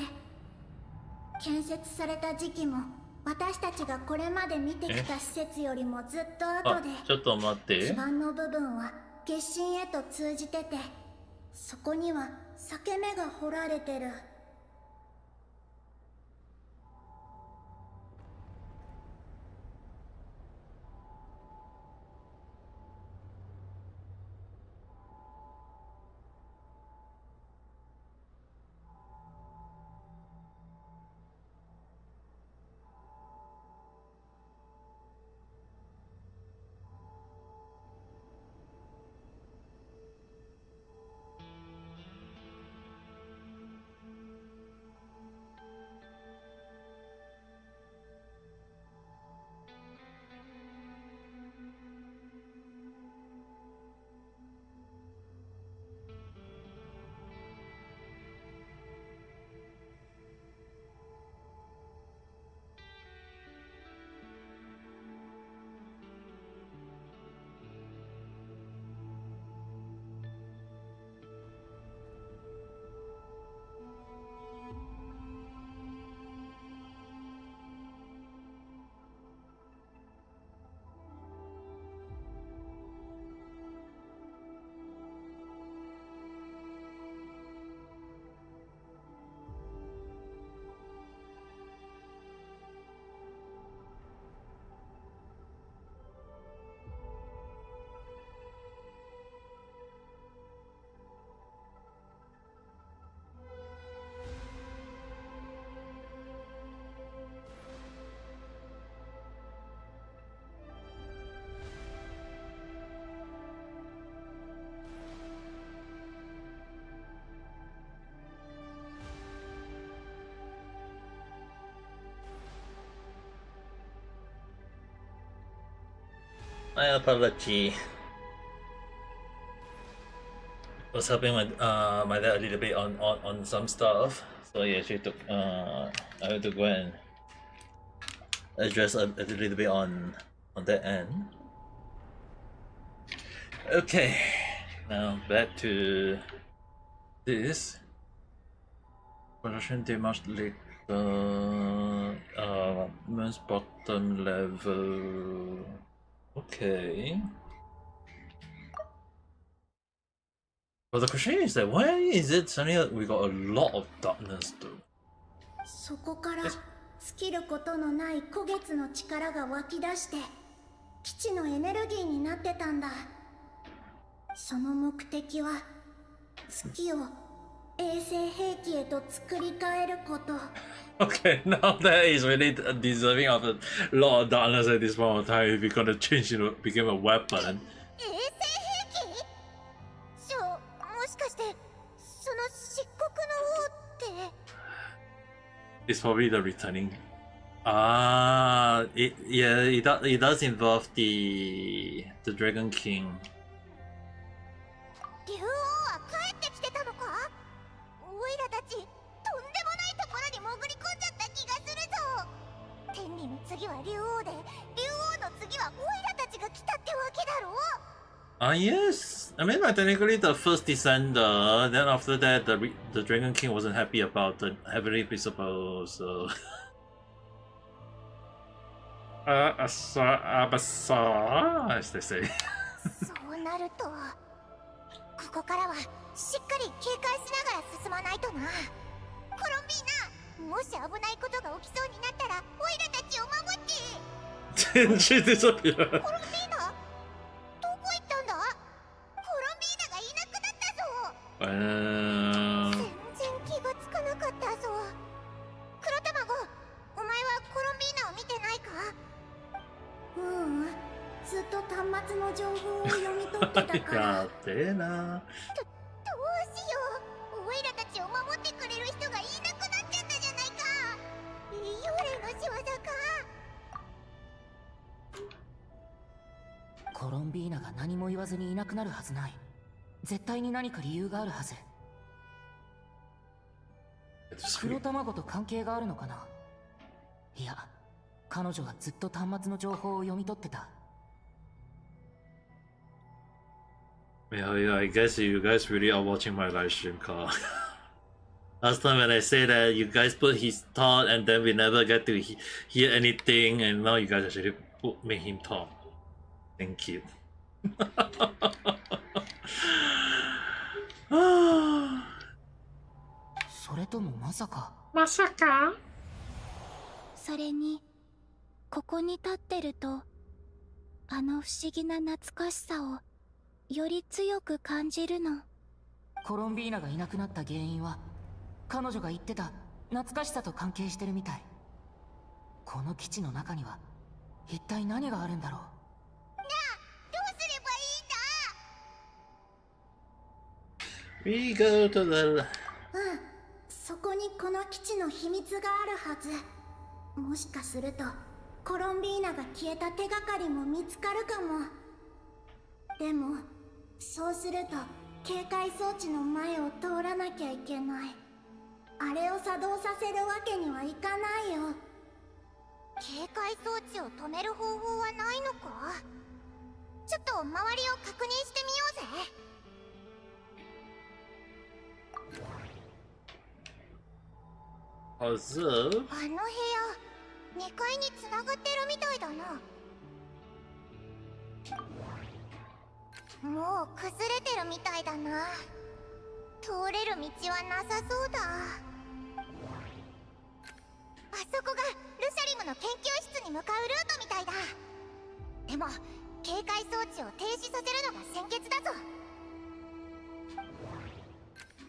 建設された時期も私たちがこれまで見てきた施設よりもずっと後で、ちょっと待って。基盤の部分は月神へと通じてて、そこには裂け目が彫られてる。 My apology. I was helping my dad a little bit on some stuff, so yeah, she took I had to go and address a little bit on that end. Okay, now back to this production much later. Most bottom level. Okay. But the question is that why is it suddenly that we got a lot of darkness though? そこから尽きることのない古月の力が湧き出して基地のエネルギーになってたんだ。その目的は月を衛星兵器へと作り変えること。 Okay, now that is really deserving of a lot of darkness at this point of time. If you're gonna change it, become a weapon. 衛星兵器？もしかしてその漆黒の王って。 It's probably the returning. It does involve the Dragon King. 竜王は帰ってきてたのか？オイラたちとんでもないところに潜り込んじゃった気がするぞ。天理の次は竜王で、竜王の次はオイラたちが来たってわけだろう。Yes. I mean, like, technically the first descender. Then after that, the Dragon King wasn't happy about the heavenly principle. So. As they say. そうなると、ここからはしっかり警戒しながら進まないとな。コロンビーナ、もし危ないことが起きそうになったらオイラたちを守って。 She disappeared. コロンビーナ、どこ行ったんだ？コロンビーナがいなくなったぞ。全然気がつかなかったぞ。黒卵、お前はコロンビーナを見てないか？ずっと端末の情報を読み取ってたから。やべえな。どうしよう。オイラたちを守ってくれる人がいなくなっちゃったじゃないか。幽霊の仕業か。コロンビーナが何も言わずにいなくなるはずない。絶対に何か理由があるはず。黒卵と関係があるのかな。いや、彼女はずっと端末の情報を読み取ってた。Yeah, I guess you guys really are watching my live stream, Carl. Last time when I say that, you guys put his thought and then we never get to hear anything, and now you guys actually make him talk. Thank you. それともまさか。まさか？それにここに立ってるとあの不思議な懐かしさをより強く感じるの。コロンビーナがいなくなった原因は彼女が言ってた懐かしさと関係してるみたい。この基地の中には一体何があるんだろう。なあ、どうすればいいんだ？ We go to the... そこにこの基地の秘密があるはず。もしかするとコロンビーナが消えた手がかりも見つかるかも。でもそうすると警戒装置の前を通らなきゃいけない。あれを作動させるわけにはいかないよ。警戒装置を止める方法はないのか？ちょっと周りを確認してみようぜ。あの部屋、2階につながってるみたいだな。もう崩れてるみたいだな。通れる道はなさそうだ。あそこがルシャリムの研究室に向かうルートみたいだ。でも警戒装置を停止させるのが先決だぞ。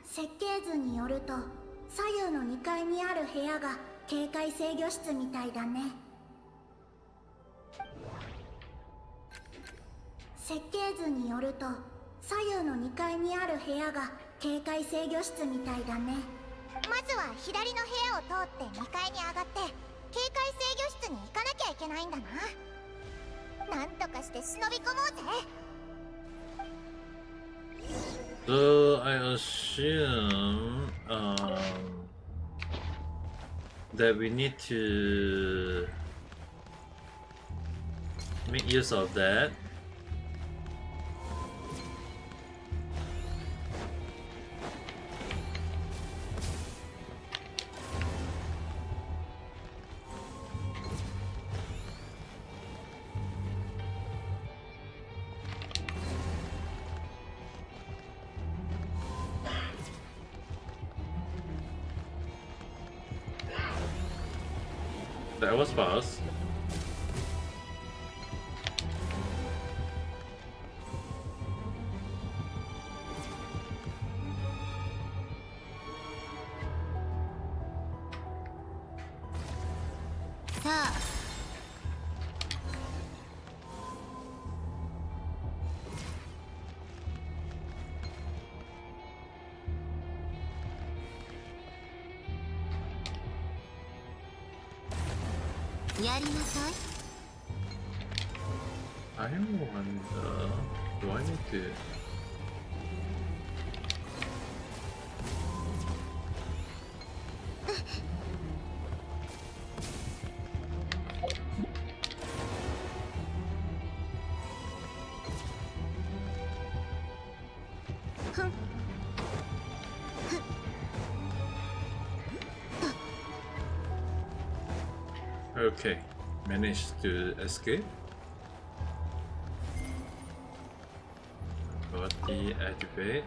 設計図によると左右の2階にある部屋が警戒制御室みたいだね。設計図によると左右の2階にある部屋が警戒制御室みたいだね。まずは左の部屋を通って2階に上がって警戒制御室に行かなきゃいけないんだな。なんとかして忍び込もうぜ。So I assume that we need to make use of that. That was fast. あやりなさい。 I wonder, do I need to? Okay, managed to escape. Got the activate.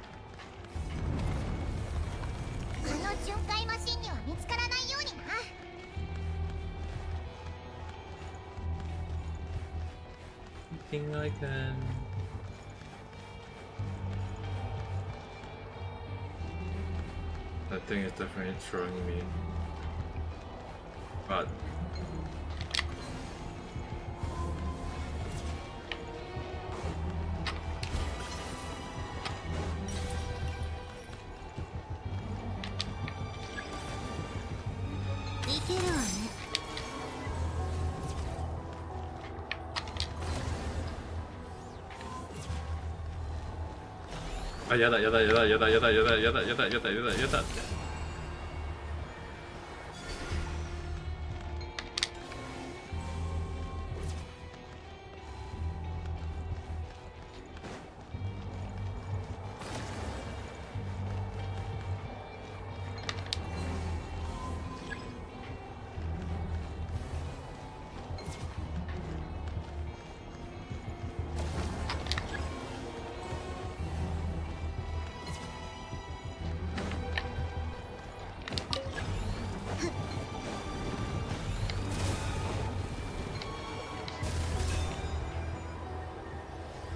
あの巡回マシンには見つからないようにな。 Think I can. That thing is definitely throwing me. Butいけるわね。 あ、やだやだやだやだやだやだやだやだやだやだやだ。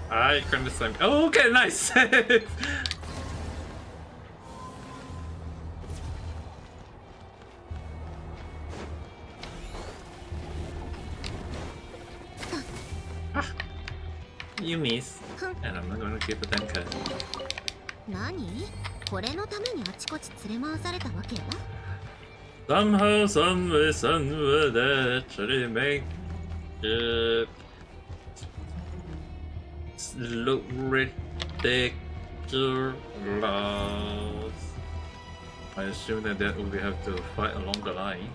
I couldn't slam. Oh, okay, nice. Ah, you miss, and I'm not gonna give a thank you. 何？これのためにあちこち連れ回されたわけ？ Somehow, some way, somewhere, that actually make it look ridiculous. I assume that we have to fight along the line.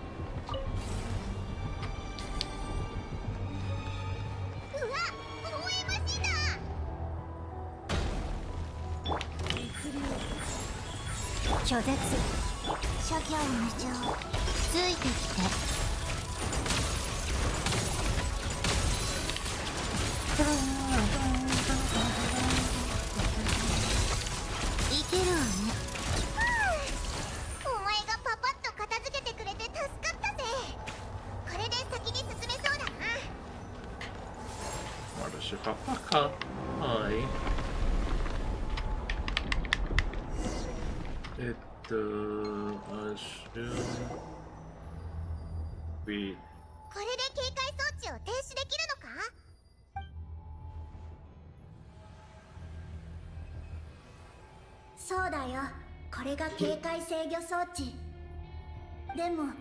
うわ、応援マシンだ。拒絶、諸行無常、ついてきて。いけるわね。お前がパパッと片付けてくれて助かったぜ。これで先に進めそうだな。 What is your papa? Hi. これで警戒装置を停止できるのか？そうだよ。これが警戒制御装置。でも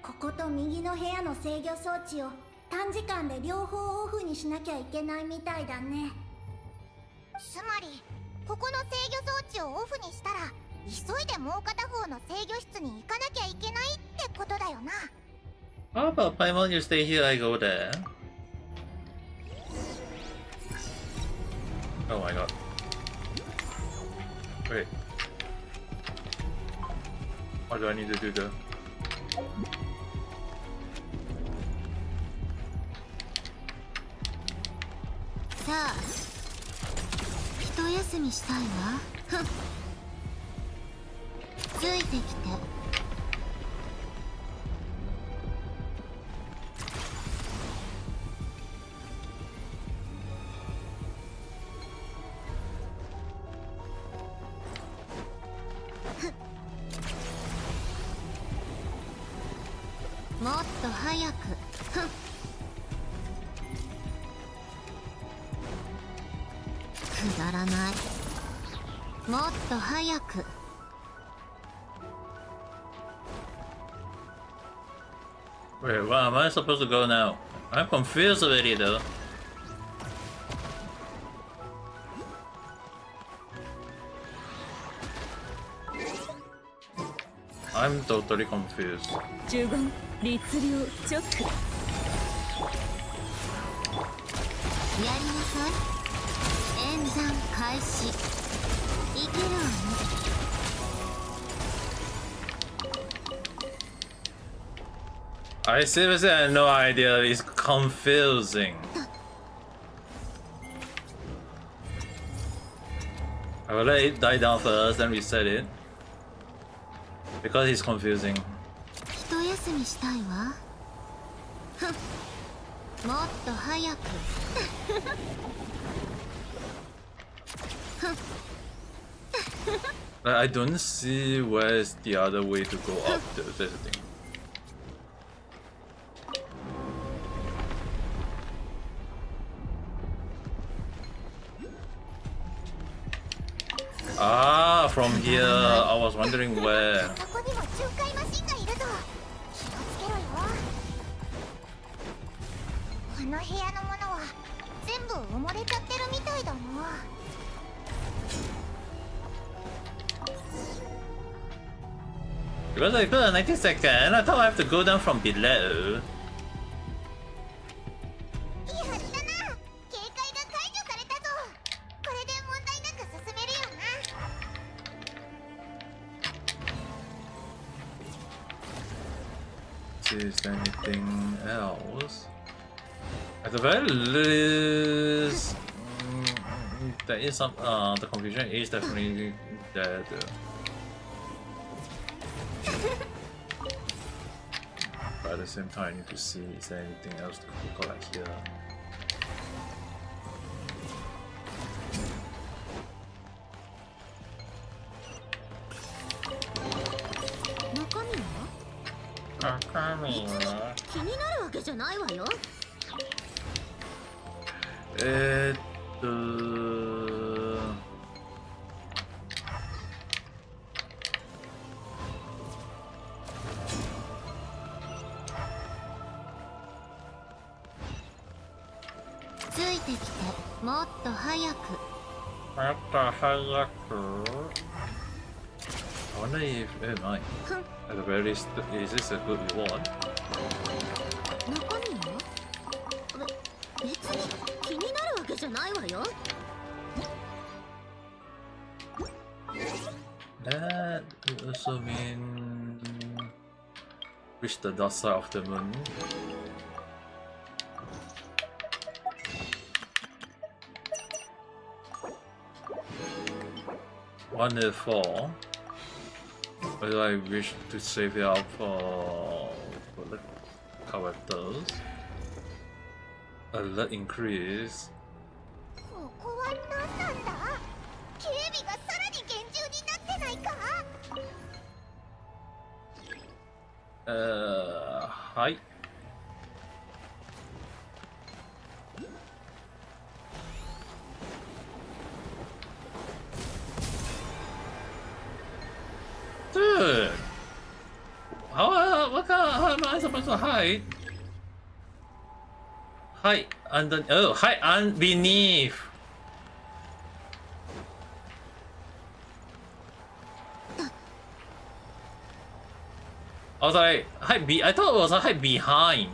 ここと右の部屋の制御装置を短時間で両方オフにしなきゃいけないみたいだね。つまりここの制御装置をオフにしたら急いでもう片方の制御室に行かなきゃいけないってことだよな。 How about Paimon, you stay here, I go there? Oh my god. Wait. What do I need to do there? さあ、一休みしたいわ。ふん。ついてきて。 こもっと早く。ふん。くだらない。もっと早く。Wait, where am I supposed to go now? I'm confused already though. I'm totally confused. 呪言律令チョック。やりなさい。演算開始。いけるわね。I seriously had no idea. It's confusing. I will let it die down first, then reset it. Because it's confusing. 一休みしたいわ。ふん。もっと早く。But I don't see where's the other way to go up there. That's the thing. Ah, from here. I was wondering where. そこにも仲介マシンがいるぞ。気をつけろよ。この部屋のものは全部埋もれちゃってるみたいだな。Because I got a 90 second, I thought I have to go down from below. やったな。警戒が解除されたぞ。これで問題なく進めるよな。 Is there anything else? At the very least, there is some. The confusion is definitely there. But at the same time, I need to see is there anything else to collect here. 気になるわけじゃないわよ。えーっとついてきて、もっと早く。また早く I wonder if mine. At the very least, is this a good reward? 中身は？別に気になるわけじゃないわよ。That would also mean reach the dark side of the moon. One to four. Whether I wish to save it up for the characters. Alert increase. ここは何なんだ？警備がさらに厳重になってないか？はい。Dude! How am I supposed to hide? Hide under. Oh, hide beneath! I was like, I thought it was hide behind.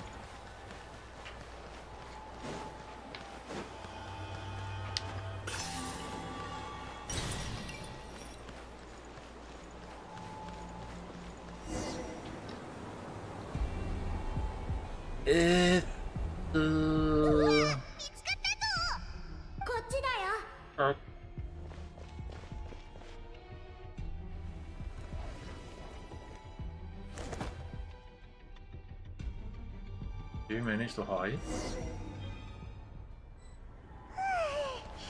It 見つかったぞ。こっちだよ。Do you manage to hide?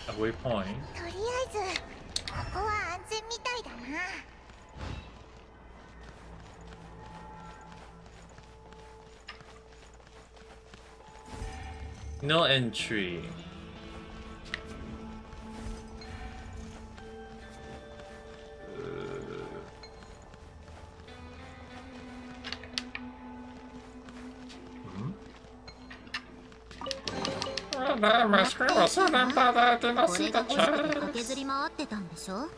A waypoint? とりあえずここは安全みたいだな。No entry. My screen was so damn bad I did not see the chat. 駆けずり回ってたんでしょ。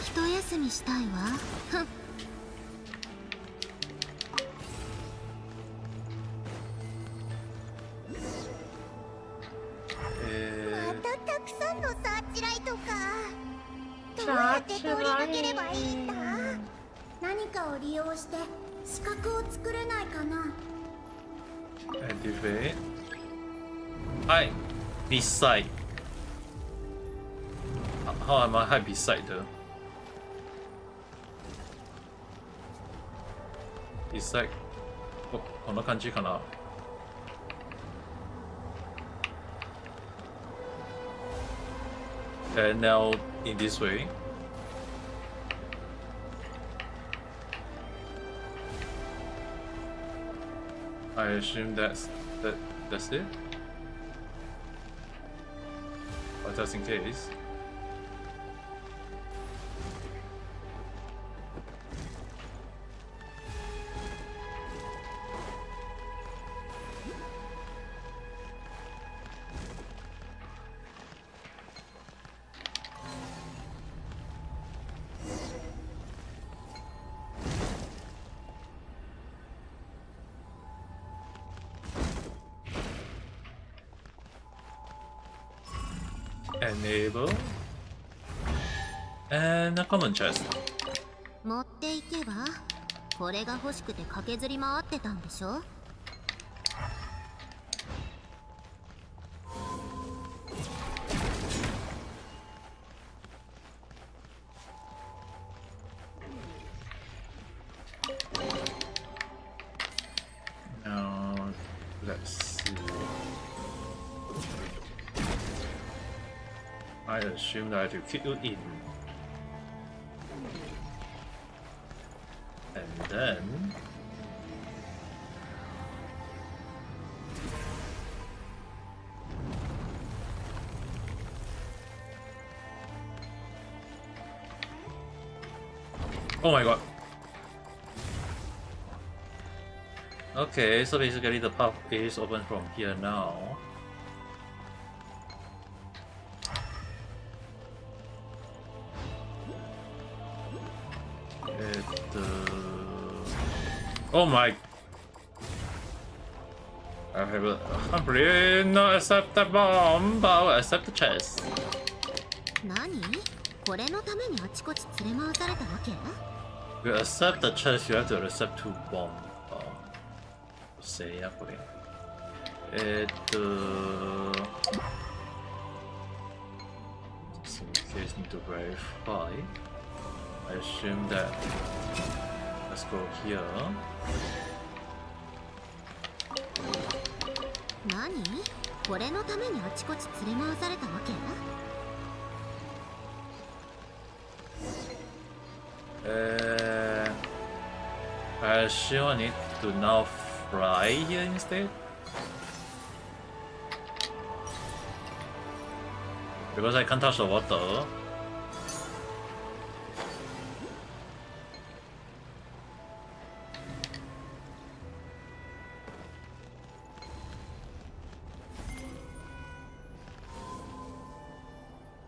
一休みしたいわ。ふん。またたくさんのサーチライトか。どうやって通り抜ければいいんだ。何かを利用して死角を作れないかな。Activate. Hi, beside. How am I high beside though? Beside. こんな感じかな。And now in this way. I assume that's it. But just in case. Enable and a common chest. 持っていけば。これが欲しくて駆けずり回ってたんでしょ。Now let's see. I assume that I have to kick you in. And then... Oh my god. Okay, so basically the path is open from here now. Oh my! I'm really not accept the bomb, but I'll accept the chest. 何？これのためにあちこち連れ回されたわけ？ To accept the chest, you have to accept 2 bomb. せやこれ。Just in case need to verify. I assume that. Let's go here. 何？これのためにあちこち連れ回されたわけ？I assume I need to now fly here instead. Because I can't touch the water.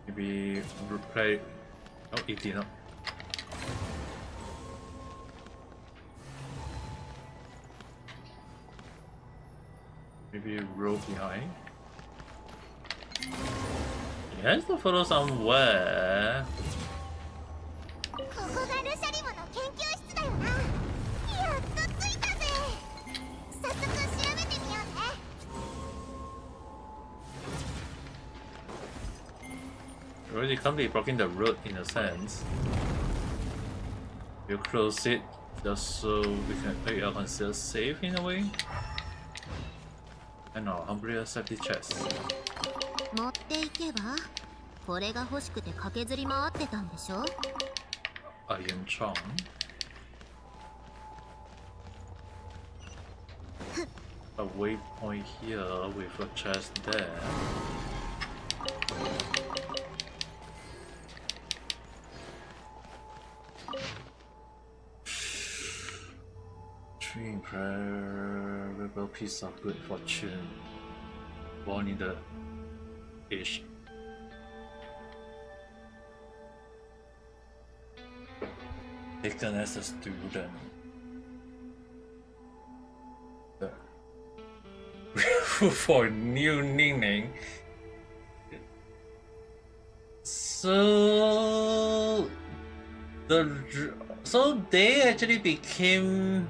Maybe replay. Oh, it did not. Maybe roll behind. He has to follow somewhere. ここがルシャリムの研究室だよな。やっと着いたぜ。早速調べてみようね。Already can't be blocking the road in a sense. You close it just so we are considered safe in a way. And now humbly accept the chest. 持っていけば。これが欲しくて駆けずり回ってたんでしょ。Iron Charm. こ a waypoint here with a chest there. Three incredible piece of good fortune born in the age. Taken as a student. For new meaning. So they actually became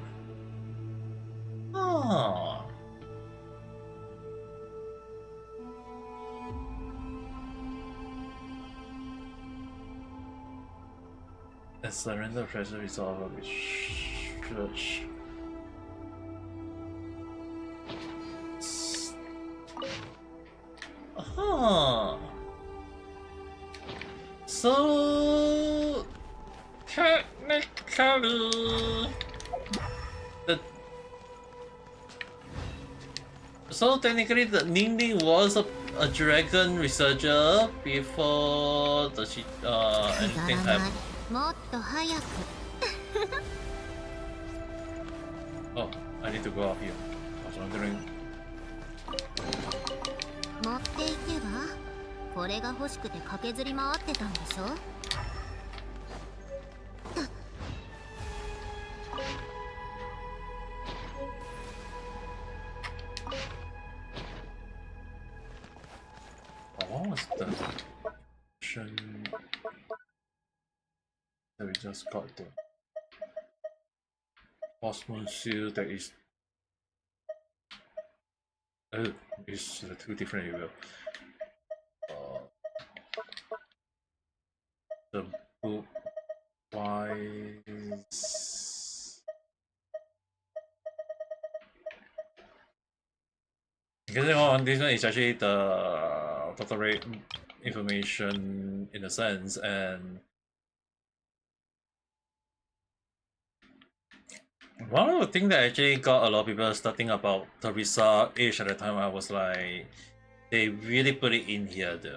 a surrender pressure is all of church. So technically the Ning was a dragon researcher before the anything happened. Oh, I need to go up here. I was wondering. 持っていけばこれが欲しくて駆けずり回ってたんでしょ What was the option that we just got there? Osmond Seal that is it's two different areas. The book wise. Because on this one is actually the doctorate information in a sense, and one of the things that actually got a lot of people starting about Teresa age at the time, I was like, they really put it in here though.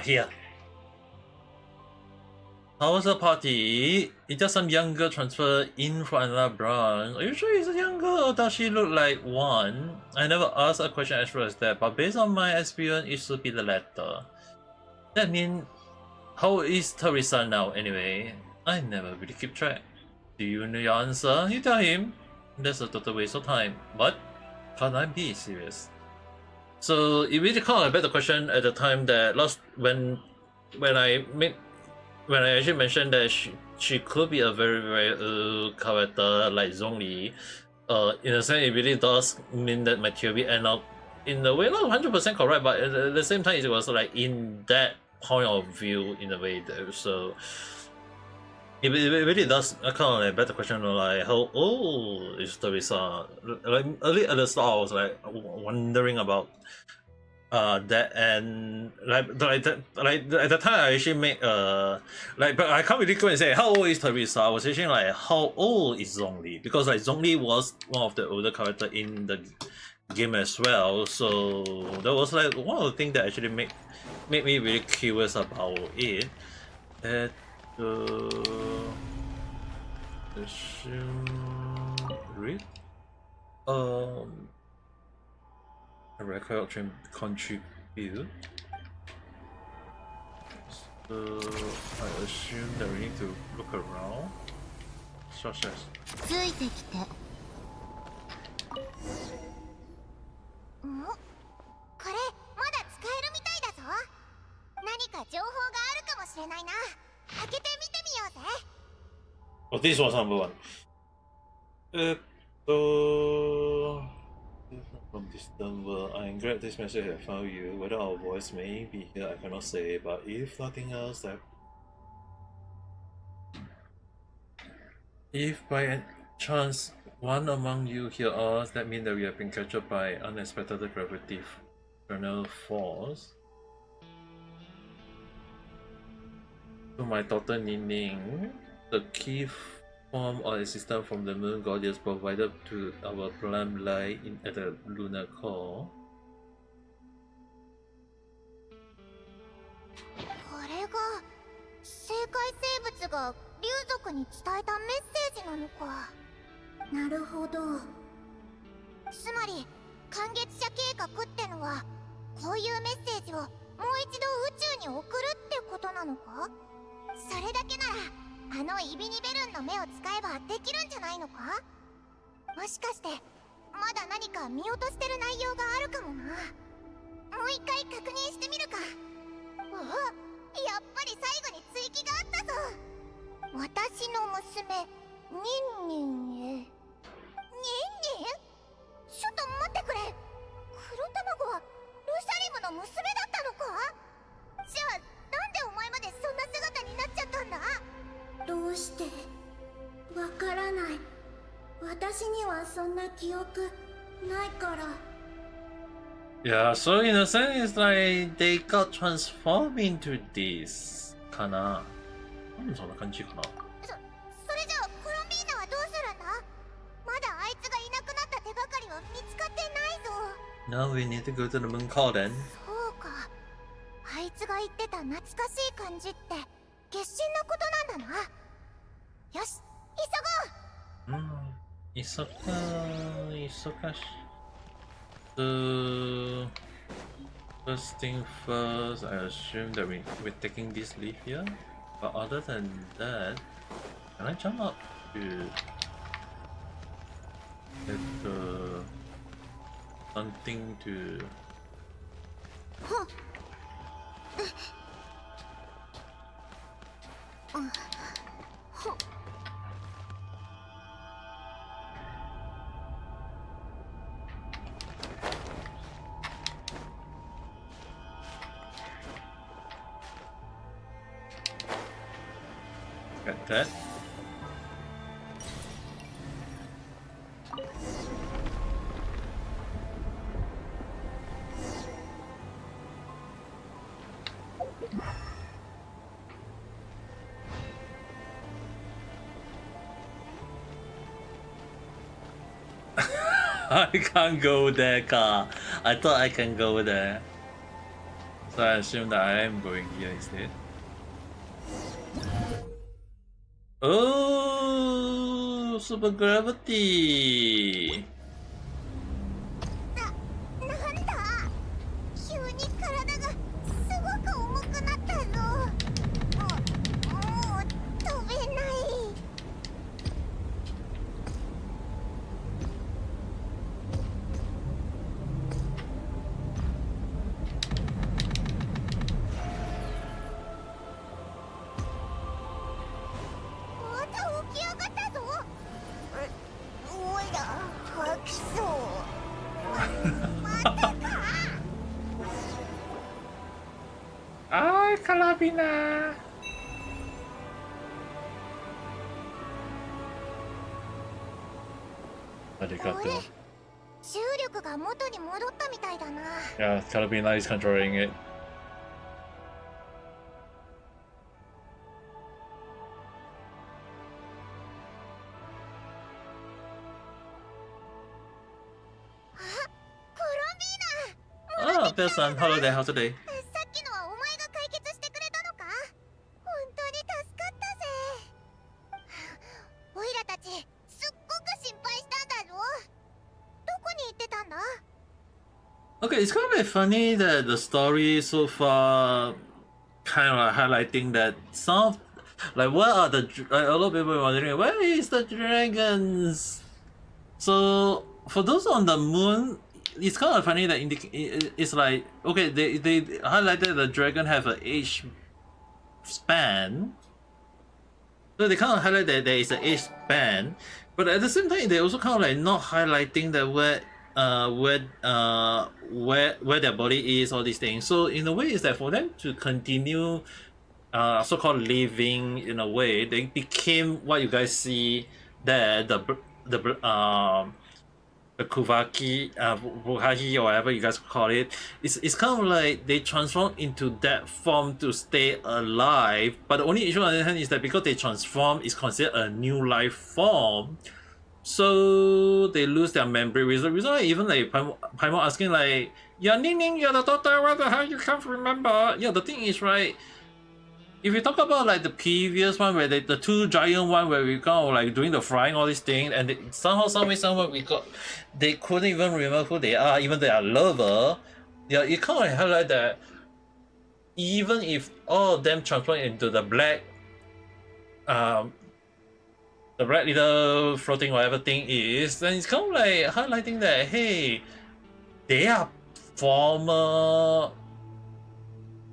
Here. How was the party? Is there some younger transfer in from another branch? Are you sure he's younger or does she look like one? I never asked a question as far as that, but based on my experience, it should be the latter. That means, how old is Teresa now anyway? I never really keep track. Do you know your answer? You tell him. That's a total waste of time. But can't I be serious? So it really kind of beg the question at the time that when I actually mentioned that she could be a very character like Zhongli. In a sense, it really does mean that my theory end up in a way not 100% correct, but at the same time, it was like in that point of view in a way though. So it really does kind of like beg the question of like how old is Teresa? Like early at the start, I was like wondering about that, and like at the time I actually made but I can't really go and say how old is Teresa. I was actually like how old is Zhongli, because like Zhongli was one of the older characters in the game as well. So that was like one of the things that actually made me really curious about it. Read a record option contribute. So I assume that we need to look around, such as ついてきてんこれまだ使えるみたいだぞ。何何か情報があるかもしれないな。開けてみてみようぜ。Oh, this was number one. From this number, I'm glad this message has found you. Whether our voice may be here, I cannot say, but if nothing else, that if by any chance one among you hear us, that means that we have been captured by unexpected gravitational force. To my daughter Nining, the key form or assistance from the moon goddess provided to our plan lie at the lunar core. これが生界生物が竜族に伝えたメッセージなのか。なるほど。つまり感激者計画ってのはこういうメッセージをもう一度宇宙に送るってことなのか。それだけならあのイビニベルンの目を使えばできるんじゃないのか。もしかしてまだ何か見落としてる内容があるかもな。もう一回確認してみるか。おお、やっぱり最後に追記があったぞ。私の娘ニンニンへ。ニンニン？ちょっと待ってくれ。黒卵はルシャリムの娘だったのか。じゃあなんでお前までそんな姿になっちゃったんだ。どうしてわからない。私にはそんな記憶ないから。 Yeah, so in a sense, it's like they got transformed into this. かな。そんな感じかな。それじゃあコロンビーナはどうするんだ。まだあいつがいなくなった手がかりは見つかってないぞ。 Now we need to go to the moon core then. そうか。あいつが言ってた懐かしい感じって月神のことなんだな。よし、急ごう。急がし。So, first thing first, I assume that we're taking this leaf here. But other than that, can I jump up to get something to? Got that. I can't go there, car. I thought I can go there. So I assume that I am going here instead. Oh, super gravity. なんだ。急に体がすごく重くなったぞ。もう飛べない。また起き上がったぞ。おいら吐きそう。またか。Ay, Calabina. ありがとう。重力が元に戻ったみたいだな。 Yeah, Calabina is controlling it. コロンビーナ。 Oh, there's some holiday house today. さっきのはお前が解決してくれたのか。本当に助かったぜ。おいらたちすっごく心配したんだぞ。どこに行ってたんだ。 Okay, it's kind of like funny that the story so far kind of like highlighting that some like what are the like a lot of people are wondering where is the dragons. So for those on the moon, it's kind of funny that it's like, okay, they highlighted the dragon have an age span, so they kind of highlight that there is an age span, but at the same time they also kind of like not highlighting that where their body is, all these things. So in a way, is that for them to continue so-called living, in a way they became what you guys see there, the Kuvaki, Bukaki, or whatever you guys call it. It's kind of like they transform into that form to stay alive, but the only issue on the hand is that because they transform, is considered a new life form, so they lose their memory. Reason why even like Paimon asking like, yeah, Ning, you're the daughter, what the hell, you can't remember? Yeah, the thing is, right, if you talk about like the previous one where the two giant one where we kind of like doing the flying, all these things, and somehow they couldn't even remember who they are, even their lover. Yeah, it kind of highlight that even if all of them transform into the black little floating whatever thing is, then it's kind of like highlighting that, hey, they are former,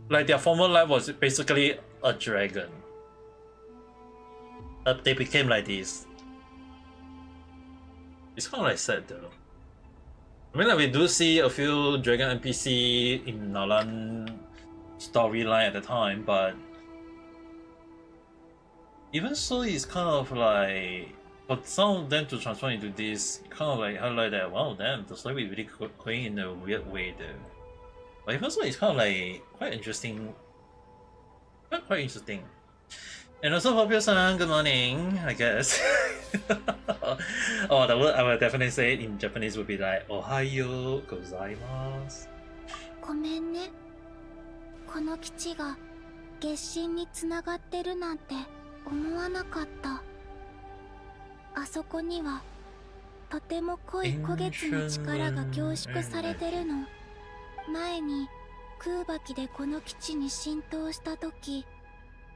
like their former life was basically a dragon. They became like this. It's kind of like sad though. I mean, like, we do see a few dragon NPC in Nalan storyline at the time, but even so, it's kind of like, for some of them to transform into this, kind of like highlight that, wow, damn, the story is really going in a weird way there. But even so, it's kind of like quite interesting. Quite interesting. And also, Fabio-san, good morning, I guess. Oh, the word I would definitely say it in Japanese would be like, Ohayo gozaimasu. ごめんね。この基地が月神につながってるなんて思わなかった。あそこにはとても濃い古月の力が凝縮されてるの。前に空爆でこの基地に浸透した時、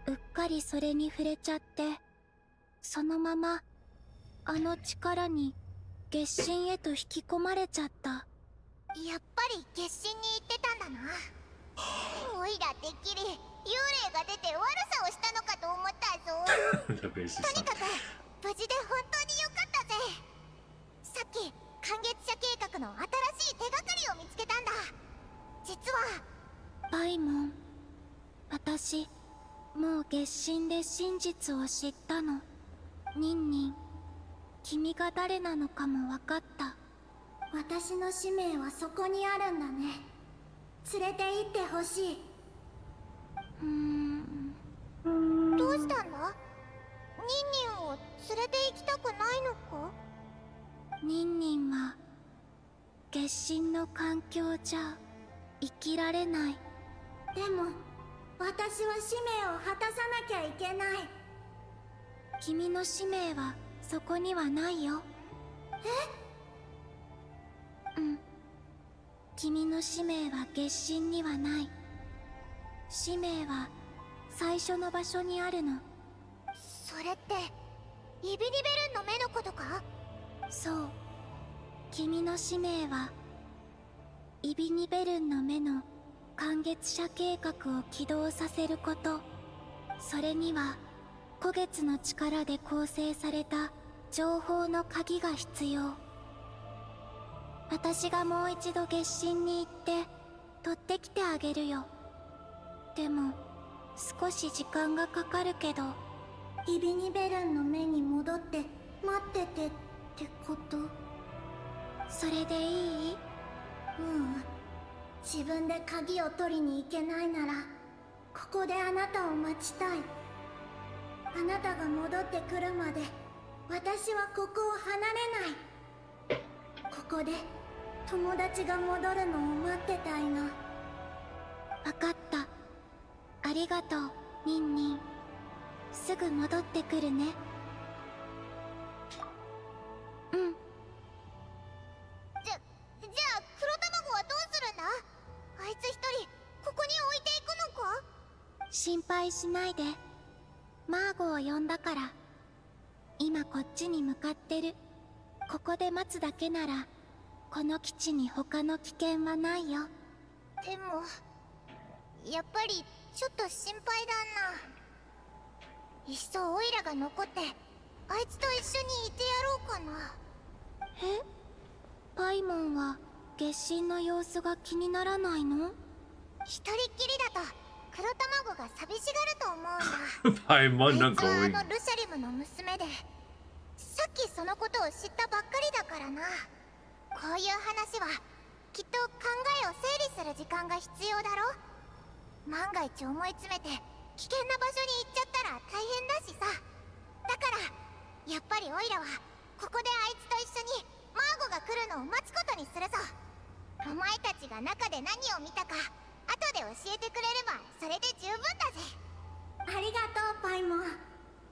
うっかりそれに触れちゃって、そのままあの力に月神へと引き込まれちゃった。やっぱり月神に行ってたんだな。おいらてっきり幽霊が出て悪さをしたのかと思ったぞ。とにかく無事で本当によかったぜ。さっき寒月社計画の新しい手がかりを見つけたんだ。実はパイモン、私もう月神で真実を知ったの。ニンニン、君が誰なのかも分かった。私の使命はそこにあるんだね。連れて行ってほしい。どうしたんだ？ニンニンを連れて行きたくないのか？ニンニンは月神の環境じゃ生きられない。でも私は使命を果たさなきゃいけない。君の使命はそこにはないよ。え？うん。君の使命は月神にはない。使命は最初の場所にあるの。それってイビリベルンの目のことか？そう。君の使命はイビニベルンの目の寒月社計画を起動させること。それには古月の力で構成された情報の鍵が必要。私がもう一度月神に行って取ってきてあげるよ。でも少し時間がかかるけど。イビニベルンの目に戻って待っててってこと？それでいい？自分で鍵を取りに行けないならここであなたを待ちたい。あなたが戻ってくるまで私はここを離れない。ここで友達が戻るのを待ってたいの。分かった。ありがとう、ニンニン。すぐ戻ってくるね。うん。じゃあ黒卵はどうするんだ？あいつ一人ここに置いていくのか？心配しないで。マーゴを呼んだから。今こっちに向かってる。ここで待つだけならこの基地に他の危険はないよ。でもやっぱりちょっと心配だな。いっそオイラが残ってあいつと一緒にいてやろうかな。え、パイモンは月神の様子が気にならないの？一人っきりだと黒卵が寂しがると思うんだ。パイモンのあいつは声。ルシャリムの娘で、さっきそのことを知ったばっかりだからな。こういう話はきっと考えを整理する時間が必要だろ。万が一思い詰めて危険な場所に行っちゃったら大変だしさ。だからやっぱりオイラはここであいつと一緒にマーゴが来るのを待つことにするぞ。お前たちが中で何を見たか後で教えてくれればそれで十分だぜ。ありがとうパイモン。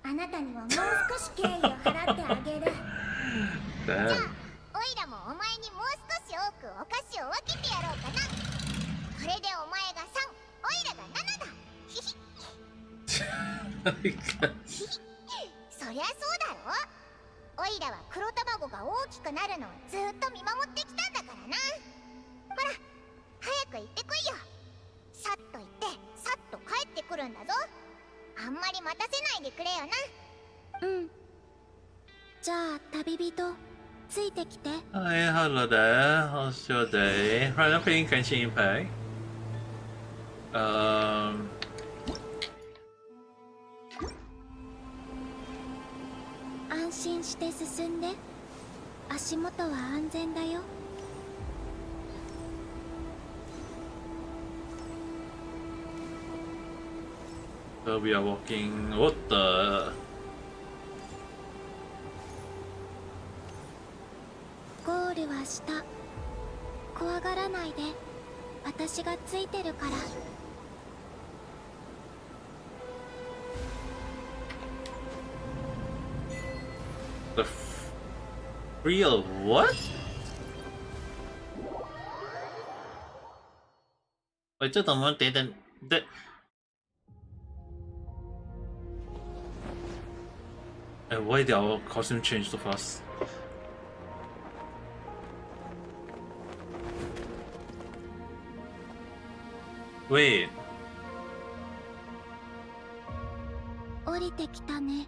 あなたにはもう少し敬意を払ってあげる。じゃあオイラもお前にもう少し多くお菓子を分けてやろうかな。これでお前が3、オイラが7だ。ヒヒヒヒそりゃそうだろ。オイラは黒卵が大きくなるのをずっと見守ってきたんだからな。ほら早く行ってこいよ。さっと行ってさっと帰ってくるんだぞ。あんまり待たせないでくれよな。うん。じゃあ旅人ついてきて。Hi, hello there. How's your day? Right, I'm playing Genshin Impact. 安心して進んで。足元は安全だよ。So we are walking. What the? ゴールは下。怖がらないで。私がついてるから。The real what? Wait, ちょっと待って。Why did our costume change so fast? Wait. 降りてきたね。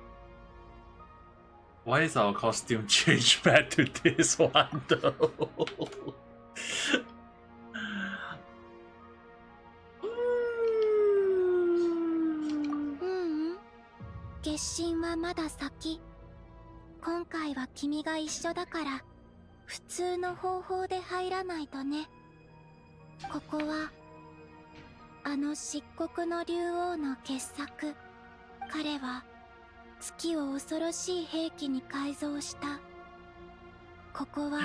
Why is our costume changed back to this one though? 月神はまだ先。今回は君が一緒だから普通の方法で入らないとね。ここはあの漆黒の竜王の傑作。彼は月を恐ろしい兵器に改造した。ここは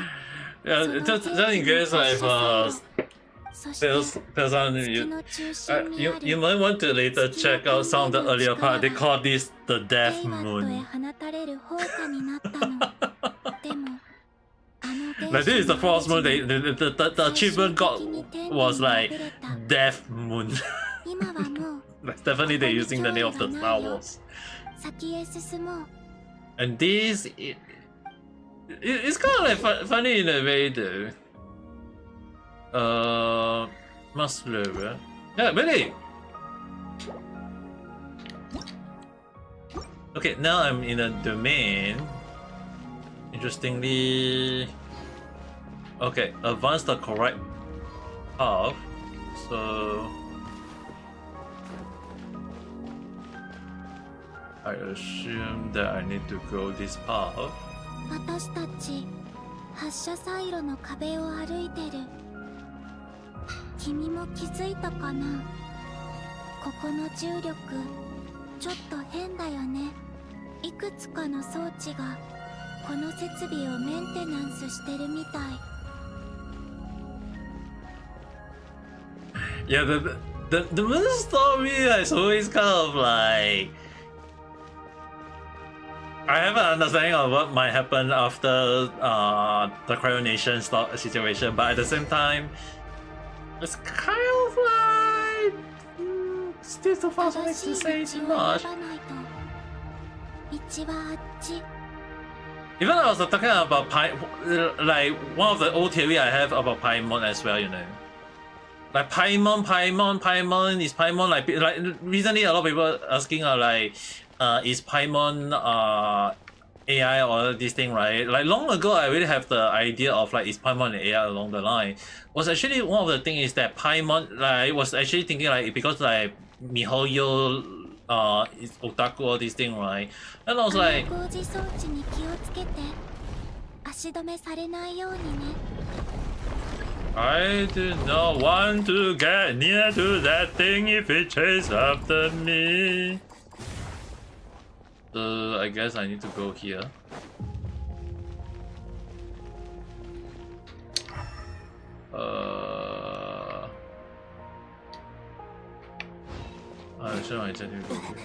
Yeah, just in case you might want to later check out some of the earlier part. They call this the Death Moon. Like this is the Frost Moon. The achievement got was like Death Moon. Like definitely they're using the name of the Star Wars. And this it's kind of like funny in a way though. Muscle. Yeah, really. Okay, now I'm in a domain. Interestingly, okay, advance the correct path. So I assume that I need to go this path. 私たち発射サイロの壁を歩いてる。君も気づいたかな。ここの重力ちょっと変だよね。いくつかの装置がこの設備をメンテナンスしてるみたい。Yeah, the moon story is always kind of like I have an understanding of what might happen after the Cryonation situation, but at the same time, it's kind of like still too far to say too much. 道はあっち。Even I was talking about like one of the old theory I have about Paimon as well, you know. Like Paimon is Paimon like recently a lot of people asking is Paimon AI or this thing, right? Like long ago I really have the idea of like is Paimon an AI along the line. Was actually one of the things is that Paimon like was actually thinking like because like Mihoyo is otaku or this thing, right? And I was like I do not want to get near to that thing if it chases after me. So I guess I need to go here. I should I need to go here.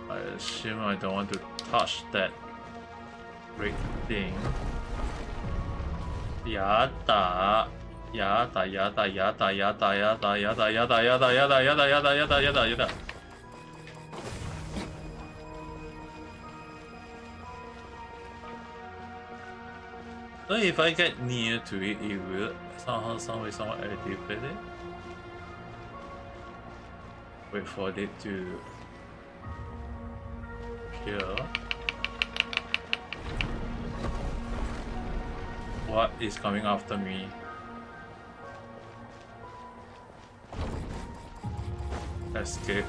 I assume I don't want to touch that great thing. Yada. So if I get near to it, it will somehow, some way, somewhat activate it. Wait for it to appear. What is coming after me? Escape.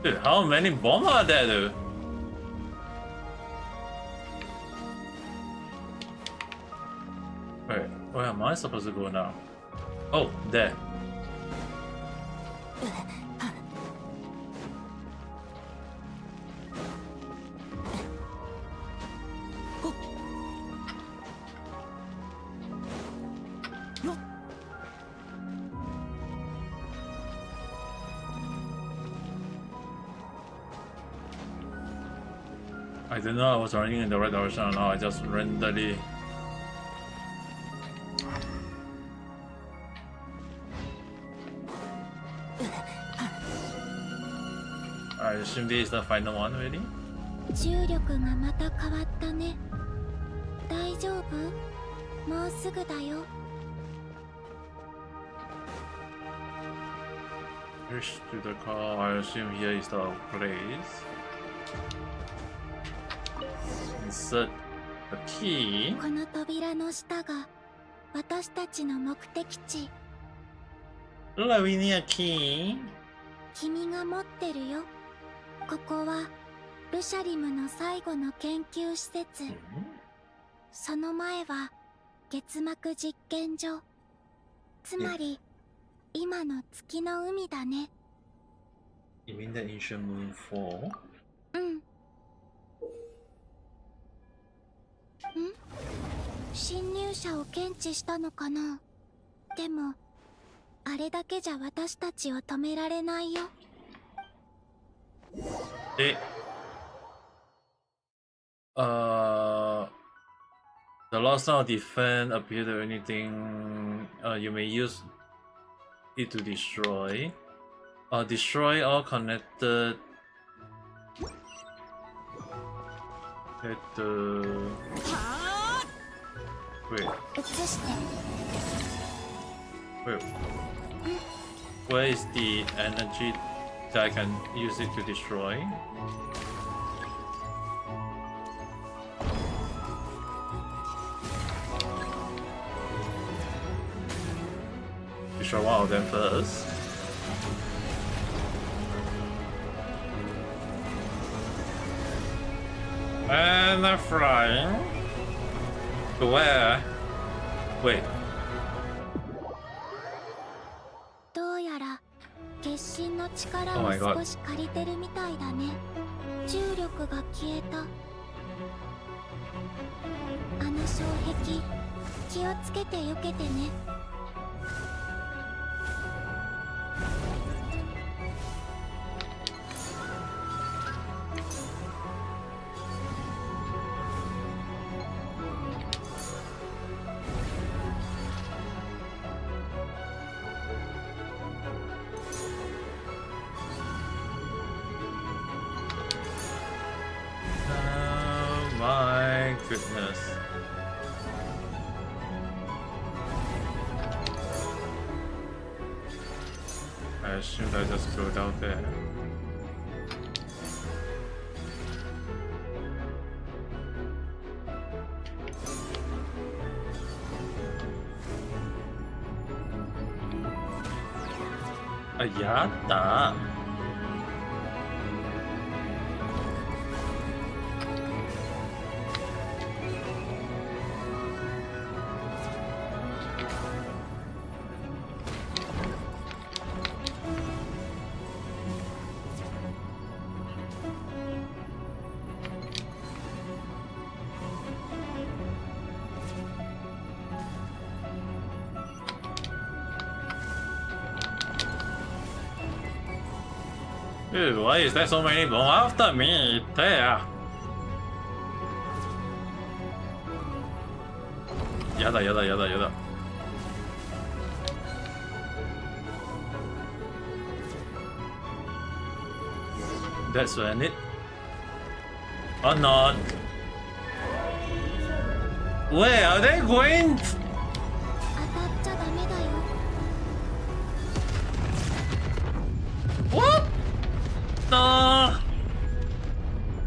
Dude, how many bombs are there, dude? Wait, where am I supposed to go now? Oh, there. I didn't know I was running in the right direction or not, I just randomly. I assume this is the final one, really? 重力がまた変わったね。大丈夫？もうすぐだよ。Push to the car. I assume here is the place. Insert the key. この扉の下が私たちの目的地。Look like we need a key. 君が持ってるよ。ここはルシャリムの最後の研究施設。その前は月膜実験所。つまり今の月の海だね。You mean the ancient moon 4? うん。侵入者を検知したのかな。でもあれだけじゃ私たちを止められないよ。The last round of defense appear to anything you may use it to destroy. Destroy all connected. Wait. Wait. Where is the energy that I can use it to destroy? Destroy one of them first. And I'm flying. To where? Wait. どうやら決心の力を少し借りてるみたいだね。重力が消えた。あの障壁気をつけてよけてね。My goodness. I assumed I just go down there. Ayata. Dude, why is there so many more after me? There. Yada. That's when it. Or not. Where are they going? 当たっちゃダメだよ。 What? No.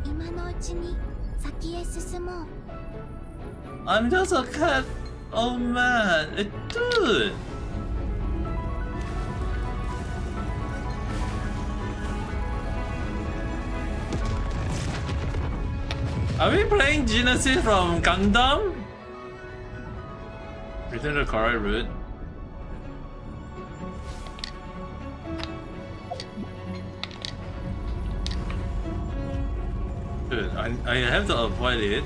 今のうちに先へ進もう。 I'm just a cat. Oh man, dude. Are we playing Genesis from Gundam? Return the correct route. Dude, I have to avoid it.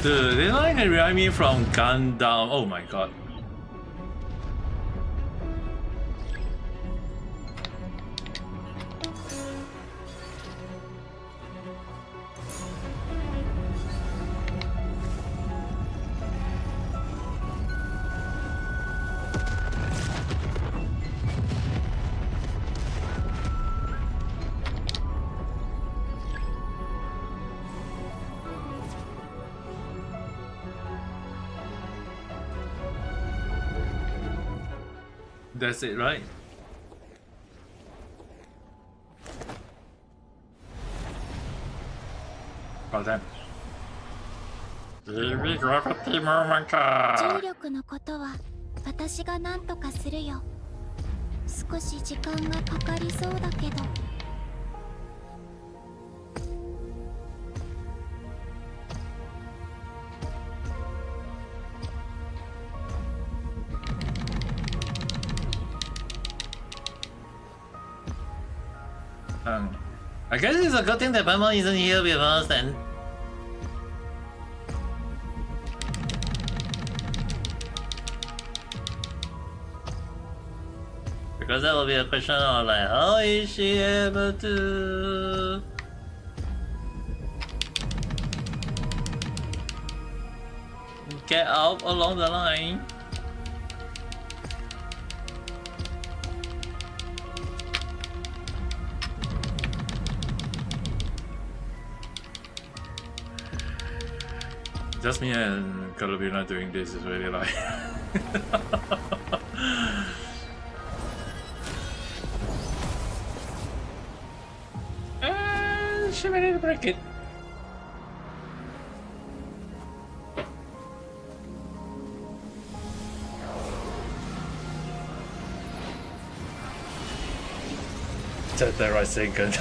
Dude, this line remind me from Gundam. Oh my god. That's it, right? Oh damn. Baby gravity moment 重力のことは私が何とかするよ。少し時間がかかりそうだけど。 I guess it's a good thing that Paimon isn't here with us then. Because that will be a question of like, how is she able to... get up along the line. Just me and Carolina doing this is really like and she managed to break it. Just the right second.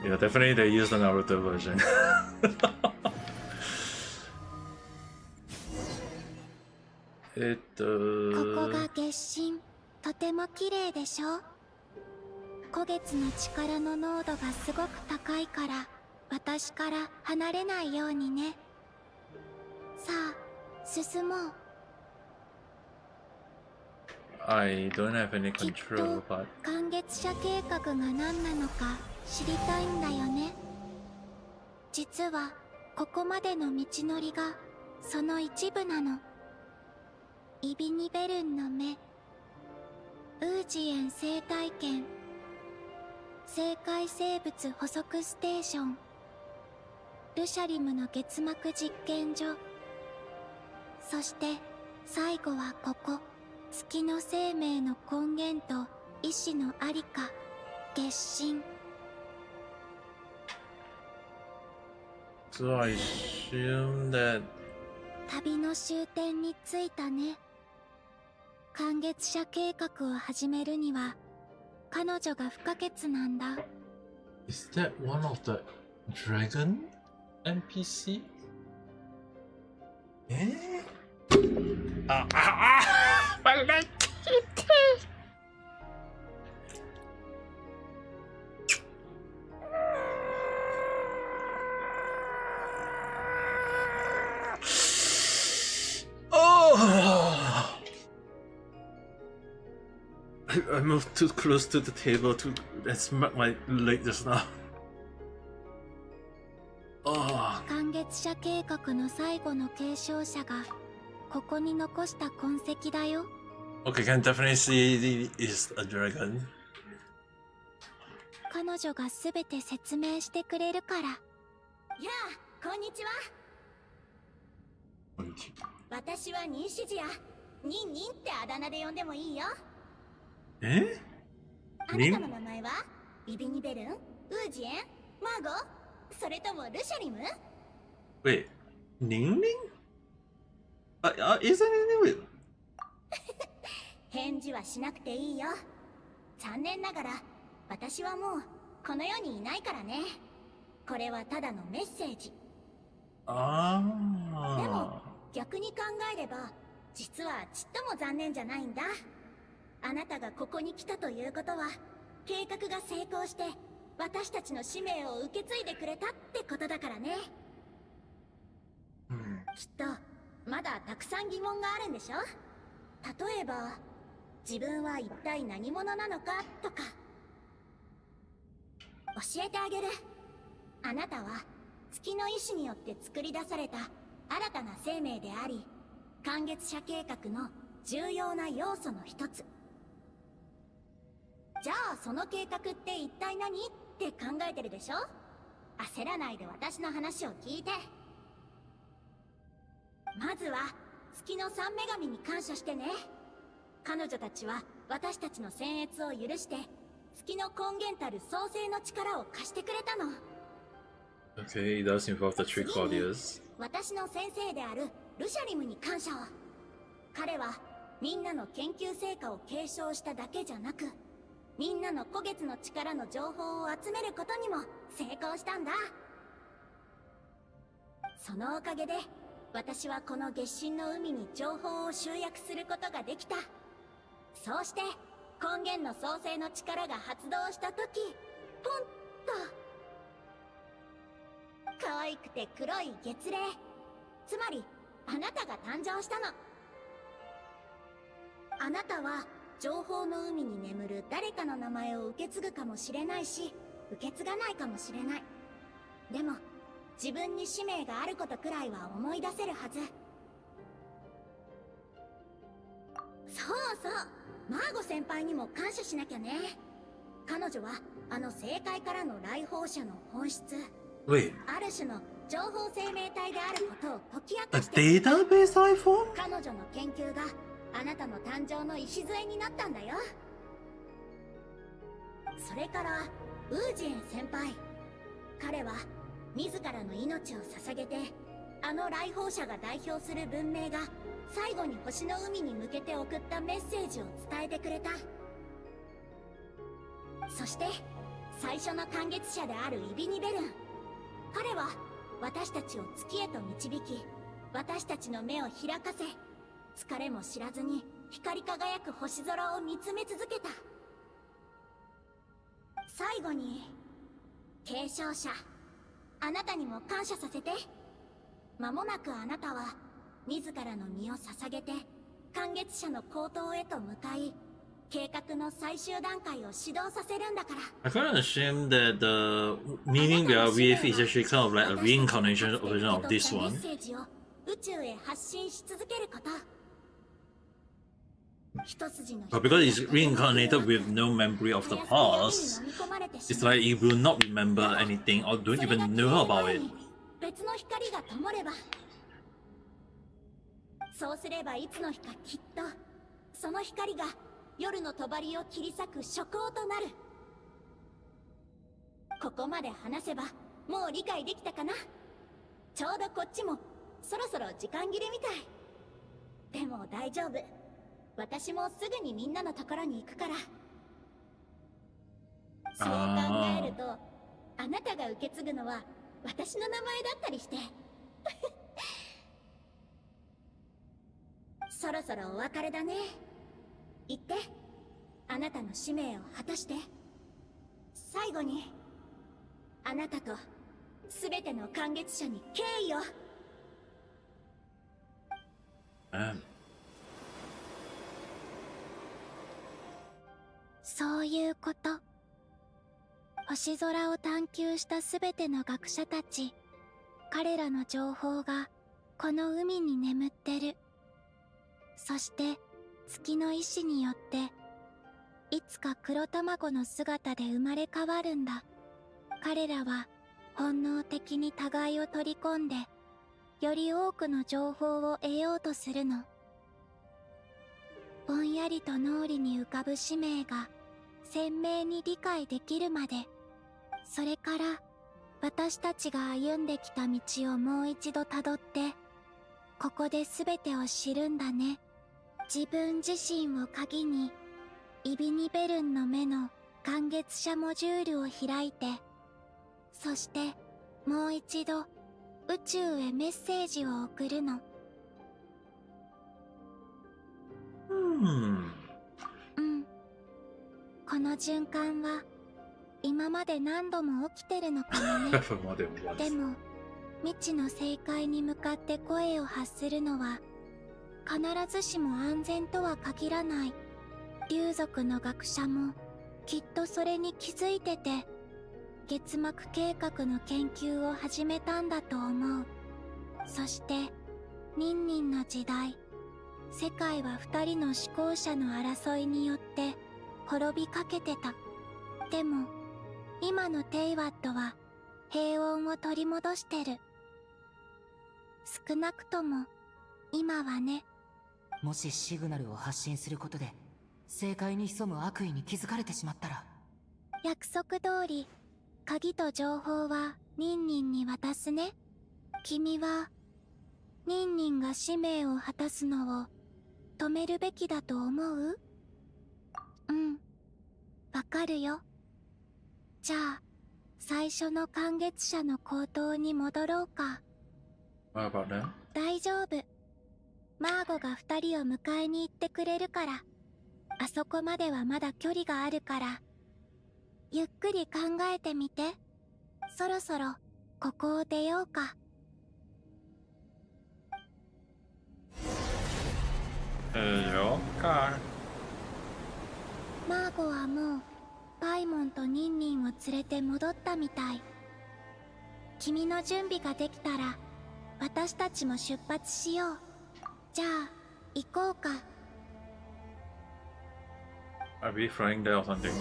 Yeah, definitely they used the Naruto version. ここが月神、とても綺麗でしょ。古月の力の濃度がすごく高いから私から離れないようにね。さあ進もう。I don't have any きっ control, と but 寒月社計画が何なのか知りたいんだよね。実はここまでの道のりがその一部なの。イビニベルンの目、ウージエン生態圏、生界生物捕捉ステーション、ルシャリムの月膜実験所、そして最後はここ、月の生命の根源と意志のありか、月神。 so I assume that 旅の終点に着いたね。寒月社計画を始めるには彼女が不可欠なんだ。 is that one of the dragon NPC? I moved too close to the table to smack my leg just now. Oh. 寒月社計画の最後の継承者がここに残した痕跡だよ。 Okay, can definitely see it is a dragon. 彼女がすべて説明してくれるから。やあ、こんにちは。私はニンシジア。ニンニンってあだ名で呼んでもいいよ。え？あなたの名前はイビニベルン、ウージエン、マーゴ、それともルシャリム？ Wait, Ning Ning? Isn't it new? 返事はしなくていいよ。残念ながら私はもうこの世にいないからね。これはただのメッセージ。でも逆に考えれば実はちっとも残念じゃないんだ。あなたがここに来たということは計画が成功して私たちの使命を受け継いでくれたってことだからね。きっとまだたくさん疑問があるんでしょ。例えば自分は一体何者なのかとか。教えてあげる。あなたは月の意志によって作り出された新たな生命であり、寒月社計画の重要な要素の一つ。じゃあその計画って一体何って考えてるでしょ。焦らないで私の話を聞いて。まずは月の三女神に感謝してね。彼女たちは私たちの僭越を許して月の根源たる創生の力を貸してくれたの。 Okay, it does involve the three Claudius. 私の先生であるルシャリムに感謝を。彼はみんなの研究成果を継承しただけじゃなく、みんなの古月の力の情報を集めることにも成功したんだ。そのおかげで私はこの月神の海に情報を集約することができた。そうして根源の創生の力が発動した時、ポンと可愛くて黒い月齢、つまりあなたが誕生したの。あなたは情報の海に眠る誰かの名前を受け継ぐかもしれないし、受け継がないかもしれない。でも自分に使命があることくらいは思い出せるはず。そうそう、マーゴ先輩にも感謝しなきゃね。彼女はあの政界からの来訪者の本質、 Wait, ある種の情報生命体であることを解き明 a かしてくれた。 database life form? 彼女の研究があなたの誕生の礎になったんだよ。それからウージエン先輩、彼は自らの命を捧げてあの来訪者が代表する文明が最後に星の海に向けて送ったメッセージを伝えてくれた。そして最初の感月者であるイビニベルン、彼は私たちを月へと導き、私たちの目を開かせ、疲れも知らずに光り輝く星空を見つめ続けた。最後に継承者、あなたにも感謝させて。間もなくあなたは自らの身を捧げて感月者の口頭へと向かい、計画の最終段階を始動させるんだから。 I kind of assume that the meaning we are with is actually kind of like a reincarnation version of this メッ one. セージを宇宙へ発信し続けること。一筋の But because it's reincarnated with no memory of the past, it's like you will not remember anything or don't even know about it. 別の光が灯れば、そうすればいつの日かきっとその光が夜の帳を切り裂く初光となる。ここまで話せばもう理解できたかな。ちょうどこっちもそろそろ時間切れみたい。でも大丈夫、私もすぐにみんなのところに行くから。そう考えるとあなたが受け継ぐのは私の名前だったりして。そろそろお別れだね。行って、あなたの使命を果たして。最後にあなたと全ての感月者に敬意を。そういうこと。星空を探求したすべての学者たち、彼らの情報がこの海に眠ってる。そして月の意志によっていつか黒卵の姿で生まれ変わるんだ。彼らは本能的に互いを取り込んでより多くの情報を得ようとするの。ぼんやりと脳裏に浮かぶ使命が鮮明に理解できるまで、それから私たちが歩んできた道をもう一度たどって、ここで全てを知るんだね。自分自身を鍵にイビニベルンの目の感月者モジュールを開いて、そしてもう一度宇宙へメッセージを送るの。この循環は今まで何度も起きてるのかもね。でも未知の正解に向かって声を発するのは必ずしも安全とは限らない。竜族の学者もきっとそれに気づいてて、月膜計画の研究を始めたんだと思う。そしてニンニンの時代、世界は二人の思考者の争いによって滅びかけてた。でも今のテイワットは平穏を取り戻してる。少なくとも今はね。もしシグナルを発信することで正解に潜む悪意に気づかれてしまったら。約束通り鍵と情報はニンニンに渡すね。君はニンニンが使命を果たすのを止めるべきだと思う？うん、わかるよ。じゃあ最初の感月者の口頭に戻ろうか。大丈夫。マーゴが二人を迎えに行ってくれるから。あそこまではまだ距離があるから、ゆっくり考えてみて。そろそろここを出ようか。マーゴはもうパイモンとニンニンを連れて戻ったみたい。君の準備ができたら私たちも出発しよう。じゃあ行こうか。 Are we flying there or something?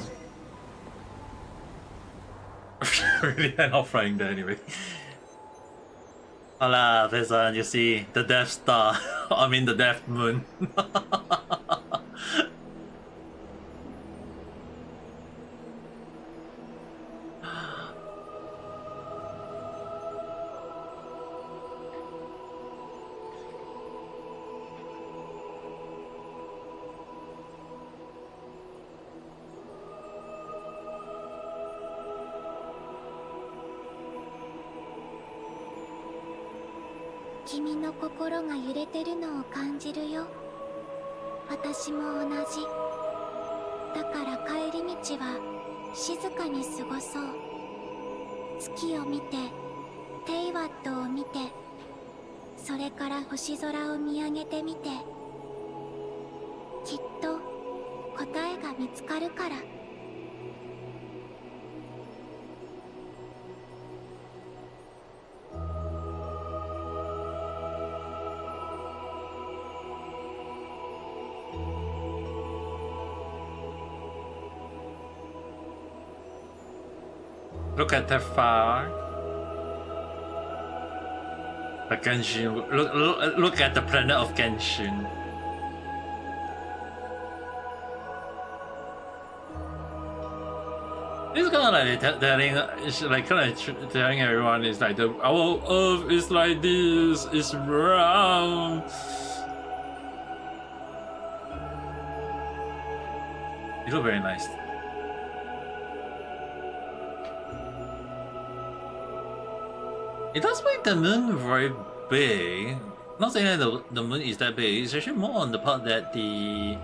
Really, I'm not flying there anyway. Hola, Pesan, you see the Death Star. I mean the Death Moon.君の心が揺れてるのを感じるよ。私も同じ。だから帰り道は静かに過ごそう。月を見て、テイワットを見て、それから星空を見上げてみて、きっと答えが見つかるから。Look at that far. The Genshin. Look at the planet of Genshin. It's kind of like telling, telling everyone is like our Earth is like this, it's round. You look very nice. It does make the moon very big. Not saying that the moon is that big, it's actually more on the part that the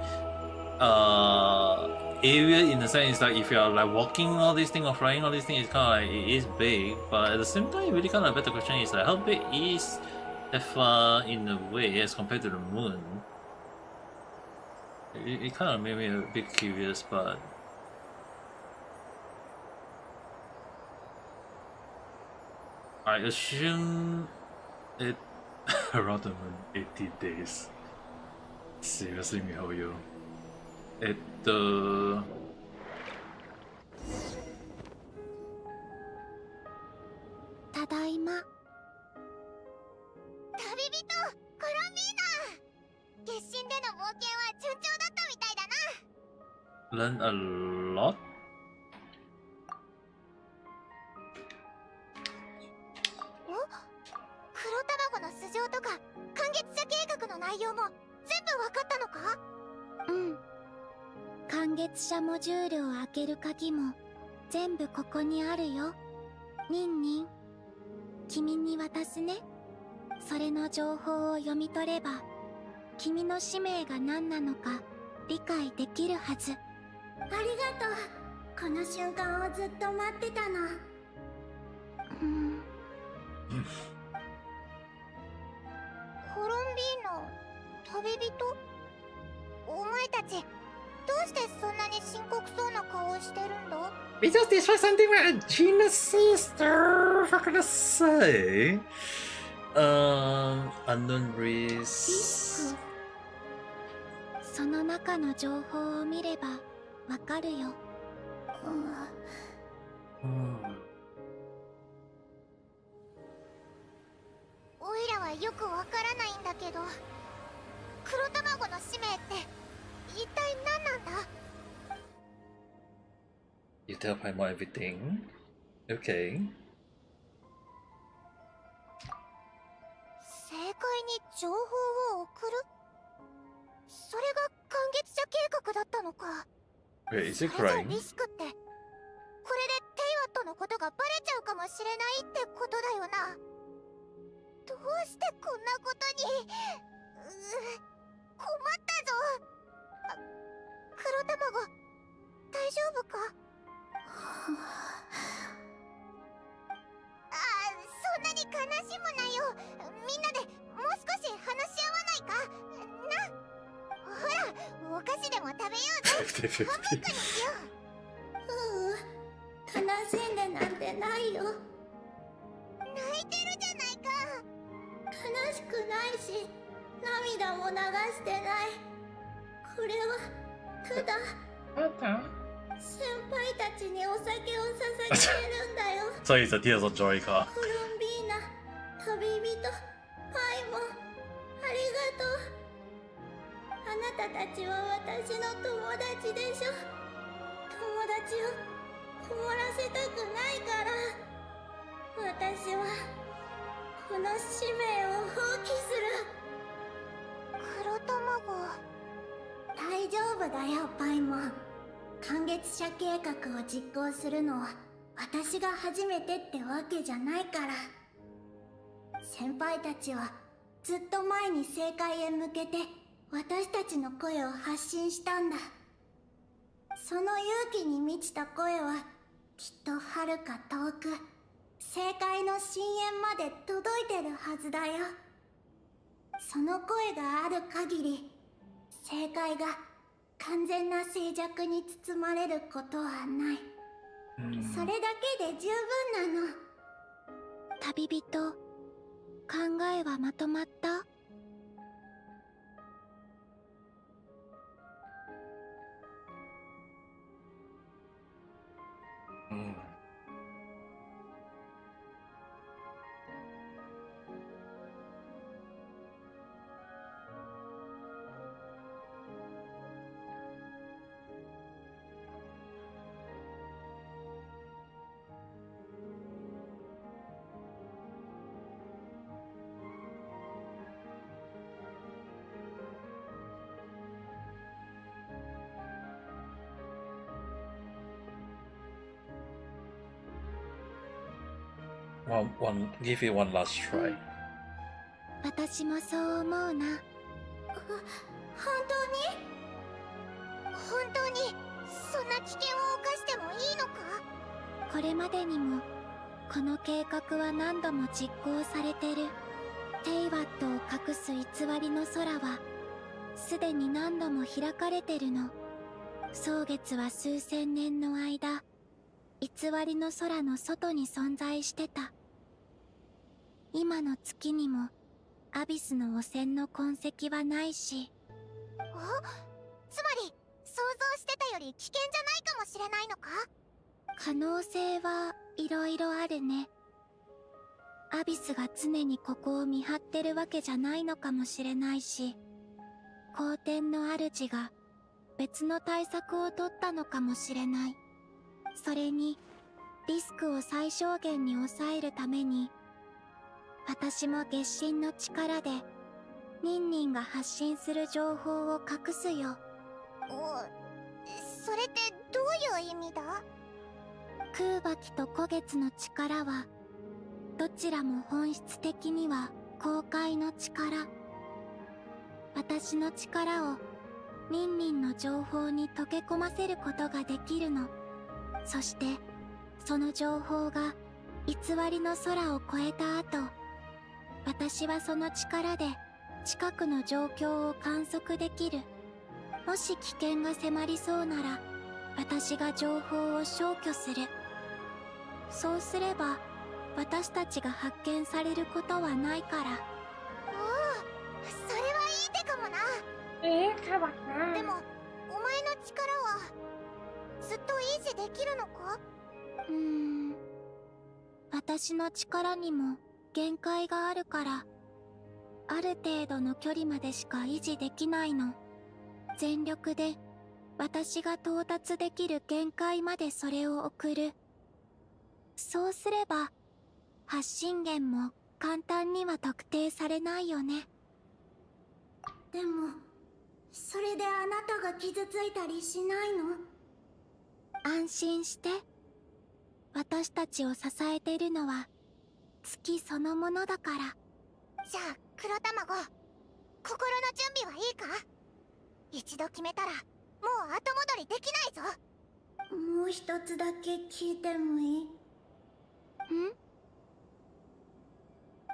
area in the sense like if you're like walking all these things or flying all these things, it's kind of like it is big, but at the same time, really kind of better question is like how big is Earth in a way as compared to the moon? It kind of made me a bit curious, but I assume it around the moon 80 days. Seriously, Mihoyo. ただいま。旅人、コロンビーナ。月神での冒険は順調だったみたいだな。Learn a lot? 黒卵の素性とか完結者計画の内容も全部わかったのか？うん。完結者モジュールを開ける鍵も全部ここにあるよ。ニンニン、君に渡すね。それの情報を読み取れば君の使命が何なのか理解できるはず。ありがとう。この瞬間をずっと待ってたの。コロンビーナ、旅人？お前たち、どうしてそんなに深刻そうな顔をしてるんだ？ Because this was something like a genius sister, for goodness sake. Unknown risk. その中の情報を見ればわかるよ。おいらはよくわからないんだけど、黒卵の使命って一体何なんだ？ You tell Paimon everything? Okay. 正解に情報を送る？それが完結者計画だったのか。Wait, is it それじゃ crying? リスクって、これでテイワットのことがバレちゃうかもしれないってことだよな。どうしてこんなことに。困ったぞ。黒卵、大丈夫か？そんなに悲しむなよ。みんなでもう少し話し合わないかな。ほら、お菓子でも食べようぜ。ピクニックにしよう。悲しんでなんてないよ。な先輩たちにお酒を捧げてるんだよ。So it's a Tears of Joy か。コロンビーナ、旅人、パイモン、ありがとう。あなたたちは私の友達でしょ。友達を困らせたくないから。私はこの使命を放棄する。黒卵。大丈夫だよ、パイモン。観月者計画を実行するのは私が初めてってわけじゃないから。先輩たちはずっと前に正解へ向けて私たちの声を発信したんだ。その勇気に満ちた声はきっと遥か遠く正解の深淵まで届いてるはずだよ。その声がある限り正解が完全な静寂に包まれることはない。それだけで十分なの。旅人、考えはまとまった？Give it one last try. 私もそう思うな。本当にそんな危険を冒してもいいのか？これまでにもこの計画は何度も実行されてる。テイワットを隠す偽りの空はすでに何度も開かれてるの。蒼月は数千年の間偽りの空の外に存在してた。今の月にもアビスの汚染の痕跡はないし。つまり想像してたより危険じゃないかもしれないのか？可能性はいろいろあるね。アビスが常にここを見張ってるわけじゃないのかもしれないし、皇天の主が別の対策を取ったのかもしれない。それにリスクを最小限に抑えるために私も月神の力でニンニンが発信する情報を隠すよ。それってどういう意味だ？空爆と古月の力はどちらも本質的には公開の力。私の力をニンニンの情報に溶け込ませることができるの。そしてその情報が偽りの空を越えた後、私はその力で近くの状況を観測できる。もし危険が迫りそうなら私が情報を消去する。そうすれば私たちが発見されることはないから。それはいい手かもな。でもお前の力はずっと維持できるのか？私の力にも限界があるから、ある程度の距離までしか維持できないの。全力で私が到達できる限界までそれを送る。そうすれば発信源も簡単には特定されないよね。でもそれであなたが傷ついたりしないの？安心して。私たちを支えてるのは月そのものだから。じゃあ黒卵、心の準備はいいか？一度決めたらもう後戻りできないぞ。もう一つだけ聞いてもいい？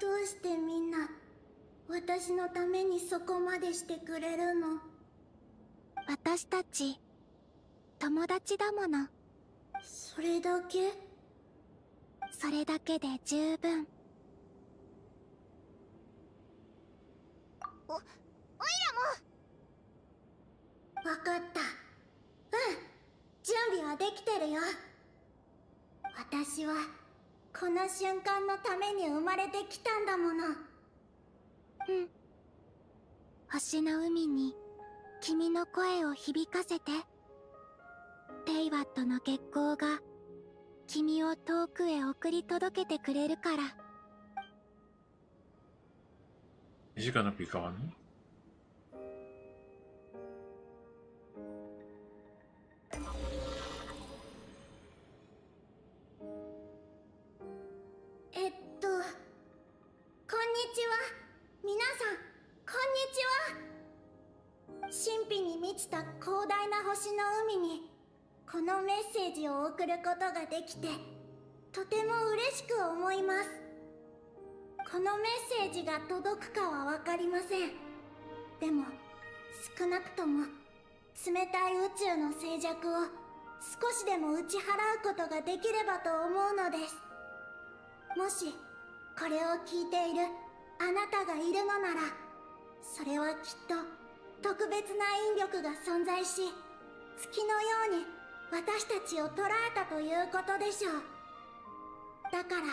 どうしてみんな私のためにそこまでしてくれるの？私たち友達だもの。それだけ？それだけで十分。おいらも。わかった。はできてるよ。私はこの瞬間のために生まれてきたんだもの。うん。星の海に君の声を響かせて。テイワットの月光が君を遠くへ送り届けてくれるから。Is he gonna be gone? こんにちは。皆さん、こんにちは。神秘に満ちた広大な星の海にこのメッセージを送ることができてとても嬉しく思います。このメッセージが届くかは分かりません。でも少なくとも冷たい宇宙の静寂を少しでも打ち払うことができればと思うのです。もしこれを聞いているあなたがいるのなら、それはきっと特別な引力が存在し、月のように私たちを捉えたということでしょう。だから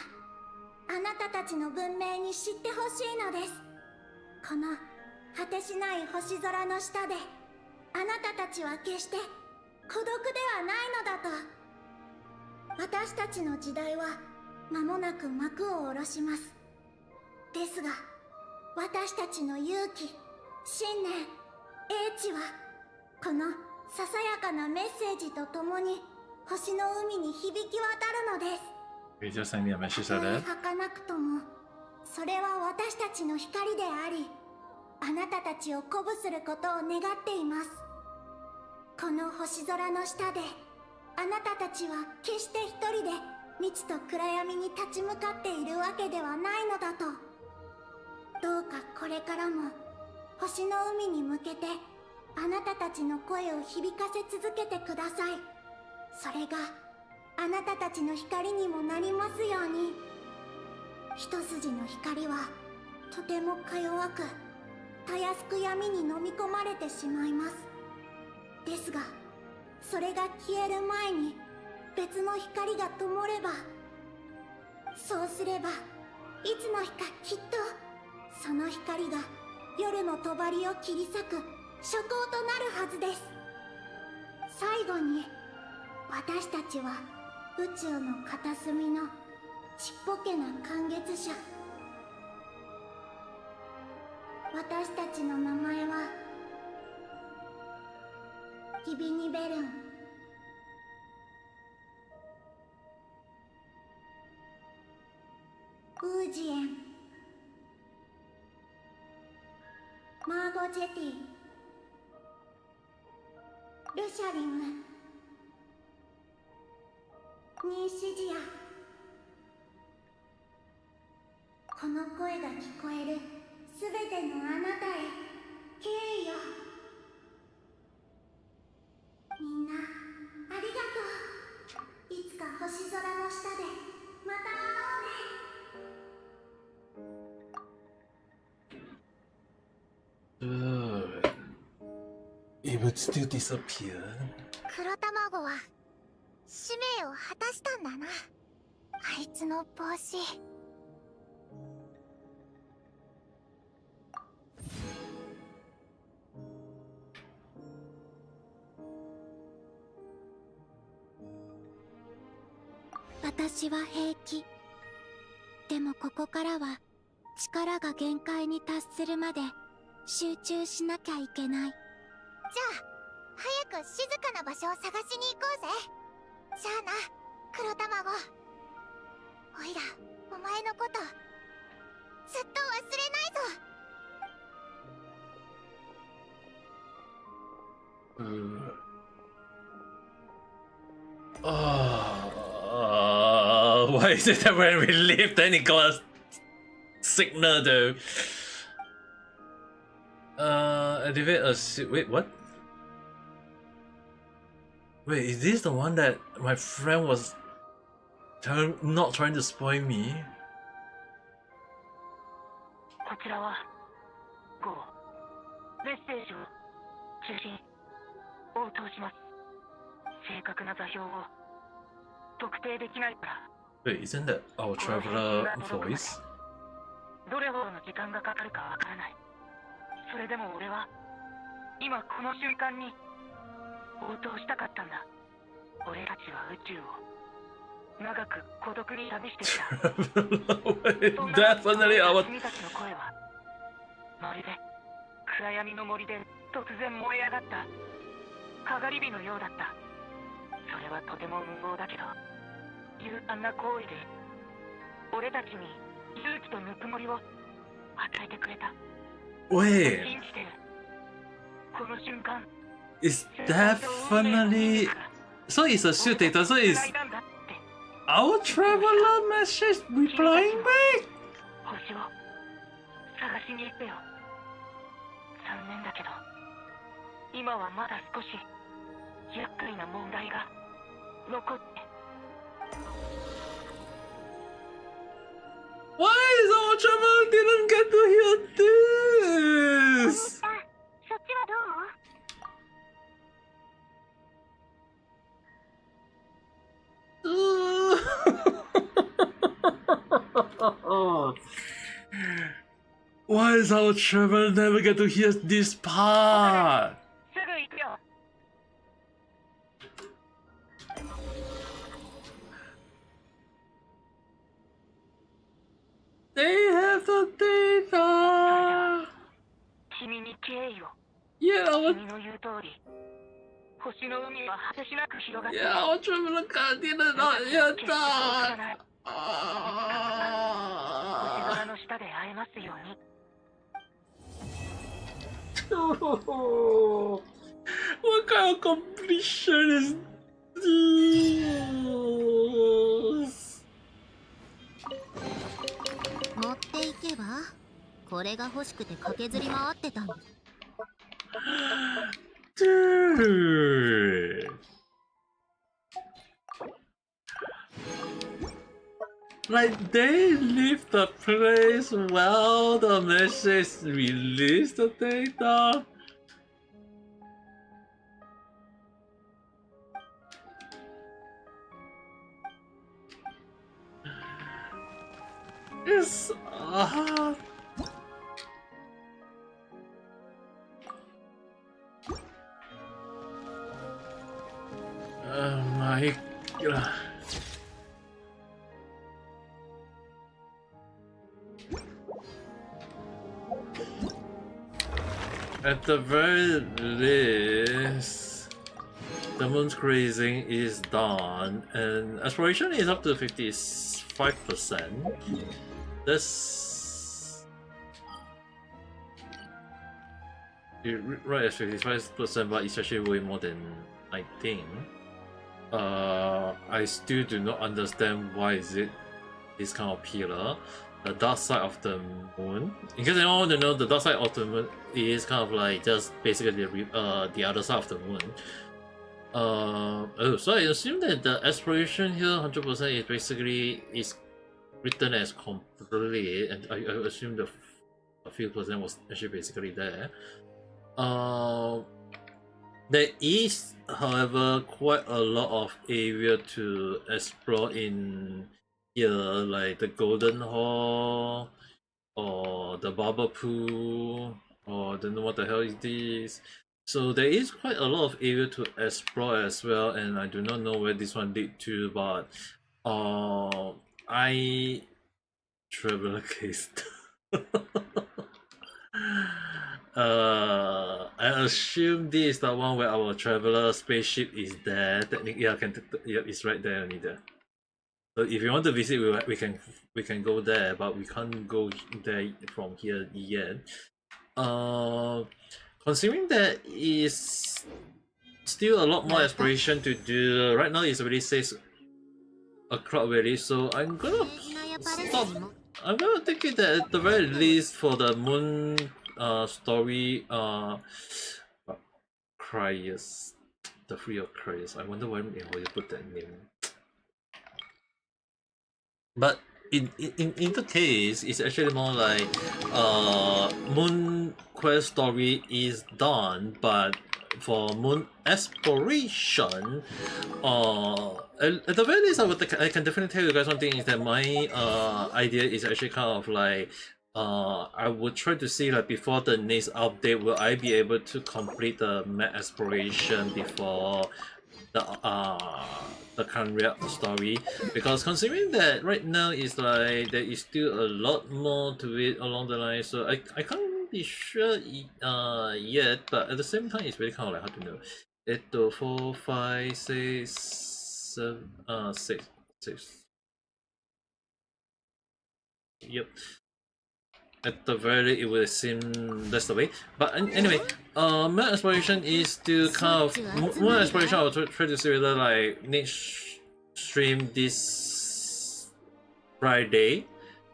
あなたたちの文明に知ってほしいのです。この果てしない星空の下であなたたちは決して孤独ではないのだと。私たちの時代は間もなく幕を下ろします。ですが私たちの勇気、信念、英知はこのささやかなメッセージとともに星の海に響き渡るのです。He just sent me a message た like とえ that. 儚くともそれは私たちの光であり、あなたたちを鼓舞することを願っています。この星空の下であなたたちは決して一人で未知と暗闇に立ち向かっているわけではないのだと。どうかこれからも星の海に向けてあなたたちの声を響かせ続けてください。それがあなたたちの光にもなりますように。一筋の光はとてもか弱く、たやすく闇に飲み込まれてしまいます。ですがそれが消える前に別の光が灯れば、そうすればいつの日かきっとその光が夜の帳を切り裂く初光となるはずです。最後に私たちは宇宙の片隅のちっぽけな感月者。私たちの名前はギビニベルン。ウージエン、マーゴジェティ、ルシャリム、ニーシジア。この声が聞こえるすべてのあなたへ敬意を。みんなありがとう。いつか星空の下でまた会おうね。Able to disappear. 黒卵は使命を果たしたんだな。あいつの帽子。私は平気。でもここからは力が限界に達するまで集中しなきゃいけない。じゃあ早く静かな場所を探しに行こうぜ。じゃあな、黒卵。おいらお前のことずっと忘れないぞ。Why is it that when we leave, then it got a signal though? Activate a wait, what? Wait, is this the one that my friend was not trying to spoil me? こちらは5メッセージを中心応答します。正確な座標を特定できないから。 Wait, isn't that our traveler voice? どれほどの時間がかかるかわからない。それでも俺は今この瞬間に応答したかったんだ。俺たちは宇宙を長く孤独に旅してきた。Definitely our... 君たちの声はまるで暗闇の森で突然燃え上がったかがり火のようだった。それはとても無謀だけど勇敢な行為で俺たちに勇気とぬくもりを与えてくれた。 Wait, 信じてる。この瞬間 it's definitely... So it's a shoot data, so it's our traveler message replying back? 星を探しに行ってよ。残念だけど今はまだ少し厄介な問題が残って。 Why is our traveler didn't get to hear this? そっちはどう？ Why is our traveler never get to hear this part? すぐ行くよ。 They have the data. 君に敬意を。 Yeah, 君の言う通り星の海は果てしなく広がっている。 yeah, our traveler did not hear that. 星空の下で会えますように。 What kind of completion is this? 持っていけばこれが欲しくて駆けずり回ってたの。 Dude. Like they leave the place while the message released the data. It's oh my god. At the very least, the moon's crazing is done, and exploration is up to 55%. That's right at 55%, but it's actually way more than 19. I still do not understand why is it this kind of pillar. The dark side of the moon. In case anyone want to know, the dark side of the moon is kind of like just basically the other side of the moon. Oh, so I assume that the exploration here 100% is basically is written as complete, and I assume the a few percent was actually basically there. There is, however, quite a lot of area to explore in here, like the Golden Hall, or the Barber Pool, or I don't know what the hell is this. So there is quite a lot of area to explore as well, and I do not know where this one lead to, but I traveler case. I assume this is the one where our traveler spaceship is there. Technically, yeah, it's right there only there. So if you want to visit, we can go there, but we can't go there from here yet. Considering that is still a lot more exploration to do. Right now, it's already 6 o'clock already, so I'm gonna stop. I'm gonna take it that at the very least for the moon story Cryers, the Free of Cryers. I wonder why you put that name. But in the case, it's actually more like Moon Quest story is done, but for moon exploration, at the very least, I can definitely tell you guys one thing is that my idea is actually kind of like I would try to see like before the next update, will I be able to complete the map exploration before the current story, because considering that right now is like there is still a lot more to it along the line, so I can't be sure yet, but at the same time it's really kind of like hard to know. 8, 4, 5, 6, 7, 6. Yep. At the very least, it will seem that's the way. But anyway, my exploration is to kind of more exploration. I'll try to see whether like next stream this Friday,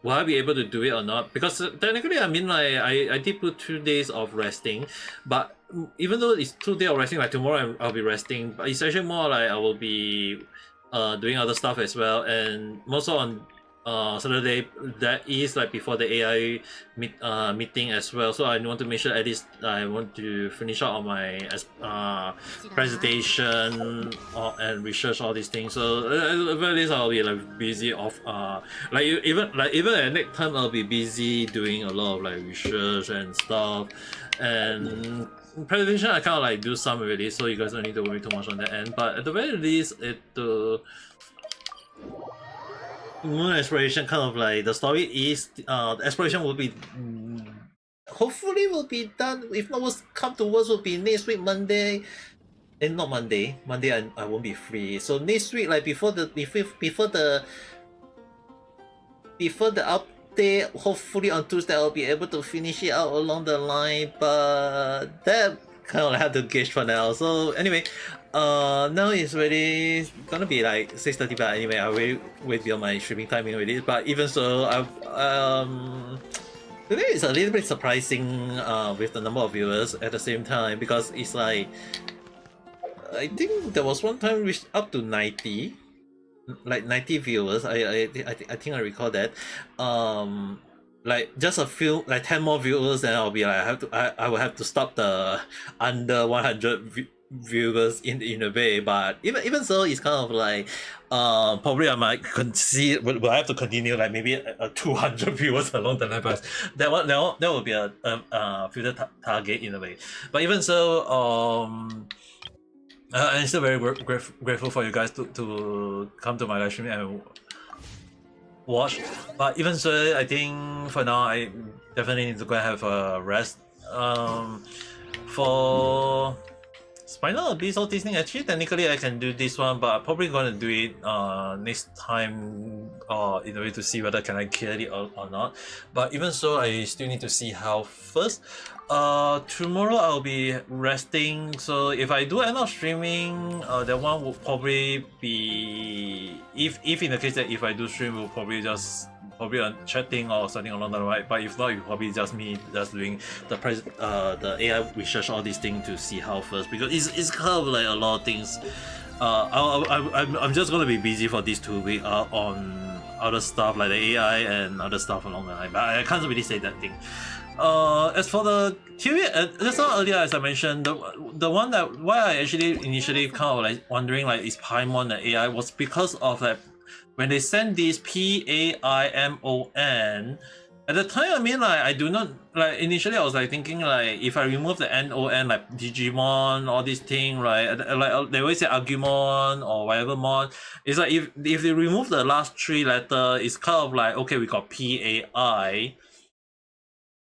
will I be able to do it or not? Because technically, I mean, like I did put 2 days of resting, but even though it's 2 days of resting, like tomorrow I'll be resting, but it's actually more like I will be doing other stuff as well, and also on Saturday that is like before the AI meeting as well, so I want to make sure at least I want to finish out on my presentation and research all these things. So at the very least I'll be like busy off even at next time I'll be busy doing a lot of like research and stuff, and presentation I kind of like do some already, so you guys don't need to worry too much on that end. But at the very least moon exploration kind of like the story is the exploration will be hopefully will be done, if not worse come to worse will be next week Monday, and not Monday I won't be free, so next week like before the update, hopefully on Tuesday I'll be able to finish it out along the line, but that kind of have to gauge for now. So anyway, now it's already gonna be like 6:30, but anyway, I will wait beyond my streaming timing already. But even so, today is a little bit surprising with the number of viewers at the same time, because it's like I think there was one time reached up to 90, like 90 viewers. I think I recall that. Like just a few, like 10 more viewers, and I'll be like I will have to stop the under 100 viewers in a way. But even so, it's kind of like probably I might will I have to continue like maybe 200 viewers along the line, but that will be a future target in a way. But even so, I'm still very grateful for you guys to come to my live stream and watch. But even so, I think for now I definitely need to go and have a rest. For Spinal Abyss or this thing, actually technically I can do this one, but I'm probably gonna do it next time in a way to see whether can I clear it or not. But even so, I still need to see how first. Tomorrow I'll be resting, so if I do end up streaming, that one will probably be, if in the case that if I do stream, will probably on chatting or something along the line. But if not, it's probably just me just doing the AI research, all these things to see how first, because it's kind of like a lot of things. I'm just gonna be busy for these 2 weeks on other stuff like the AI and other stuff along the line, but I can't really say that thing. As for the theory, just now earlier as I mentioned, the one that why I actually initially kind of like wondering like is Paimon the AI was because of like when they send this PAIMON, at the time, I mean, like I do not like initially I was like thinking like if I remove the NON, like Digimon, all this thing, right? Like they always say Agumon or whatever mon. It's like if they remove the last 3 letters, it's kind of like okay, we got PAI.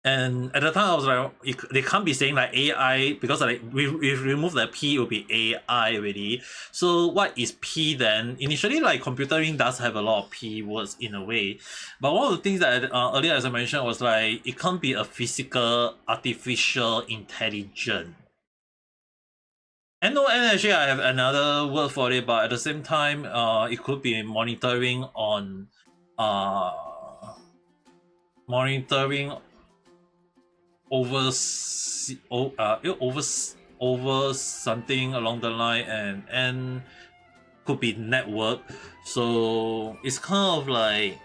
And at the time I was like, they can't be saying like AI, because like we remove the P, it will be AI already. So what is P then? Initially, like computering does have a lot of P words in a way, but one of the things that earlier as I mentioned was like it can't be a physical artificial intelligence. NON actually I have another word for it, but at the same time it could be monitoring over something along the line, and could be network. So it's kind of like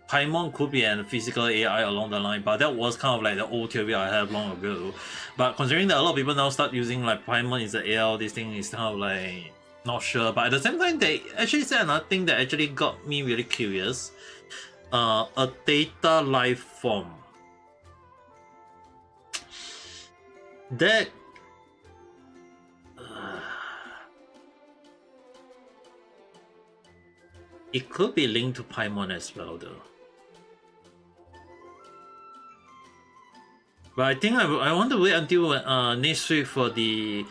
Paimon could be an physical AI along the line, but that was kind of like the old theory I had long ago. But considering that a lot of people now start using like Paimon is the AI, this thing is kind of like not sure. But at the same time, they actually said another thing that actually got me really curious. A data life form. That it could be linked to Paimon as well, though. But I think I want to wait until next week for the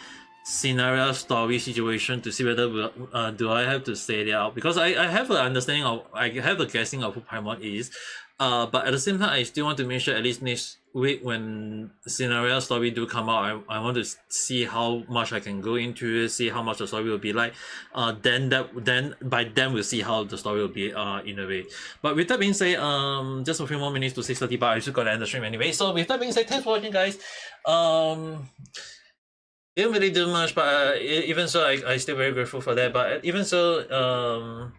scenario story situation to see whether do I have to say it out, because I have an understanding of, I have a guessing of who Paimon is, but at the same time I still want to make sure at least next week when scenario story do come out, I want to see how much I can go into it, see how much the story will be like. Then by then we'll see how the story will be in a way. But with that being said, just a few more minutes to 6:30, but I still gotta end the stream anyway. So with that being said, thanks for watching, guys. Didn't really do much, but even so, I still very grateful for that. But even so,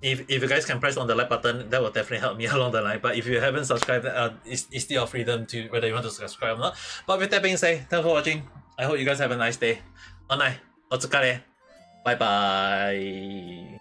if you guys can press on the like button, that will definitely help me along the line. But if you haven't subscribed, it's still your freedom to whether you want to subscribe or not. But with that being said, thanks for watching. I hope you guys have a nice day. Bye bye.